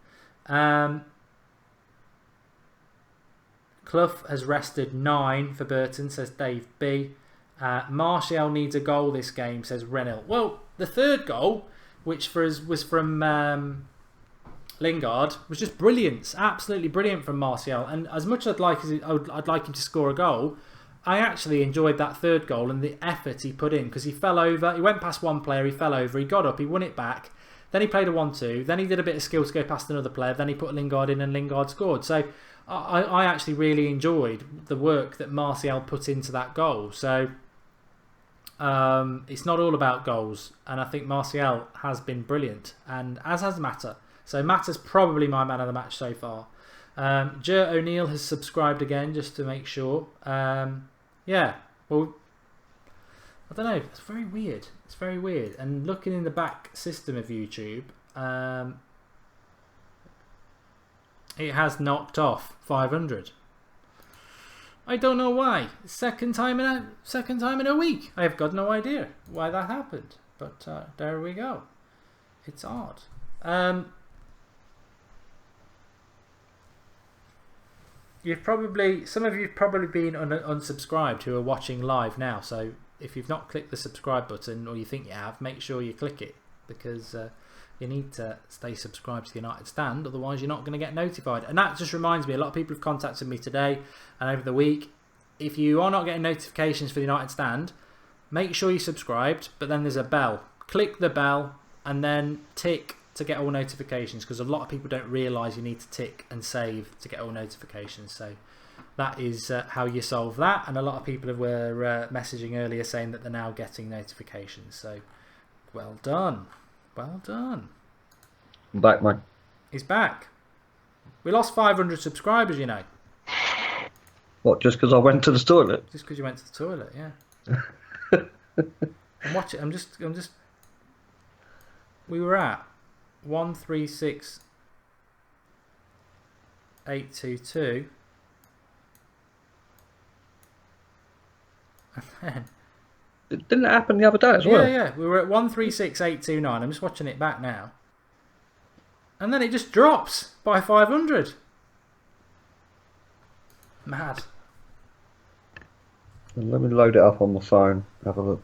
Clough has rested 9 for Burton, says Dave B. Martial needs a goal this game, says Renil. Well, the third goal, which for us was from Lingard, was just brilliant, absolutely brilliant from Martial. And as much as I'd like him to score a goal, I actually enjoyed that third goal and the effort he put in, because he fell over, he went past one player, he fell over, he got up, he won it back, then he played a 1-2, then he did a bit of skill to go past another player, then he put Lingard in and Lingard scored. So I actually really enjoyed the work that Martial put into that goal. So it's not all about goals, and I think Martial has been brilliant, and as has Mata. So Mata's probably my man of the match so far. Jer O'Neill has subscribed again, just to make sure. Yeah, well, I don't know. It's very weird. It's very weird. And looking in the back system of YouTube, it has knocked off 500. I don't know why. Second time in a week. I've got no idea why that happened. But there we go. It's odd. Some of you've probably been unsubscribed who are watching live now. So if you've not clicked the subscribe button, or you think you have, make sure you click it, because you need to stay subscribed to the United Stand, otherwise you're not going to get notified. And that just reminds me, a lot of people have contacted me today and over the week. If you are not getting notifications for the United Stand, make sure you're subscribed, but then there's a bell. Click the bell and then tick to get all notifications, because a lot of people don't realise you need to tick and save to get all notifications. So that is how you solve that, and a lot of people were messaging earlier saying that they're now getting notifications. So well done. Well done. I'm back, mate. He's back. We lost 500 subscribers, you know. What, just because I went to the toilet? Just because you went to the toilet, yeah. And watch it. I'm just. We were at 136,822, and then. Didn't it happen the other day as well? Yeah. We were at 136,829. I'm just watching it back now. And then it just drops by 500. Mad. Let me load it up on my phone. Have a look.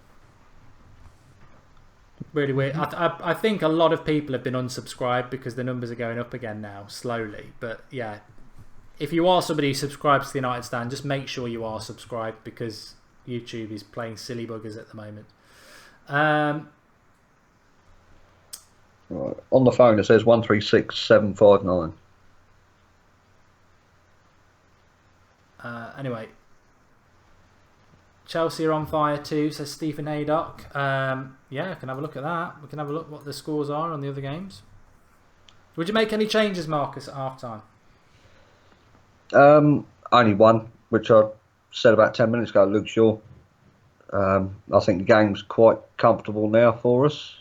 Really weird. I think a lot of people have been unsubscribed because the numbers are going up again now, slowly. But yeah, if you are somebody who subscribes to the United Stand, just make sure you are subscribed, because YouTube is playing silly buggers at the moment. Right. On the phone it says 136,759. Anyway, Chelsea are on fire too, says Stephen Haydock. Yeah, I can have a look at that. We can have a look what the scores are on the other games. Would you make any changes, Marcus, at half time? Only one, which I said about 10 minutes ago, Luke Shaw. I think the game's quite comfortable now for us.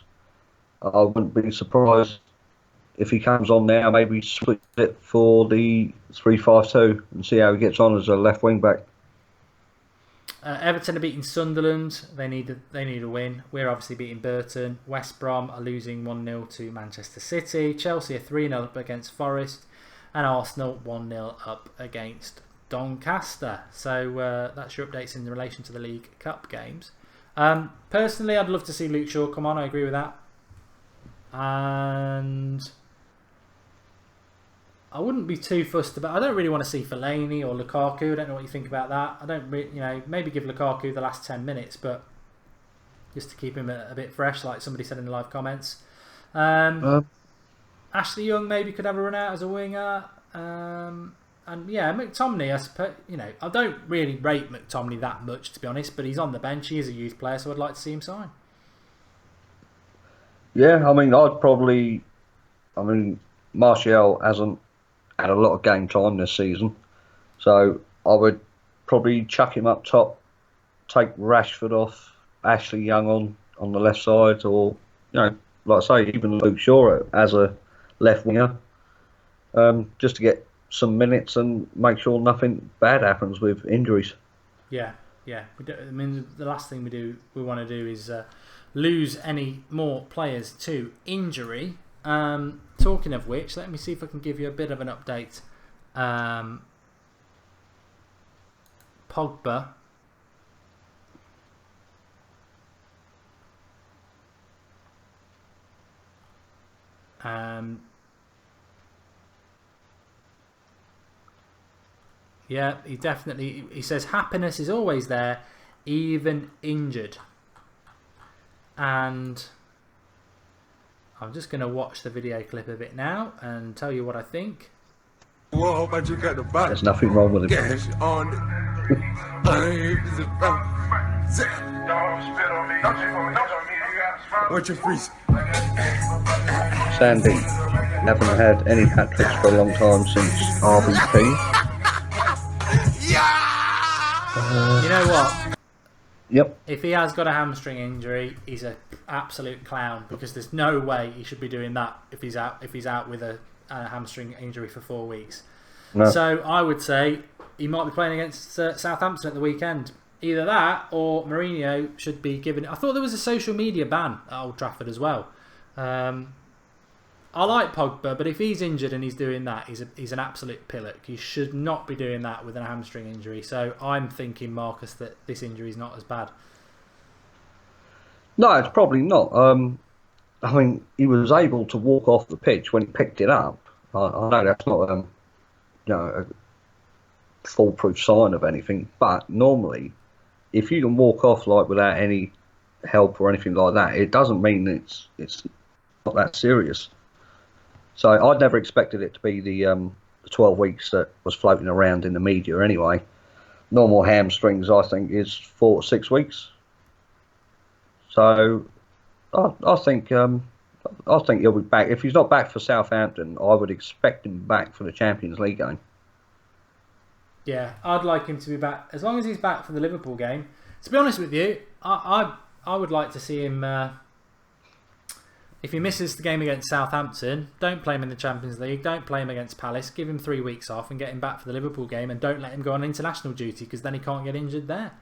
I wouldn't be surprised if he comes on now, maybe switch it for the 3-5-2 and see how he gets on as a left wing back. Everton are beating Sunderland. They need a win. We're obviously beating Burton. West Brom are losing 1-0 to Manchester City. Chelsea are 3-0 up against Forest. And Arsenal 1-0 up against Doncaster. So that's your updates in relation to the League Cup games. Personally, I'd love to see Luke Shaw come on. I agree with that. And I wouldn't be too fussed about. I don't really want to see Fellaini or Lukaku. I don't know what you think about that. I don't really, maybe give Lukaku the last 10 minutes, but just to keep him a bit fresh, like somebody said in the live comments. Ashley Young maybe could have a run out as a winger. And yeah, McTominay, I suppose, I don't really rate McTominay that much, to be honest, but he's on the bench. He is a youth player, so I'd like to see him sign. Yeah, Martial hasn't had a lot of game time this season, so I would probably chuck him up top, take Rashford off, Ashley Young on the left side, or like I say, even Luke Shaw as a left winger, just to get some minutes and make sure nothing bad happens with injuries. Yeah. The last thing we want to do is lose any more players to injury. Talking of which, let me see if I can give you a bit of an update. Pogba. Yeah, he says happiness is always there, even injured. And I'm just going to watch the video clip of it now and tell you what I think. Whoa, but you got the body. There's nothing wrong with it. Cash on it. What's your freeze? Sandy, haven't had any hat-tricks for a long time since RBP. You know what? Yep. If he has got a hamstring injury, he's an absolute clown, because there's no way he should be doing that if he's out with a hamstring injury for 4 weeks. No. So I would say he might be playing against Southampton at the weekend. Either that or Mourinho should be given. I thought there was a social media ban at Old Trafford as well. I like Pogba, but if he's injured and he's doing that, he's an absolute pillock. He should not be doing that with a hamstring injury. So I'm thinking, Marcus, that this injury is not as bad. No, it's probably not. He was able to walk off the pitch when he picked it up. I know that's not a foolproof sign of anything, but normally, if you can walk off without any help or anything like that, it doesn't mean it's not that serious. So I'd never expected it to be the 12 weeks that was floating around in the media anyway. Normal hamstrings, I think, is 4 to 6 weeks. So I think he'll be back. If he's not back for Southampton, I would expect him back for the Champions League game. Yeah, I'd like him to be back as long as he's back for the Liverpool game. To be honest with you, I would like to see him. If he misses the game against Southampton, don't play him in the Champions League. Don't play him against Palace. Give him 3 weeks off and get him back for the Liverpool game, and don't let him go on international duty, because then he can't get injured there.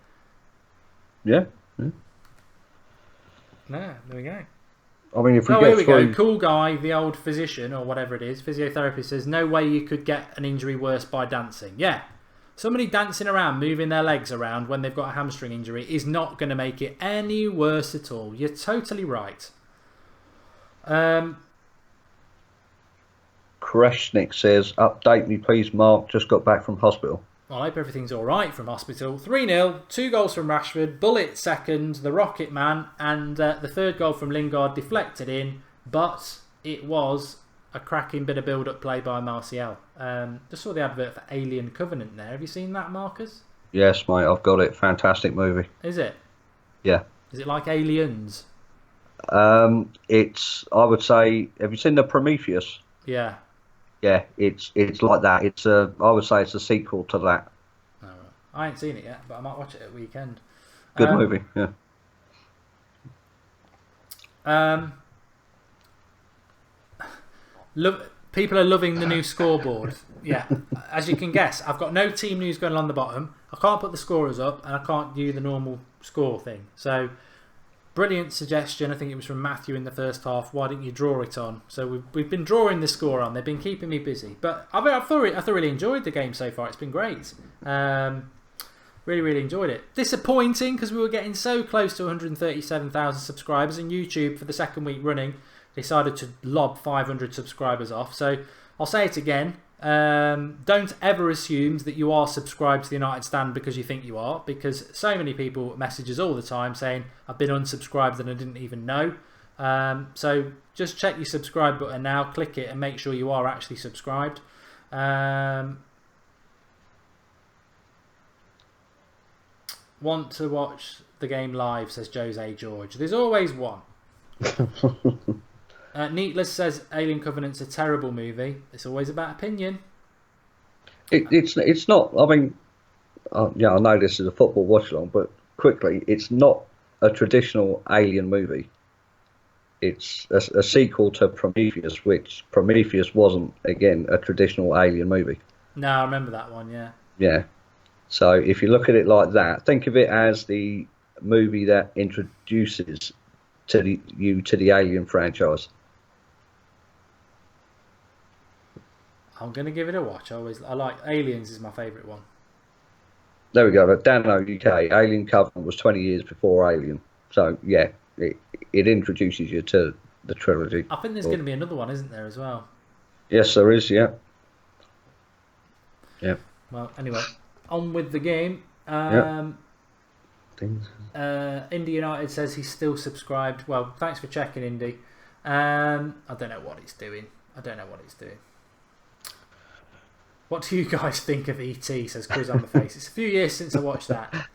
Yeah. No, there we go. If we here we go. Cool guy, the old physician or whatever it is, physiotherapist, says no way you could get an injury worse by dancing. Yeah. Somebody dancing around, moving their legs around when they've got a hamstring injury is not going to make it any worse at all. You're totally right. Kreshnik says, update me please, Mark, just got back from hospital. Well, I hope everything's alright from hospital. 3-0, 2 goals from Rashford, Bullet second, the Rocket Man, and the third goal from Lingard deflected in, but it was a cracking bit of build-up play by Martial. Just saw the advert for Alien Covenant there. Have you seen that, Marcus? Yes, mate, I've got it. Fantastic movie. Is it? Yeah. Is it like Aliens? It's, I would say, have you seen the Prometheus? Yeah. yeah, it's like that. I would say it's a sequel to that. Oh, right. I ain't seen it yet, but I might watch it at weekend. Good movie. Yeah. People are loving the new scoreboard. Yeah, as you can guess, I've got no team news going along the bottom. I can't put the scorers up, and I can't do the normal score thing. So, brilliant suggestion. I think it was from Matthew in the first half. Why didn't you draw it on? So we've been drawing the score on. They've been keeping me busy, but I thoroughly enjoyed the game so far. It's been great. Really enjoyed it. Disappointing because we were getting so close to 137,000 subscribers, and YouTube for the second week running decided to lob 500 subscribers off. So I'll say it again. Don't ever assume that you are subscribed to the United Stand because you think you are, because so many people message us all the time saying I've been unsubscribed and I didn't even know. So just check your subscribe button now, click it and make sure you are actually subscribed. Want to watch the game live, says Jose George. There's always one. Neatless says Alien Covenant's a terrible movie. It's always about opinion. It's not. I mean, yeah, I know this is a football watch along, but quickly, it's not a traditional Alien movie. It's a sequel to Prometheus, which Prometheus wasn't, again, a traditional Alien movie. No, I remember that one. Yeah. Yeah. So if you look at it like that, think of it as the movie that introduces you to the Alien franchise. I'm going to give it a watch. I like Aliens is my favourite one. There we go. Dano UK, Alien Covenant was 20 years before Alien. So yeah, it introduces you to the trilogy. I think there's going to be another one, isn't there, as well? Yes, there is. Yeah. Yeah. Well, anyway, on with the game. Indy United says he's still subscribed. Well, thanks for checking, Indy. I don't know what he's doing. What do you guys think of E.T., says Quiz on the Face. It's a few years since I watched that.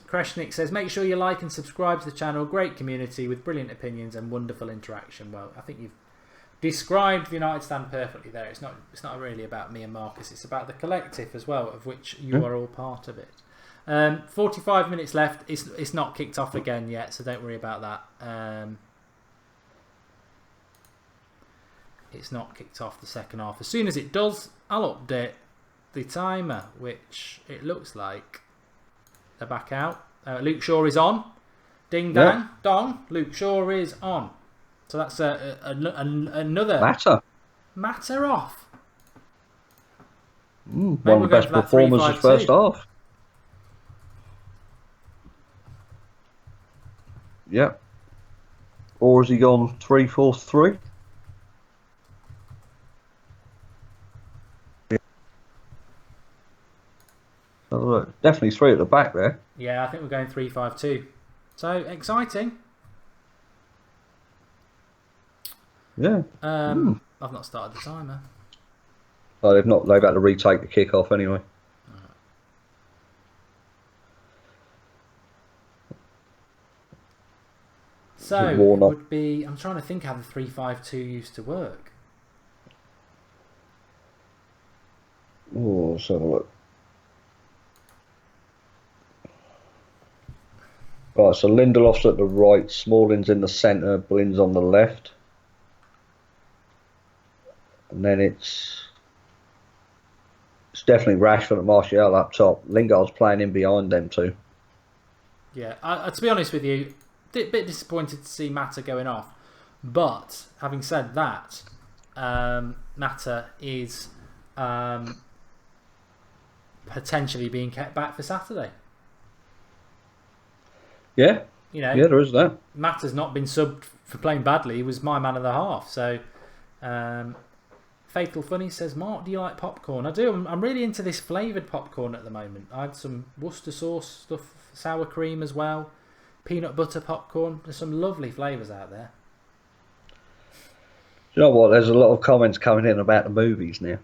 Kreshnik says, make sure you like and subscribe to the channel. Great community with brilliant opinions and wonderful interaction. Well, I think you've described the United Stand perfectly there. It's not really about me and Marcus. It's about the collective as well, of which you are all part of it. 45 minutes left. It's not kicked off again yet, so don't worry about that. It's not kicked off the second half. As soon as it does, I'll update the timer, which it looks like they're back out. Luke Shaw is on. Ding dang dong. Luke Shaw is on. So that's another matter off. One of the best performers of first half. Yeah. Or has he gone 3-4-3? Definitely three at the back there. Yeah, I think we're going 3-5-2. So exciting. Yeah. I've not started the timer. Oh, they've not. They've had to retake the kick-off anyway. So it would be. I'm trying to think how the 3-5-2 used to work. Oh, let's have a look. Right, so Lindelof's at the right, Smalling's in the centre, Blin's on the left. And then it's definitely Rashford and Martial up top. Lingard's playing in behind them two. Yeah, to be honest with you, a bit disappointed to see Mata going off. But having said that, Mata is potentially being kept back for Saturday. Yeah, yeah, there is that. Mata's not been subbed for playing badly. He was my man of the half. So, Fatal Funny says, Mark, do you like popcorn? I do. I'm really into this flavoured popcorn at the moment. I had some Worcester sauce stuff, sour cream as well, peanut butter popcorn. There's some lovely flavours out there. You know what? There's a lot of comments coming in about the movies now.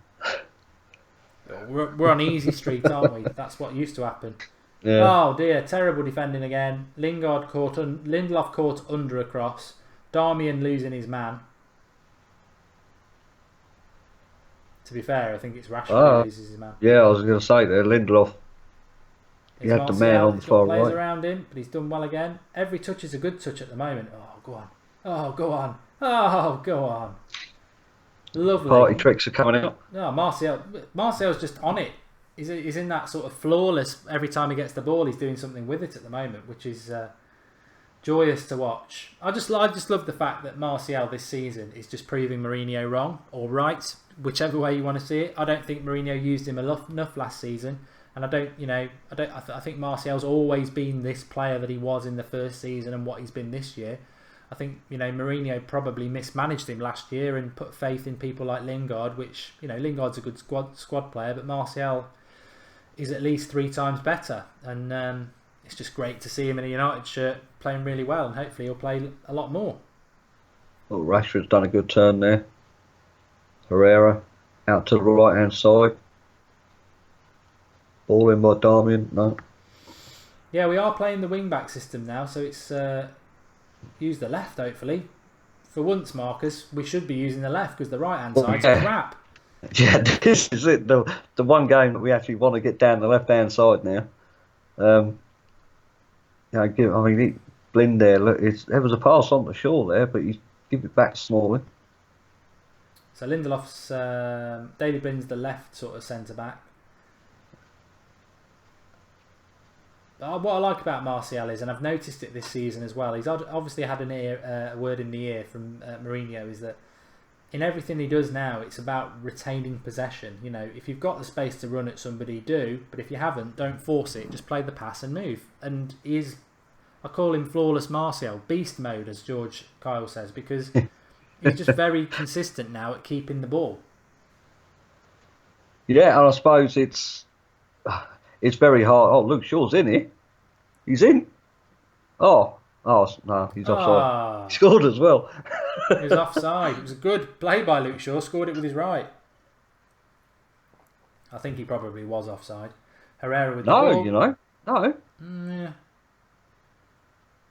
We're on easy street, aren't we? That's what used to happen. Yeah. Oh dear, terrible defending again. Lindelof caught under a cross. Darmian losing his man. To be fair, I think it's Rashford who loses his man. Yeah, I was going to say there, Lindelof. He had the man on the far players right. around him, but he's done well again. Every touch is a good touch at the moment. Oh, go on. Oh, go on. Oh, go on. Lovely. Party tricks are coming out. No, Martial's just on it. He's in that sort of flawless. Every time he gets the ball, he's doing something with it at the moment, which is joyous to watch. I just love the fact that Martial this season is just proving Mourinho wrong or right, whichever way you want to see it. I don't think Mourinho used him enough last season, and I think Martial's always been this player that he was in the first season and what he's been this year. I think Mourinho probably mismanaged him last year and put faith in people like Lingard, which Lingard's a good squad player, but Martial is at least 3 times better, and it's just great to see him in a United shirt playing really well, and hopefully he'll play a lot more. Well, Rashford's done a good turn there. Herrera out to the right hand side. Ball in by Darmian. No. Yeah, we are playing the wing back system now, so it's use the left hopefully. For once, Marcus, we should be using the left because the right hand side's crap. Yeah, this is it. The one game that we actually want to get down the left hand side now. Blind there. Look, there was a pass on the shore there, but he give it back Smalling. So Lindelof's Daley Blind's the left sort of centre back. What I like about Martial is, and I've noticed it this season as well, he's obviously had a word in the ear from Mourinho, is that in everything he does now, it's about retaining possession. If you've got the space to run at somebody, do. But if you haven't, don't force it. Just play the pass and move. And I call him flawless Martial, beast mode, as George Kyle says, because he's just very consistent now at keeping the ball. Yeah, and I suppose it's very hard. Oh, Luke Shaw's in here. He's in. Oh no, he's offside. He scored as well. He was offside. It was a good play by Luke Shaw. Scored it with his right. I think he probably was offside. Herrera with the ball. No. Yeah.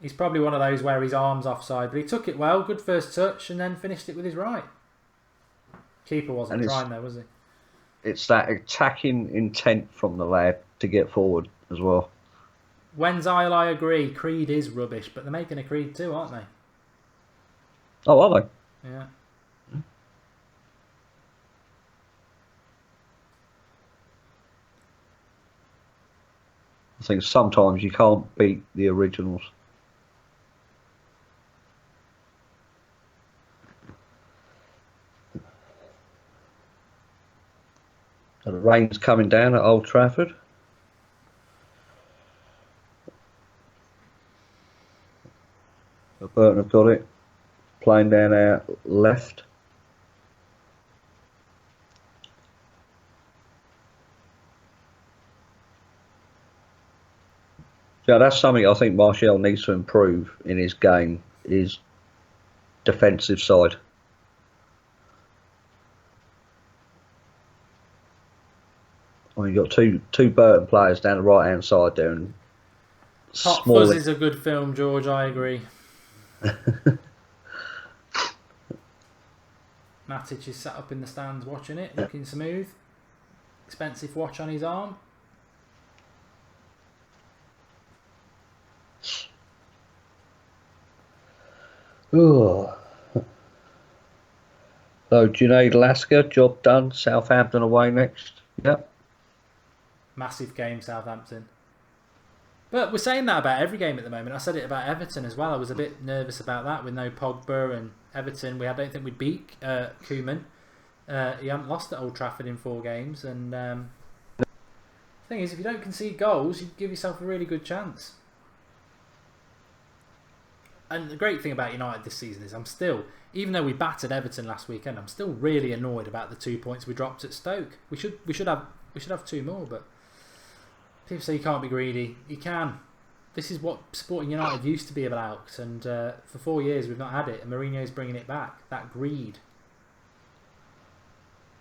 He's probably one of those where his arm's offside, but he took it well. Good first touch, and then finished it with his right. Keeper wasn't trying though, was he? It's that attacking intent from the lad to get forward as well. I agree. Creed is rubbish, but they're making a Creed too, aren't they? Oh, are they? Yeah. I think sometimes you can't beat the originals. The rain's coming down at Old Trafford. Burton have got it. Playing down our left. So that's something I think Martial needs to improve in his game, his defensive side. Well, you've got two Burton players down the right hand side there. And Hot Fuzz is a good film, George, I agree. Matic is sat up in the stands watching it, looking smooth. Expensive watch on his arm. Ooh. So Junaid Lasker, job done. Southampton away next. Yep. Massive game, Southampton. But we're saying that about every game at the moment. I said it about Everton as well. I was a bit nervous about that with no Pogba and Everton. I don't think we'd beat Koeman. He hadn't lost at Old Trafford in 4 games. And the thing is, if you don't concede goals, you give yourself a really good chance. And the great thing about United this season is I'm still, even though we battered Everton last weekend, I'm still really annoyed about the 2 points we dropped at Stoke. We should have 2 more, but people say you can't be greedy. You can. This is what Sporting United used to be about, and for 4 years we've not had it, and Mourinho's bringing it back. That greed.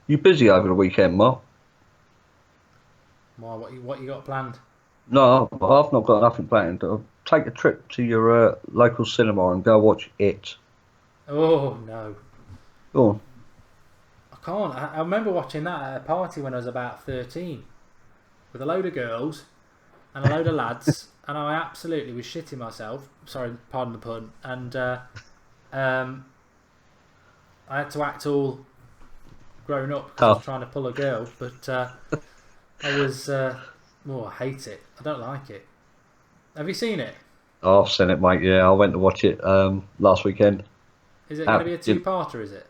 You busy over the weekend, Mark? Well, what you got planned? No, I've not got nothing planned. I'll take a trip to your local cinema and go watch It. Oh no! Go on. I can't. I remember watching that at a party when I was about 13 with a load of girls and a load of lads, and I absolutely was shitting myself. Sorry, pardon the pun. And I had to act all grown up because I was trying to pull a girl, but I was. I hate it. I don't like it. Have you seen it? Oh, I've seen it, mate. Yeah, I went to watch it last weekend. Is it going to be a two-parter? Is it?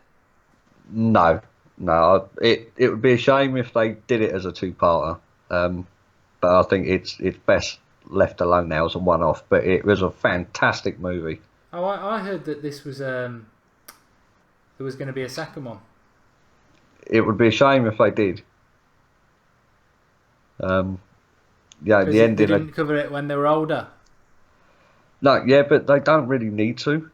No. It would be a shame if they did it as a two-parter. But I think it's best left alone now as a one-off. But it was a fantastic movie. Oh, I heard that this was there was going to be a second one. It would be a shame if they did. Yeah, the ending. They didn't cover it when they were older. No, yeah, but they don't really need to.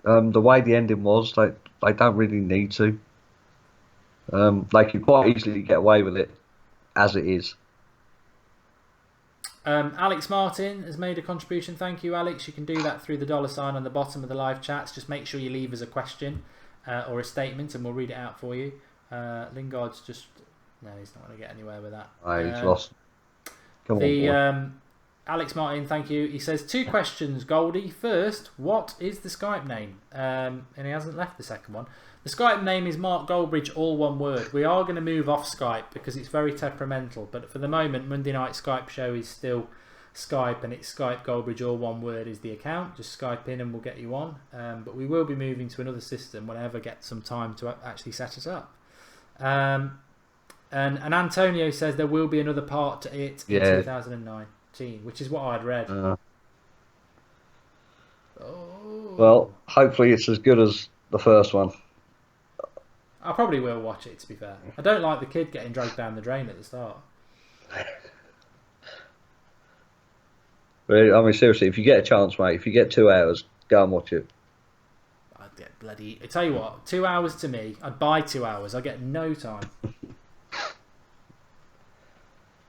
The way the ending was, they don't really need to. They could quite easily get away with it as it is. Alex Martin has made a contribution. Thank you, Alex. You can do that through the $ on the bottom of the live chats. Just make sure you leave us a question or a statement, and we'll read it out for you. Lingard's just no, he's not going to get anywhere with that. He's lost. Come on, Alex Martin, thank you. He says 2 questions, Goldie. First, what is the Skype name? And he hasn't left the second one. The Skype name is Mark Goldbridge, all one word. We are going to move off Skype because it's very temperamental. But for the moment, Monday night Skype show is still Skype, and it's Skype Goldbridge, all one word is the account. Just Skype in and we'll get you on. But we will be moving to another system whenever I get some time to actually set it up. And Antonio says there will be another part to it in 2019, which is what I'd read. Well, hopefully it's as good as the first one. I probably will watch it, to be fair. I don't like the kid getting dragged down the drain at the start. But, I mean, seriously, if you get a chance, mate, if you get 2 hours, go and watch it. I'd get bloody... I tell you what, 2 hours to me, I'd buy 2 hours. I get no time.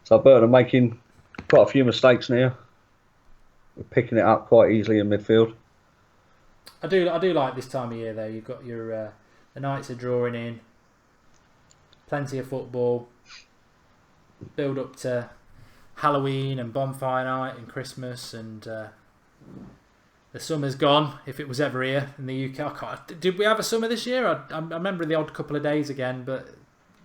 So Burton are making quite a few mistakes now. We're picking it up quite easily in midfield. I do like this time of year, though. You've got your... the nights are drawing in. Plenty of football. Build up to Halloween and bonfire night and Christmas, and the summer's gone, if it was ever here in the UK. Did we have a summer this year? I remember the odd couple of days again, but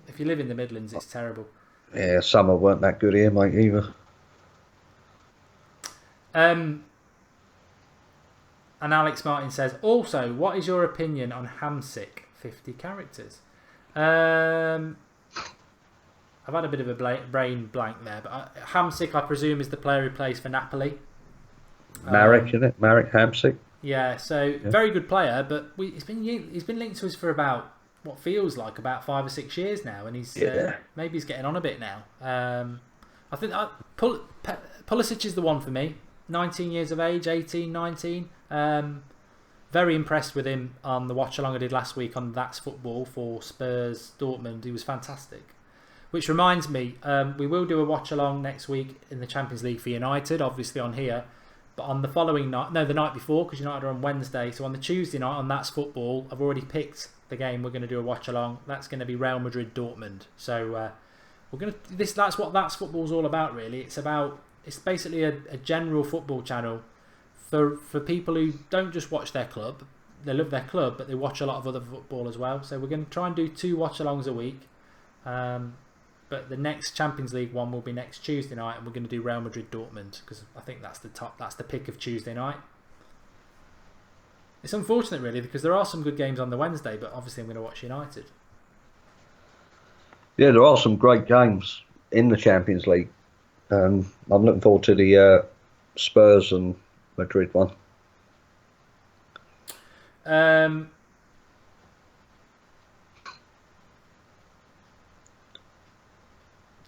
if you live in the Midlands, it's terrible. Yeah, summer weren't that good here, mate, either. And Alex Martin says, also, what is your opinion on Hamsik 50 characters? I've had a bit of a brain blank there, but Hamsik, I presume, is the player who plays for Napoli. Marek, isn't it? Marek Hamsik. Yeah, so very good player, but he's been linked to us for about what feels like about 5 or 6 years now, and he's maybe he's getting on a bit now. I think Pulisic is the one for me. 19 years of age, 18, 19. Very impressed with him on the watch-along I did last week on That's Football for Spurs Dortmund. He was fantastic. Which reminds me, we will do a watch-along next week in the Champions League for United, obviously on here. But on the following night, no, the night before, because United are on Wednesday. So on the Tuesday night on That's Football, I've already picked the game we're going to do a watch-along. That's going to be Real Madrid Dortmund. So we're going to that's what That's Football's all about, really. It's basically a general football channel for people who don't just watch their club. They love their club, but they watch a lot of other football as well. So we're going to try and do 2 watch-alongs a week. But the next Champions League one will be next Tuesday night, and we're going to do Real Madrid Dortmund because I think that's the pick of Tuesday night. It's unfortunate, really, because there are some good games on the Wednesday, but obviously I'm going to watch United. Yeah, there are some great games in the Champions League. I'm looking forward to the Spurs and Madrid one.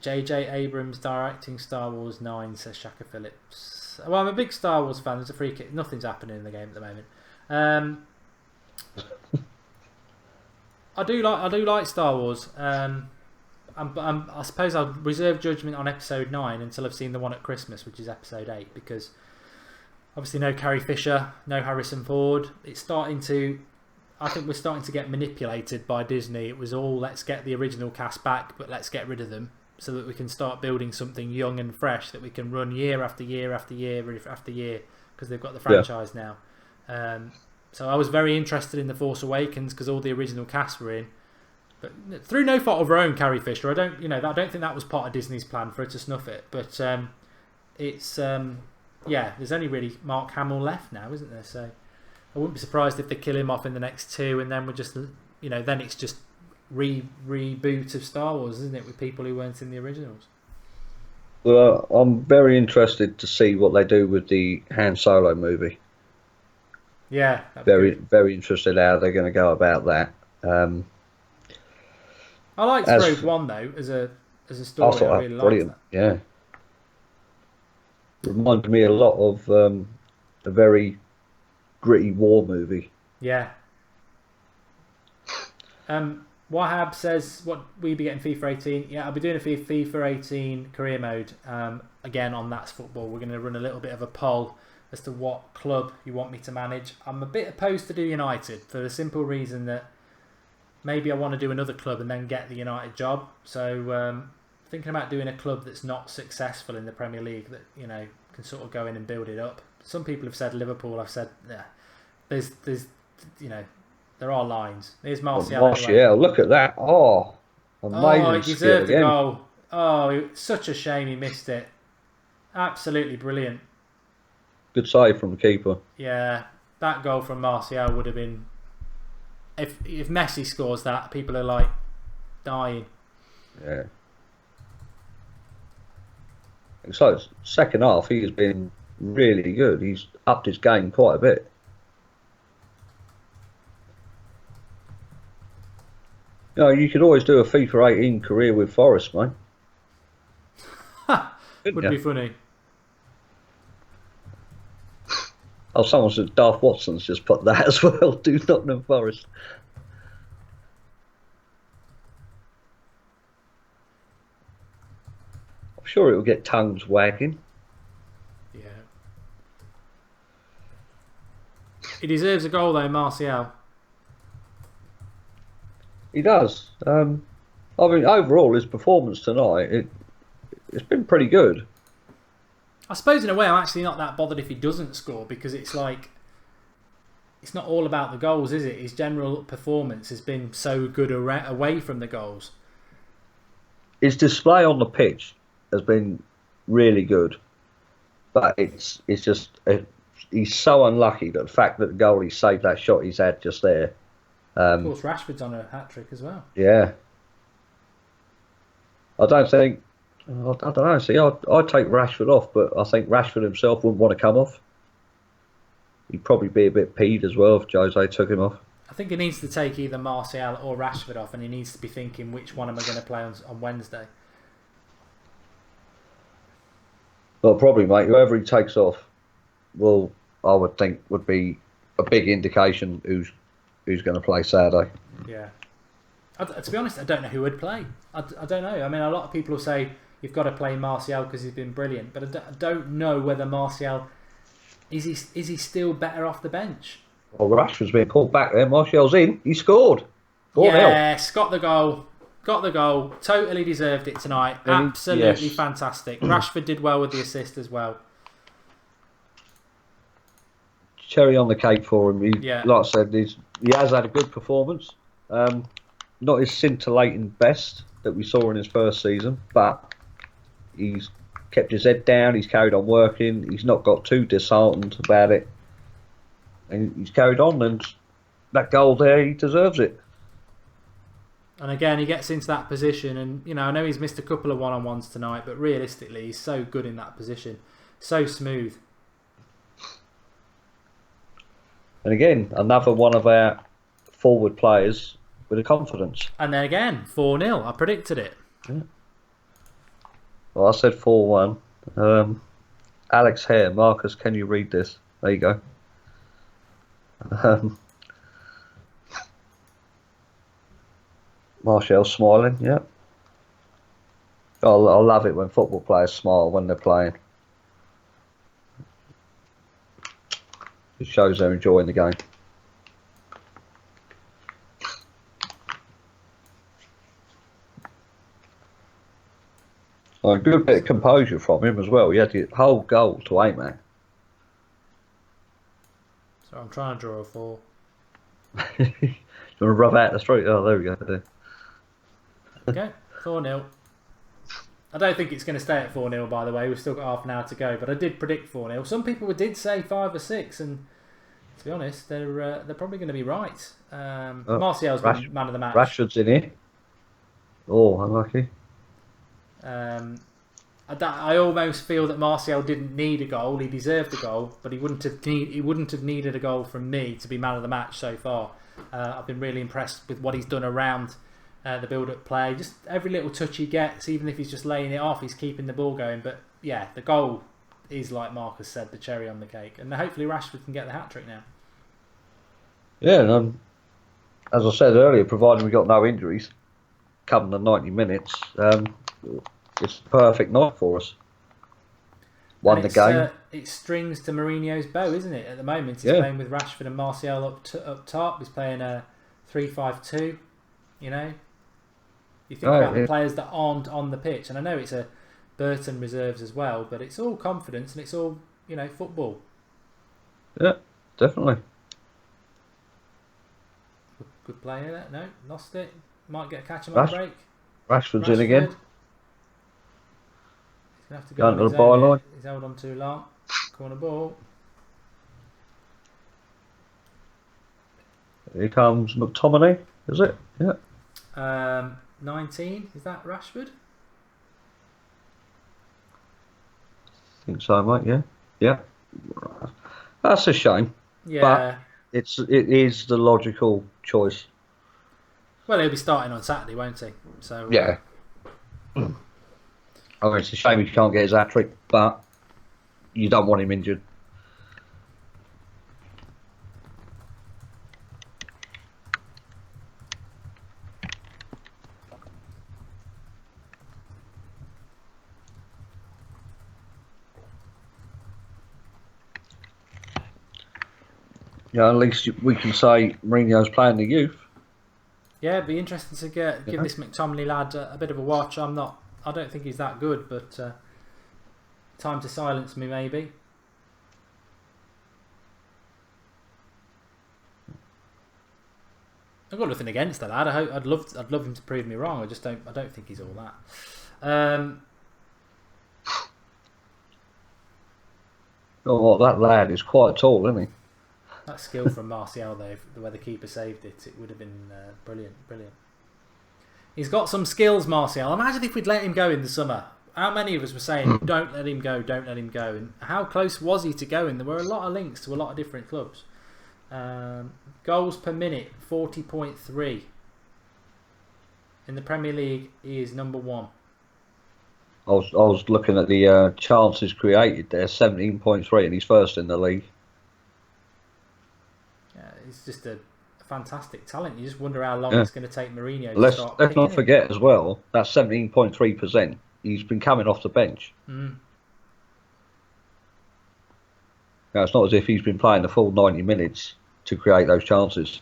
J.J. Abrams directing Star Wars 9, says Shaka Phillips. Well, I'm a big Star Wars fan. There's a free kick. Nothing's happening in the game at the moment. I do like Star Wars. I suppose I'll reserve judgment on episode 9 until I've seen the one at Christmas, which is episode 8, because obviously no Carrie Fisher, no Harrison Ford. It's starting to... I think we're starting to get manipulated by Disney. It was all, let's get the original cast back, but let's get rid of them so that we can start building something young and fresh that we can run year after year after year after year, because they've got the franchise now. So I was very interested in The Force Awakens because all the original cast were in, but through no fault of her own, Carrie Fisher. I don't think that was part of Disney's plan for her to snuff it. But there's only really Mark Hamill left now, isn't there? So I wouldn't be surprised if they kill him off in the next two, and then we're just, then it's just reboot of Star Wars, isn't it, with people who weren't in the originals. Well, I'm very interested to see what they do with the Han Solo movie. Yeah, very interested how they're going to go about that. I liked Rogue One though as a story. I really liked that. Yeah, reminded me a lot of a very gritty war movie. Yeah. Wahab says, "What will you be getting FIFA 18?" Yeah, I'll be doing a FIFA 18 career mode. Again, on That's Football, we're going to run a little bit of a poll as to what club you want me to manage. I'm a bit opposed to do United for the simple reason that maybe I want to do another club and then get the United job. So thinking about doing a club that's not successful in the Premier League that can sort of go in and build it up. Some people have said Liverpool. I've said there's there are lines. There's Martial. Martial, look at that! Oh, amazing! Oh, he deserved a goal. Oh, such a shame he missed it. Absolutely brilliant. Good save from the keeper. Yeah, that goal from Martial would have been. If Messi scores that, people are like dying. Yeah. So second half, he has been really good. He's upped his game quite a bit. You could always do a FIFA 18 career with Forest, mate. Would be funny. Oh, someone said Darth Watson's just put that as well. Do Nottingham Forest. I'm sure it will get tongues wagging. Yeah. He deserves a goal though, Martial. He does. I mean, overall, his performance tonight, it's been pretty good. I suppose in a way I'm actually not that bothered if he doesn't score, because it's like, it's not all about the goals, is it? His general performance has been so good away from the goals. His display on the pitch has been really good, but it's just he's so unlucky that the fact that the goalie saved that shot he's had just there. Of course, Rashford's on a hat-trick as well. Yeah. I don't know. See, I'd take Rashford off, but I think Rashford himself wouldn't want to come off. He'd probably be a bit peeved as well if Jose took him off. I think he needs to take either Martial or Rashford off, and he needs to be thinking, which one am I going to play on Wednesday? Well, probably, mate. Whoever he takes off, I would think would be a big indication who's going to play Saturday. Yeah. To be honest, I don't know who would play. I don't know. I mean, a lot of people will say you've got to play Martial because he's been brilliant, but I don't know whether Martial is he still better off the bench. Well, Rashford's been pulled back there. Martial's in. He scored. 4-0. Yes, got the goal. Totally deserved it tonight. Absolutely fantastic. Rashford did well with the assist as well. Cherry on the cake for him. Like I said, he has had a good performance. Not his scintillating best that we saw in his first season, but he's kept his head down. He's carried on working. He's not got too disheartened about it, and he's carried on. And that goal there, he deserves it. And again, he gets into that position, and I know he's missed a couple of one-on-ones tonight, but realistically, he's so good in that position, so smooth. And again, another one of our forward players with a confidence. And then again, 4-0. I predicted it. Yeah. Well, I said 4-1. Alex Hare, Marcus, can you read this? There you go. Martial smiling, yeah. I love it when football players smile when they're playing. It shows they're enjoying the game. Well, a good bit of composure from him as well. He had the whole goal to aim at. So I'm trying to draw a 4. You want to rub out the street? Oh, there we go. Okay, 4-0. I don't think it's going to stay at 4-0, by the way. We've still got half an hour to go, but I did predict 4-0. Some people did say 5 or 6, and to be honest, they're probably going to be right. Martial's been man of the match. Rashford's in here. Oh, unlucky. I almost feel that Martial didn't need a goal. He deserved a goal, but he wouldn't have needed a goal from me to be man of the match so far. I've been really impressed with what he's done around the build-up play. Just every little touch he gets, even if he's just laying it off, he's keeping the ball going. But yeah, the goal is, like Marcus said, the cherry on the cake. And hopefully Rashford can get the hat-trick now. Yeah, and as I said earlier, providing we got no injuries, come the 90 minutes, it's a perfect night for us. Won the game. It strings to Mourinho's bow, isn't it? At the moment, he's playing with Rashford and Martial up top. He's playing a 3-5-2. You know, you think about the players that aren't on the pitch, and I know it's a Burton reserves as well, but it's all confidence and it's all, you know, football. Yeah, definitely. Good player there. No, lost it. Might get a catch him on the break. Rashford's in again. He's gonna have to go on to his the own byline. here. He's held on too long. Corner ball. Here comes McTominay, is it? Yeah. 19, is that Rashford? I think so, mate. Yeah. That's a shame. Yeah. But it is the logical choice. Well, he'll be starting on Saturday, won't he? So yeah. I mean, it's a shame he can't get his hat-trick, but you don't want him injured. Yeah, at least we can say Mourinho's playing the youth. Yeah, it'd be interesting to give this McTominay lad a bit of a watch. I don't think he's that good, but time to silence me maybe. I've got nothing against the lad. I'd love him to prove me wrong. I don't think he's all that. Oh, that lad is quite tall, isn't he? That skill from Martial, though, the way the keeper saved it, it would have been brilliant. He's got some skills, Martial. Imagine if we'd let him go in the summer. How many of us were saying, don't let him go, don't let him go? And how close was he to going? There were a lot of links to a lot of different clubs. Goals per minute, 40.3. In the Premier League, he is number 1. I was looking at the chances created there, 17.3, and he's first in the league. He's just a fantastic talent. You just wonder how long it's going to take Mourinho to start. Let's not forget as well, that's 17.3%. He's been coming off the bench. Now, it's not as if he's been playing the full 90 minutes to create those chances.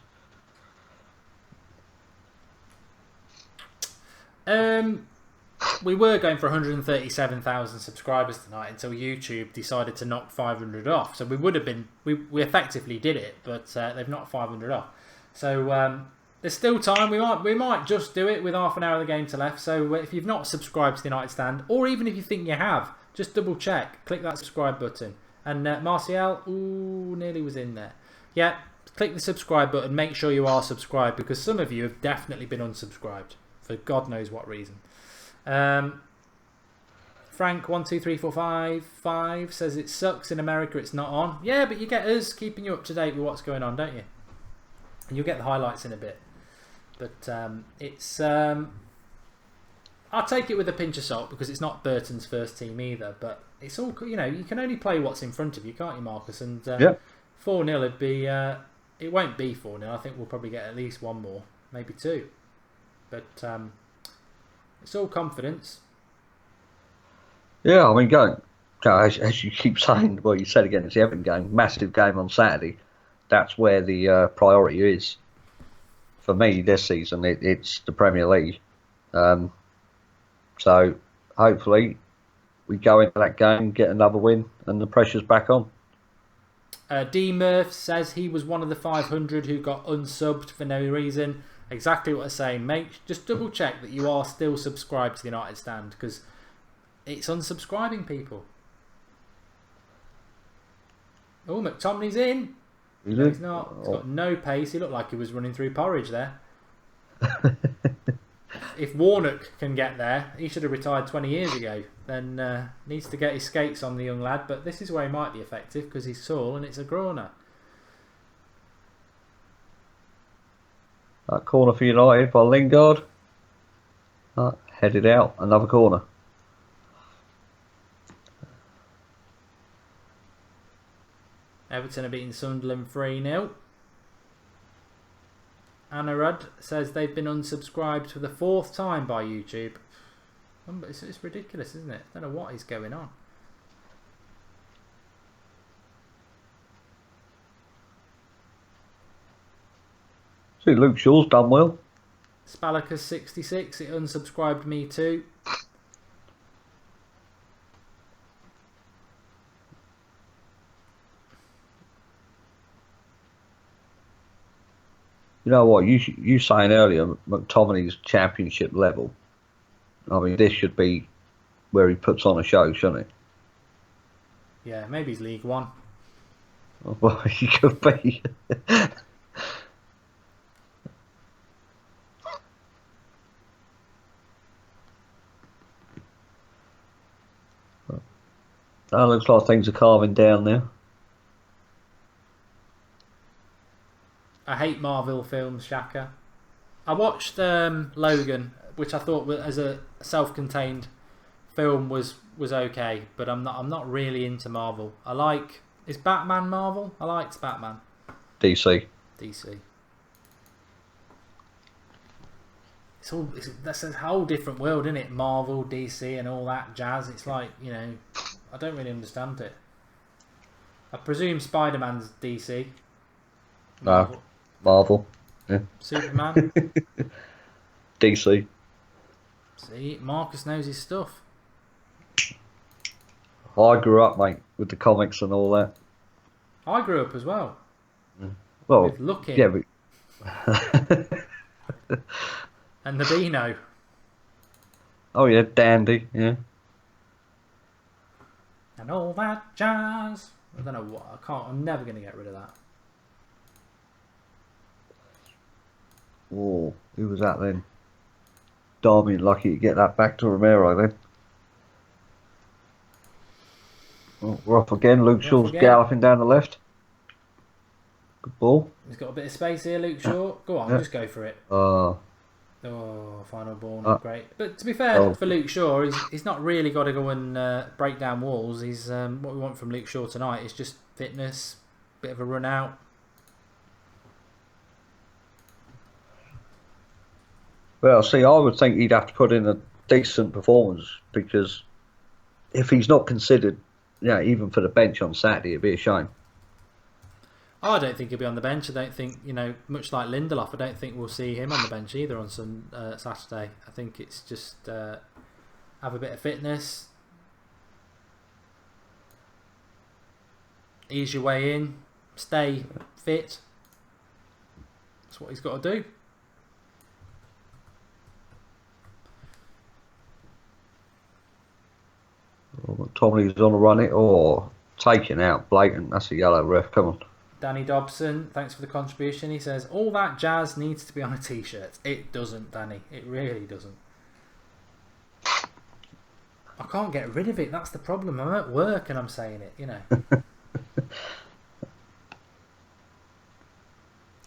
We were going for 137,000 subscribers tonight until YouTube decided to knock 500 off. So we would have been, we effectively did it, but they've knocked 500 off. So there's still time. We might just do it with half an hour of the game to left. So if you've not subscribed to the United Stand, or even if you think you have, just double check. Click that subscribe button. And Martial, nearly was in there. Yeah, click the subscribe button. Make sure you are subscribed, because some of you have definitely been unsubscribed for God knows what reason. Frank 12345 says it sucks in America, it's not on. Yeah, but you get us keeping you up to date with what's going on, don't you? And you'll get the highlights in a bit. But it's I'll take it with a pinch of salt, because it's not Burton's first team either. But it's all, you know, you can only play what's in front of you, can't you, Marcus? And 4-0 would be it won't be 4-0. I think we'll probably get at least one more, maybe 2. But it's all confidence. Yeah, I mean, as you keep saying, well, you said again, it's the Everton game, massive game on Saturday. That's where the priority is. For me, this season, it's the Premier League. So hopefully we go into that game, get another win, and the pressure's back on. D Murph says he was one of the 500 who got unsubbed for no reason. Exactly what I say. Just double check that you are still subscribed to the United Stand, because it's unsubscribing people. Oh, McTominay's in. No, he's not. He's got no pace. He looked like he was running through porridge there. If Warnock can get there, he should have retired 20 years ago. Then needs to get his skates on, the young lad. But this is where he might be effective, because he's tall and it's a groaner. That corner for United by Lingard. Headed out, another corner. Everton are beating Sunderland 3-0. Anna Rudd says they've been unsubscribed for the 4th time by YouTube. It's ridiculous, isn't it? I don't know what is going on. See, Luke Shaw's done well. Spalacus66, it unsubscribed me too. You know what? You saying earlier, McTominay's championship level. I mean, this should be where he puts on a show, shouldn't it? Yeah, maybe he's League One. Well, he could be. That looks like things are calming down now. I hate Marvel films, Shaka. I watched Logan, which I thought as a self-contained film was okay, but I'm not really into Marvel. Is Batman Marvel? I liked Batman. DC. That's a whole different world, isn't it? Marvel, DC, and all that jazz. It's like, I don't really understand it. I presume Spider-Man's DC. Marvel. Yeah. Superman. DC. See, Marcus knows his stuff. I grew up, mate, with the comics and all that. I grew up as well. Well, with Looking. yeah, but... and the Beano. Oh yeah, Dandy, yeah. And all that jazz. I don't know what. I'm never going to get rid of that. Oh, who was that then? Darmian lucky to get that back to Romero then. Oh, we're off again. Luke Shaw's galloping down the left. Good ball. He's got a bit of space here, Luke Shaw. Go on, just go for it. Final ball, not great. But to be fair for Luke Shaw, he's not really got to go and break down walls. He's what we want from Luke Shaw tonight is just fitness, bit of a run out. Well, see, I would think he'd have to put in a decent performance, because if he's not considered, even for the bench on Saturday, it'd be a shame. I don't think he'll be on the bench. I don't think, much like Lindelof, I don't think we'll see him on the bench either on Saturday. I think it's just have a bit of fitness, ease your way in, stay fit. That's what he's got to do. Tommy's on a run it, or taken out, blatant. That's a yellow, ref. Come on. Danny Dobson, thanks for the contribution. He says, all that jazz needs to be on a t-shirt. It doesn't, Danny. It really doesn't. I can't get rid of it. That's the problem. I'm at work and I'm saying it,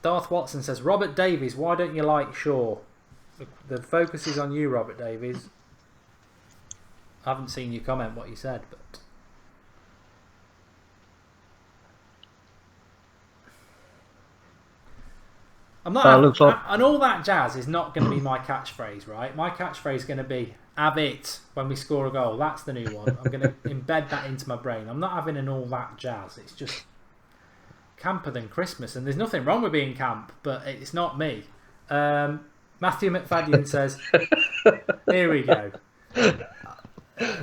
Darth Watson says, Robert Davies, why don't you like Shaw? The focus is on you, Robert Davies. I haven't seen you comment what you said, but... I'm not. And all that jazz is not going to be my catchphrase, right? My catchphrase is going to be "have it" when we score a goal. That's the new one. I'm going to embed that into my brain. I'm not having an all that jazz. It's just camper than Christmas, and there's nothing wrong with being camp, but it's not me. Matthew McFadden says, "Here we go."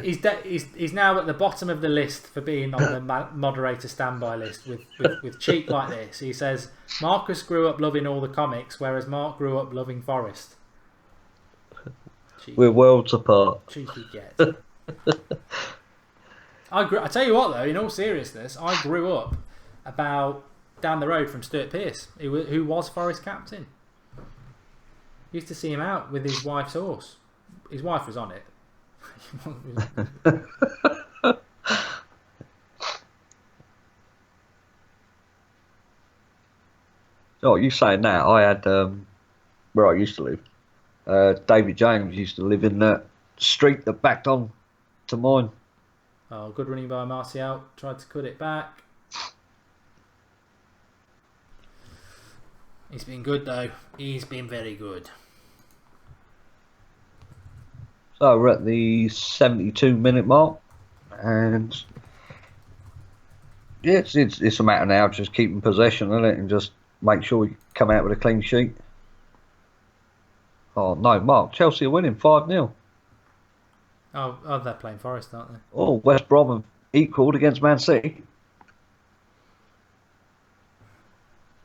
He's now at the bottom of the list for being on the moderator standby list with cheek like this. He says Marcus grew up loving all the comics, whereas Mark grew up loving Forrest. Cheeky, We're worlds apart. cheeky get. I tell you what though, in all seriousness, I grew up about down the road from Stuart Pearce, who was Forest captain. Used to see him out with his wife's horse. His wife was on it. Oh, you saying that? I had where I used to live. David James used to live in that street that backed on to mine. Oh, good running by Martial. Tried to cut it back. He's been good though. He's been very good. So we're at the 72-minute mark, and yeah, it's a matter now of just keeping possession, isn't it, and just make sure we come out with a clean sheet. Oh no, Mark, Chelsea are winning 5-0. Oh, they're playing Forest, aren't they? Oh, West Brom have equalled against Man City.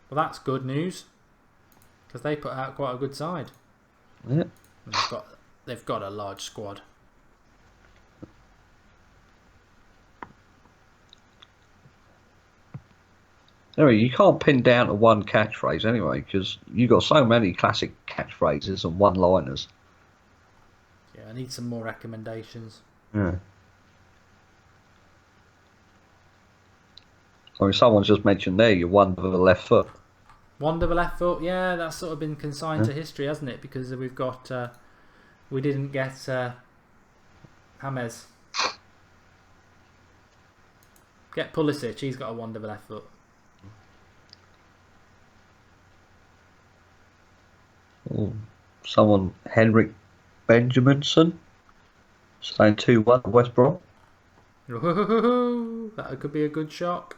Well, that's good news because they put out quite a good side. Yeah. They've got a large squad. Anyway, you can't pin down to one catchphrase anyway, because you've got so many classic catchphrases and one-liners. Yeah, I need some more recommendations. Yeah. I mean, someone's just mentioned there, you wonder the left foot. Wonder the left foot, yeah, that's sort of been consigned to history, hasn't it? Because we've got, we didn't get James. Get Pulisic, he's got a wonder the left foot. Oh, someone, Henrik Benjaminson, saying 2-1 West Brom. That could be a good shock.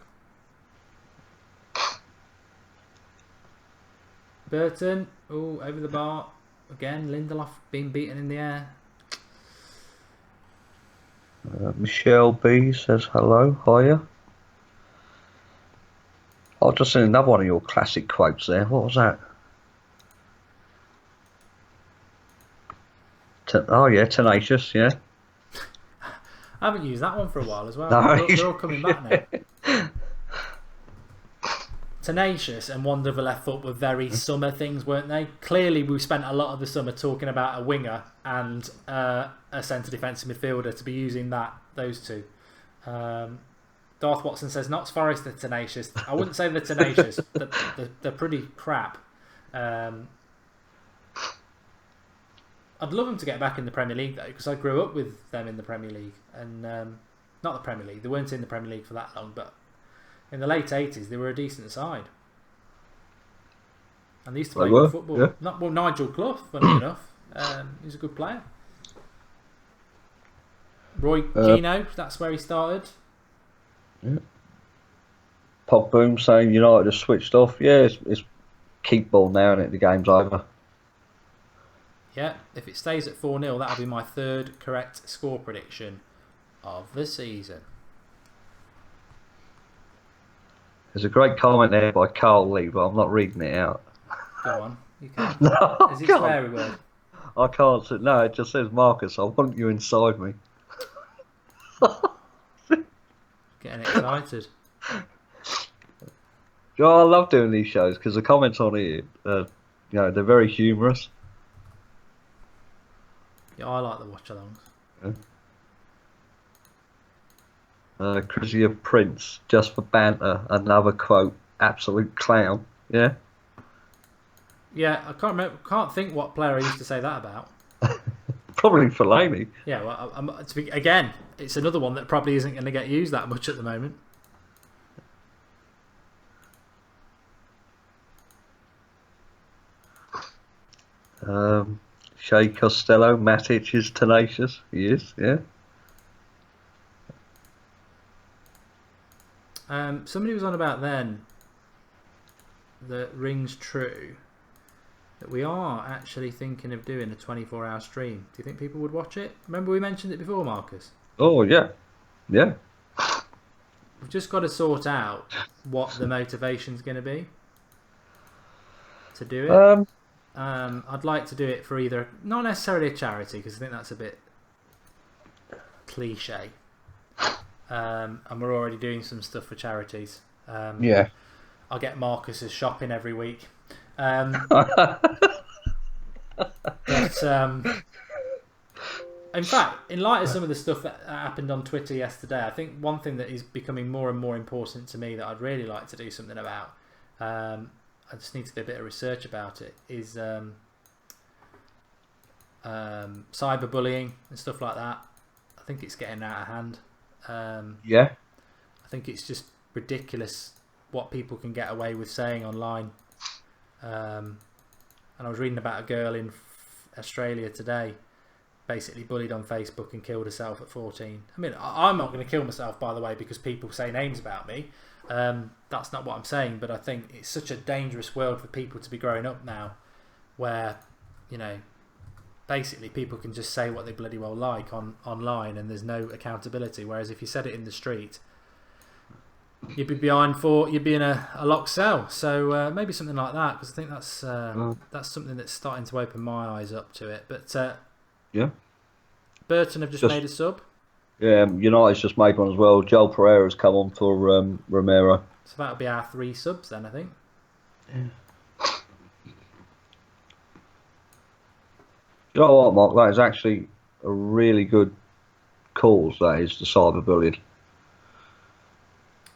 Burton, oh, over the bar. Again, Lindelof being beaten in the air. Michelle B says hello, hiya. I've just seen another one of your classic quotes there. What was that? Oh yeah, tenacious, yeah. I haven't used that one for a while as well. No. They're all coming back now. Tenacious and wonder of the left foot were very summer things, weren't they? Clearly, we spent a lot of the summer talking about a winger and a centre defensive midfielder to be using those two. Darth Watson says, not Forest, they're tenacious. I wouldn't say they're tenacious. They're pretty crap. I'd love them to get back in the Premier League though, because I grew up with them in the Premier League, and not the Premier League. They weren't in the Premier League for that long, but in the late 80s they were a decent side, and they used to play good football. Yeah. Nigel Clough, funny enough, he's a good player. Roy Keane, that's where he started. Yeah. Pop Boom saying United have switched off. Yeah, it's keep ball now, and the game's over. Yeah, if it stays at 4-0, that'll be my third correct score prediction of the season. There's a great comment there by Carl Lee, but I'm not reading it out. Go on, you can. No, Is it a sweary word? I can't. No, it just says, Marcus, I want you inside me. Getting excited. I love doing these shows because the comments on here, they're very humorous. Yeah, I like the watch-alongs. Yeah. Chrissy Prince, just for banter, another quote, absolute clown. Yeah. Yeah, I can't think what player I used to say that about. Probably Fellaini. Yeah, well, again, it's another one that probably isn't going to get used that much at the moment. Shea Costello, Matic is tenacious. He is, yeah. Somebody was on about then that rings true. that we are actually thinking of doing a 24-hour stream. Do you think people would watch it? Remember we mentioned it before, Marcus? Oh yeah, yeah. We've just got to sort out what the motivation's going to be to do it. I'd like to do it for either, not necessarily a charity, because I think that's a bit cliche. And we're already doing some stuff for charities. Yeah. I'll get Marcus's shopping every week. In fact, in light of some of the stuff that happened on Twitter yesterday, I think one thing that is becoming more and more important to me that I'd really like to do something about, I just need to do a bit of research about it, is cyberbullying and stuff like that. I think it's getting out of hand. Yeah. I think it's just ridiculous what people can get away with saying online. And I was reading about a girl in Australia today, basically bullied on Facebook and killed herself at 14. I mean, I'm not going to kill myself, by the way, because people say names about me. That's not what I'm saying, but I think it's such a dangerous world for people to be growing up now, where, you know, basically people can just say what they bloody well like online, and there's no accountability. Whereas if you said it in the street, you'd be you'd be in a locked cell. So maybe something like that, because I think that's something that's starting to open my eyes up to it. But yeah, Burton have just made a sub. Yeah, United's just made one as well. Joel Pereira's come on for Romero. So that'll be our 3 subs then, I think. Yeah. You know what, Mark? That is actually a really good cause. That is the cyberbullying.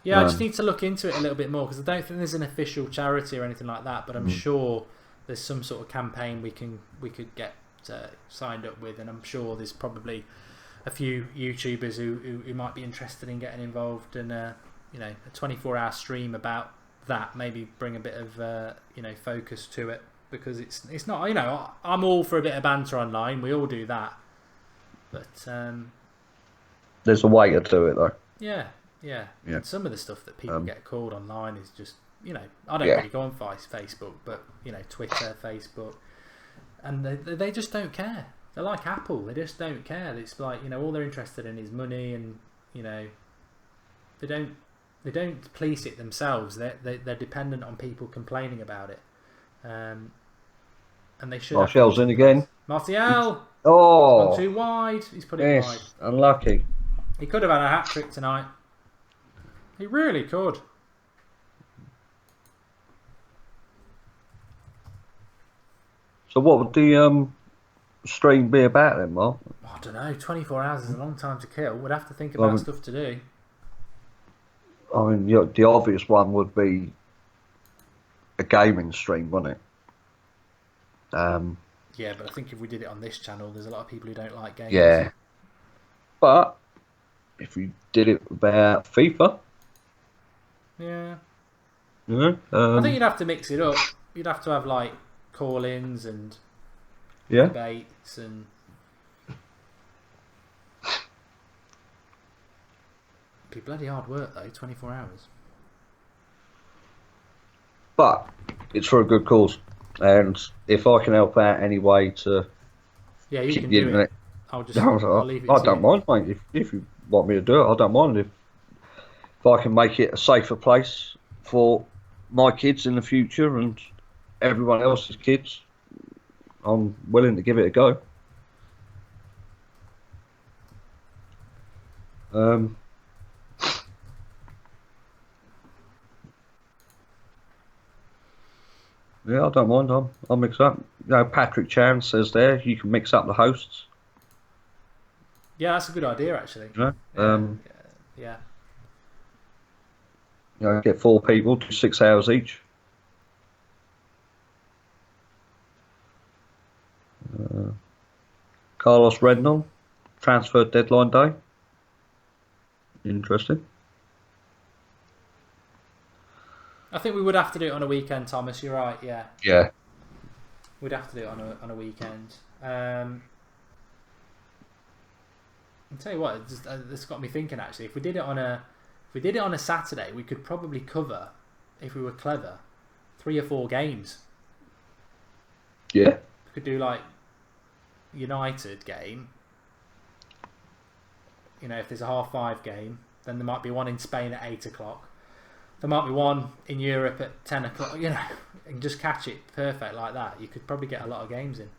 Yeah, I just need to look into it a little bit more, because I don't think there's an official charity or anything like that. But I'm sure there's some sort of campaign we could get signed up with, and I'm sure there's probably a few YouTubers who might be interested in getting involved in a 24-hour stream about that. Maybe bring a bit of focus to it, because it's not, I'm all for a bit of banter online. We all do that, but there's a way to do it though. Yeah. And some of the stuff that people get called online is just, I don't really go on Facebook, but Twitter, Facebook, and they just don't care. They're like Apple; they just don't care. It's like, all they're interested in is money, and they don't police it themselves. They're dependent on people complaining about it, and they should. Martial's in again. Martial. Oh, gone too wide. He's put it wide. Unlucky. He could have had a hat trick tonight. He really could. So what would the stream be about then, Mark? I don't know. 24 hours is a long time to kill. We'd have to think about stuff to do. I mean, the obvious one would be a gaming stream, wouldn't it? Yeah, but I think if we did it on this channel, there's a lot of people who don't like games. Yeah. But if we did it about FIFA. Yeah. Yeah. I think you'd have to mix it up. You'd have to have like call-ins and debates and. It'd be bloody hard work though, 24 hours. But it's for a good cause, and if I can help out any way to you keep can the do internet, it. I'll leave it to I don't mind, mate. If you want me to do it, I don't mind. If I can make it a safer place for my kids in the future and everyone else's kids, I'm willing to give it a go. Yeah, I don't mind. I'll mix up. Patrick Chan says there you can mix up the hosts. Yeah, that's a good idea actually. Yeah. Get 4 people, do 6 hours each. Carlos Rednall, transfer deadline day. Interesting. I think we would have to do it on a weekend, Thomas. You're right. Yeah. Yeah. We'd have to do it on a weekend. I'll tell you what, it's got me thinking actually. If we did it on a Saturday, we could probably cover, if we were clever, 3 or 4 games. Yeah. We could do like United game. You know, if there's a 5:30 game, then there might be one in Spain at 8 o'clock. There might be one in Europe at 10 o'clock. You know, and just catch it perfect like that. You could probably get a lot of games in.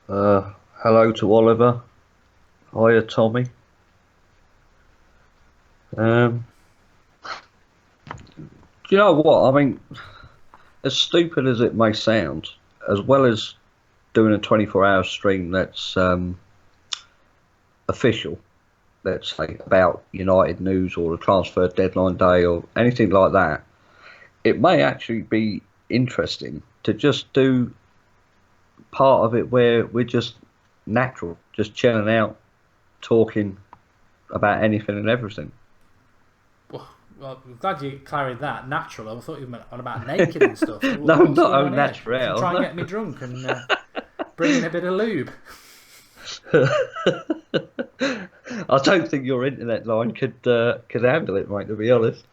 Hello to Oliver. Hiya, Tommy. Do you know what? I mean, as stupid as it may sound, as well as doing a 24-hour stream that's official, let's say, about United news or the transfer deadline day or anything like that, it may actually be interesting to just do part of it where we're just natural, just chilling out, talking about anything and everything. Well, I'm glad you clarified that. Natural. I thought you meant on about naked and stuff. No, not au naturel. Try and get me drunk and bring in a bit of lube. I don't think your internet line could handle it, mate, to be honest.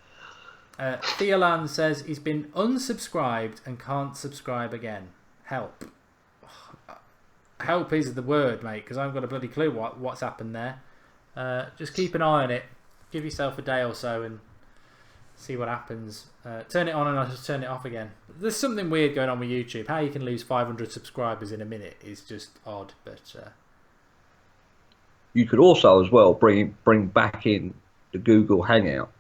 Theolan says he's been unsubscribed and can't subscribe again. Help. Help is the word, mate, because I haven't got a bloody clue what's happened there. Just keep an eye on it. Give yourself a day or so and see what happens. Turn it on and I'll just turn it off again. There's something weird going on with YouTube. How you can lose 500 subscribers in a minute is just odd. But you could also, as well, bring back in the Google Hangout.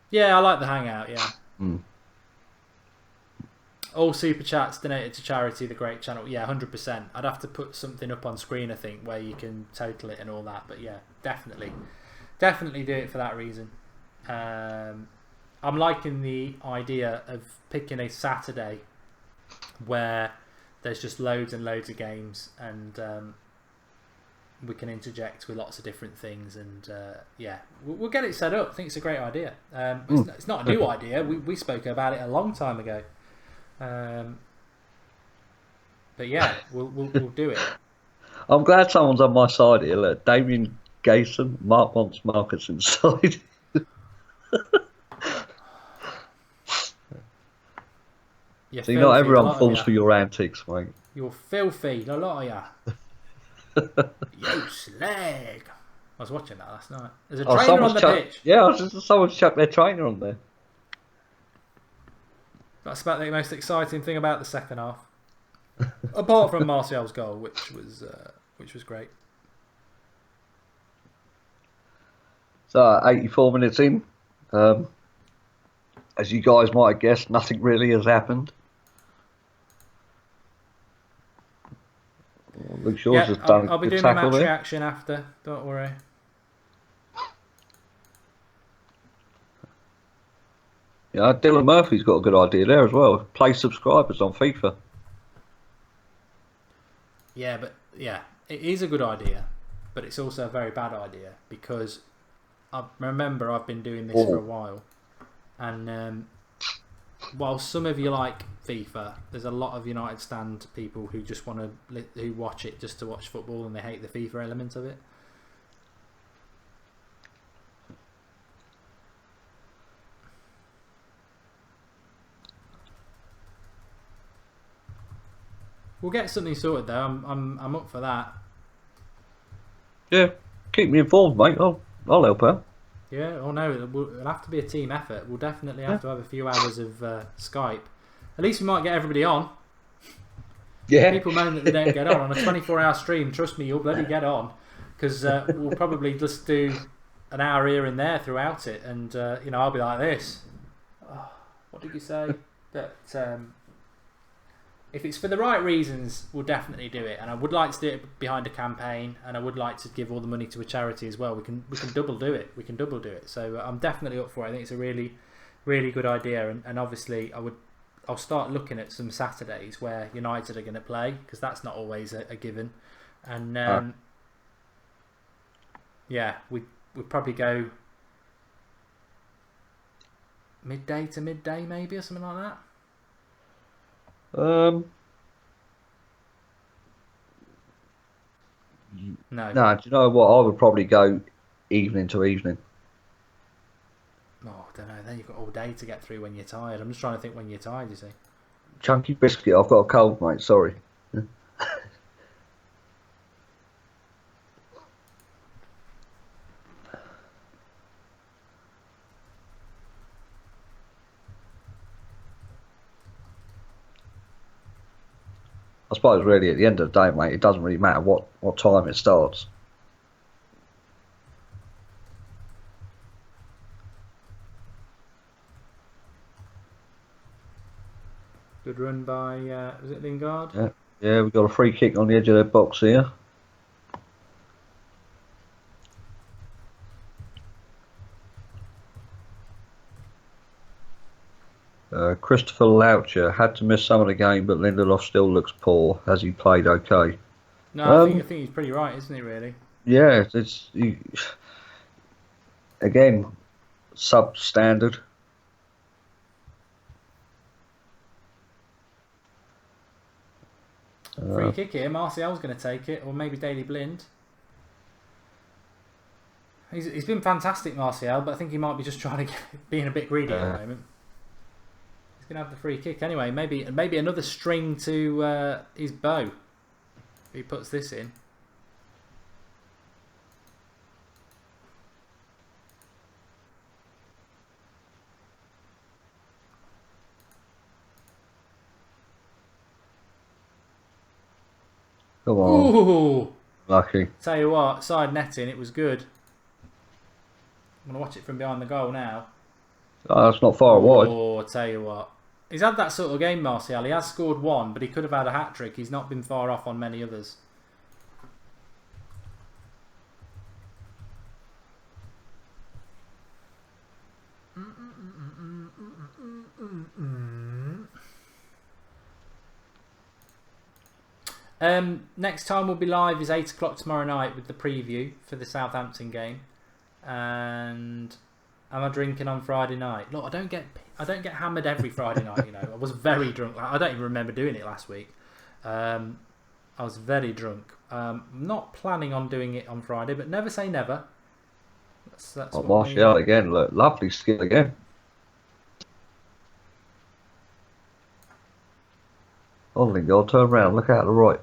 Yeah, I like the Hangout. Yeah. Mm. All super chats donated to charity, the Great Channel. Yeah, 100%. I'd have to put something up on screen, I think, where you can total it and all that. But yeah, definitely do it for that reason. I'm liking the idea of picking a Saturday where there's just loads and loads of games, and we can interject with lots of different things. And yeah, we'll get it set up. I think it's a great idea. It's not a new idea. We spoke about it a long time ago. But yeah, we'll do it. I'm glad someone's on my side here. Look, Damien Gayson, Mark wants Marcus inside. See, not everyone falls for your antics, mate. You're filthy, a lot of ya. You slag. I was watching that last night. There's a trainer on the pitch. Yeah, someone's chucked their trainer on there. That's about the most exciting thing about the second half, apart from Martial's goal, which was great. So 84 minutes in, as you guys might have guessed, nothing really has happened. Luke Shaw's has done I'll be doing the match reaction after. Don't worry. Yeah, Dylan Murphy's got a good idea there as well. Play subscribers on FIFA. Yeah, but yeah, it is a good idea, but it's also a very bad idea because I remember I've been doing this for a while, and while some of you like FIFA, there's a lot of United Stand people who just who watch it just to watch football, and they hate the FIFA element of it. We'll get something sorted though. I'm up for that. Yeah, keep me informed, mate. I'll help out. Yeah. Oh no, it'll have to be a team effort. We'll definitely have to have a few hours of Skype. At least we might get everybody on. Yeah. People moan that they don't get on a 24-hour stream. Trust me, you'll bloody get on, because we'll probably just do an hour here and there throughout it, and I'll be like this. Oh, what did you say? But if it's for the right reasons, we'll definitely do it. And I would like to do it behind a campaign, and I would like to give all the money to a charity as well. We can double do it. We can double do it. So I'm definitely up for it. I think it's a really, really good idea. And obviously, I'll start looking at some Saturdays where United are going to play, because that's not always a given. And yeah, we'd probably go midday to midday, maybe, or something like that. No. No. No, do you know what? I would probably go evening to evening. Oh, I don't know. Then you've got all day to get through when you're tired. I'm just trying to think when you're tired, you see. Chunky biscuit. I've got a cold, mate. Sorry. I suppose really at the end of the day, mate, it doesn't really matter what time it starts. Good run by, was it Lingard? Yeah, we've got a free kick on the edge of their box here. Christopher Loucher had to miss some of the game, but Lindelof still looks poor. Has he played okay? No, I think he's pretty right, isn't he, really? Yeah, again, substandard. Free kick here. Martial's going to take it, or maybe Daley Blind. He's been fantastic, Martial, but I think he might be just trying to being a bit greedy at the moment. He's going to have the free kick anyway. Maybe another string to his bow. If he puts this in. Come on. Ooh! Lucky. Tell you what, side netting, it was good. I'm going to watch it from behind the goal now. Oh, that's not far wide. Oh, I tell you what. He's had that sort of game, Martial. He has scored one, but he could have had a hat-trick. He's not been far off on many others. Next time we'll be live is 8 o'clock tomorrow night with the preview for the Southampton game. And am I drinking on Friday night? Look, I don't get hammered every Friday night. You know, I was very drunk. I don't even remember doing it last week. I was very drunk. I'm not planning on doing it on Friday, but never say never. That's Martial again. Look, lovely skill again. Oh, Lingard, turn around. Look out to the right.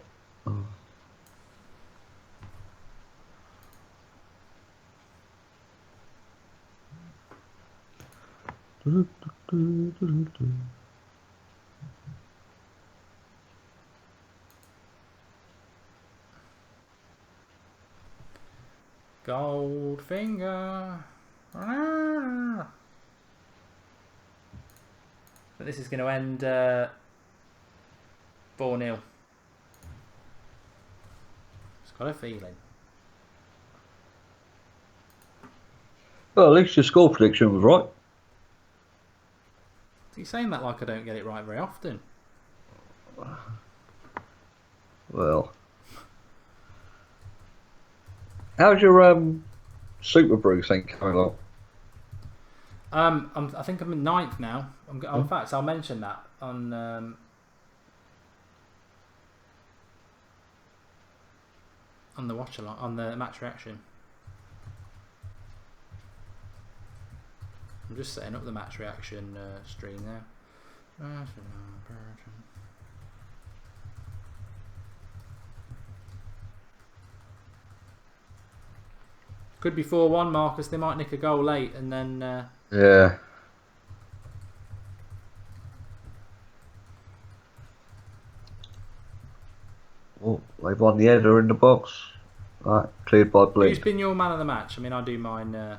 Goldfinger. But this is going to end 4-0. Just got a feeling. Well, at least your score prediction was right. He's saying that like I don't get it right very often. Well, how's your Super Brew thing coming along? I think I'm in 9th now. In fact, I'll mention that on the Watchalong, on the match reaction. I'm just setting up the match reaction stream now. Could be 4-1, Marcus. They might nick a goal late and then. Yeah. Oh, they've won the header in the box. Right, cleared by Blink. Who's been your man of the match? I mean, I do mine.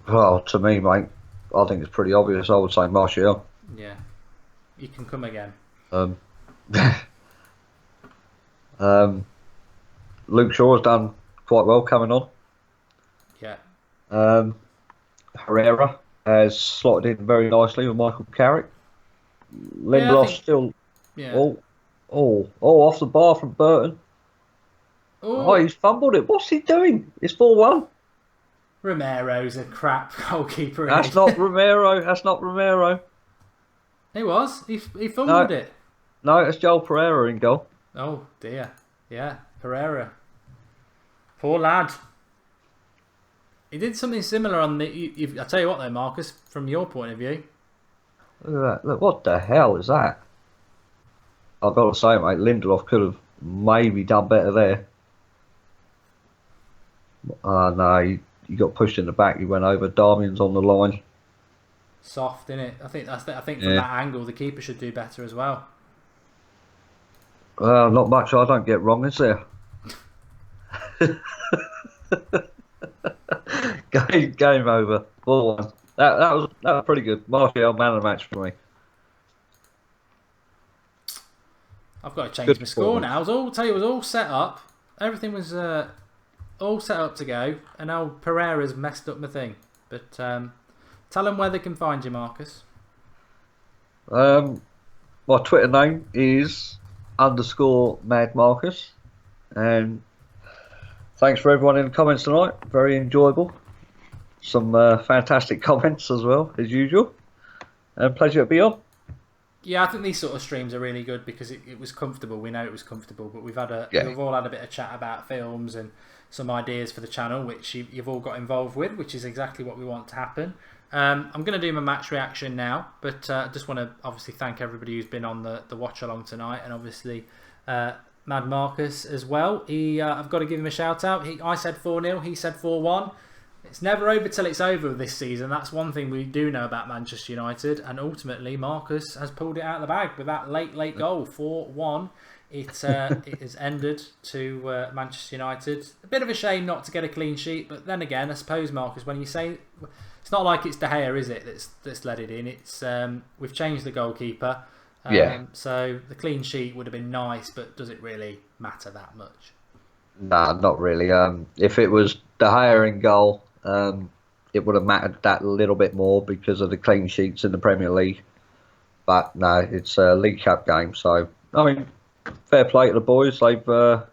Well, to me, mate, I think it's pretty obvious. I would say Martial. Yeah. You can come again. Luke Shaw's done quite well coming on. Yeah. Herrera has slotted in very nicely with Michael Carrick. Lindelof still. Yeah. Off the bar from Burton. Oh, He's fumbled it. What's he doing? It's 4-1. Romero's a crap goalkeeper. That's not Romero. That's not Romero. He was. He fumbled it. No, it's Joel Pereira in goal. Oh dear. Yeah, Pereira. Poor lad. He did something similar on the. I tell you what, though, Marcus, from your point of view, Look at that. Look, what the hell is that? I've got to say, mate, Lindelof could have maybe done better there. No, he got pushed in the back. He went over. Darmian's on the line. Soft, innit? I think from Yeah. that angle, the keeper should do better as well. Not much I don't get wrong, is there? Game over. 4-1. That was pretty good. Martial, man of the match for me. I've got to change Good my score performance. now. It was all set up. Everything was all set up to go, and now Pereira's messed up my thing. But tell them where they can find you, Marcus. My Twitter name is _Mad Marcus, and thanks for everyone in the comments tonight. Very enjoyable. Some fantastic comments as well, as usual. And pleasure to be on. Yeah, I think these sort of streams are really good because it was comfortable. We know it was comfortable, but we've all had a bit of chat about films and some ideas for the channel, which you've all got involved with, which is exactly what we want to happen. I'm going to do my match reaction now, but I just want to obviously thank everybody who's been on the watch along tonight, and obviously Mad Marcus as well. I've got to give him a shout out. I said 4-0, he said 4-1. It's never over till it's over this season. That's one thing we do know about Manchester United, and ultimately Marcus has pulled it out of the bag with that late goal, 4-1. It has ended to Manchester United. A bit of a shame not to get a clean sheet, but then again, I suppose, Marcus, when you say it's not like it's De Gea, is it? That's let it in. It's we've changed the goalkeeper, so the clean sheet would have been nice, but does it really matter that much? Nah, not really. If it was De Gea in goal, it would have mattered that little bit more because of the clean sheets in the Premier League. But no, it's a League Cup game, so I mean, fair play to the boys. They've done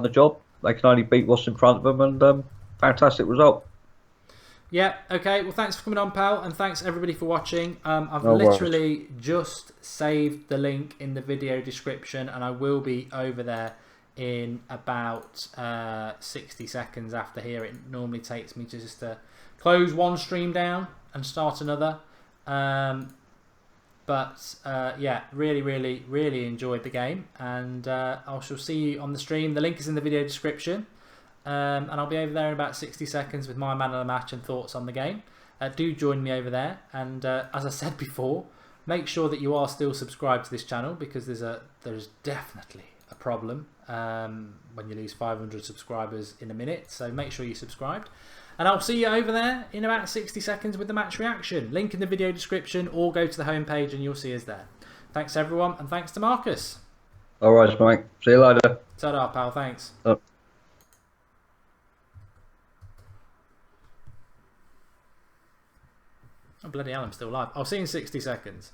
the job. They can only beat what's in front of them, and fantastic result. Yeah, okay. Well, thanks for coming on, pal, and thanks everybody for watching. I've No literally just saved the link in the video description, and I will be over there in about 60 seconds after here. It normally takes me to just close one stream down and start another. But yeah, really enjoyed the game, and I shall see you on the stream. The link is in the video description, and I'll be over there in about 60 seconds with my man of the match and thoughts on the game. Do join me over there, and as I said before, make sure that you are still subscribed to this channel, because there's definitely a problem when you lose 500 subscribers in a minute. So make sure you're subscribed, and I'll see you over there in about 60 seconds with the match reaction. Link in the video description, or go to the homepage and you'll see us there. Thanks everyone, and thanks to Marcus. All right, mate. See you later. Ta-da, pal. Thanks. Oh. Oh, bloody hell, I'm still live. I'll see you in 60 seconds.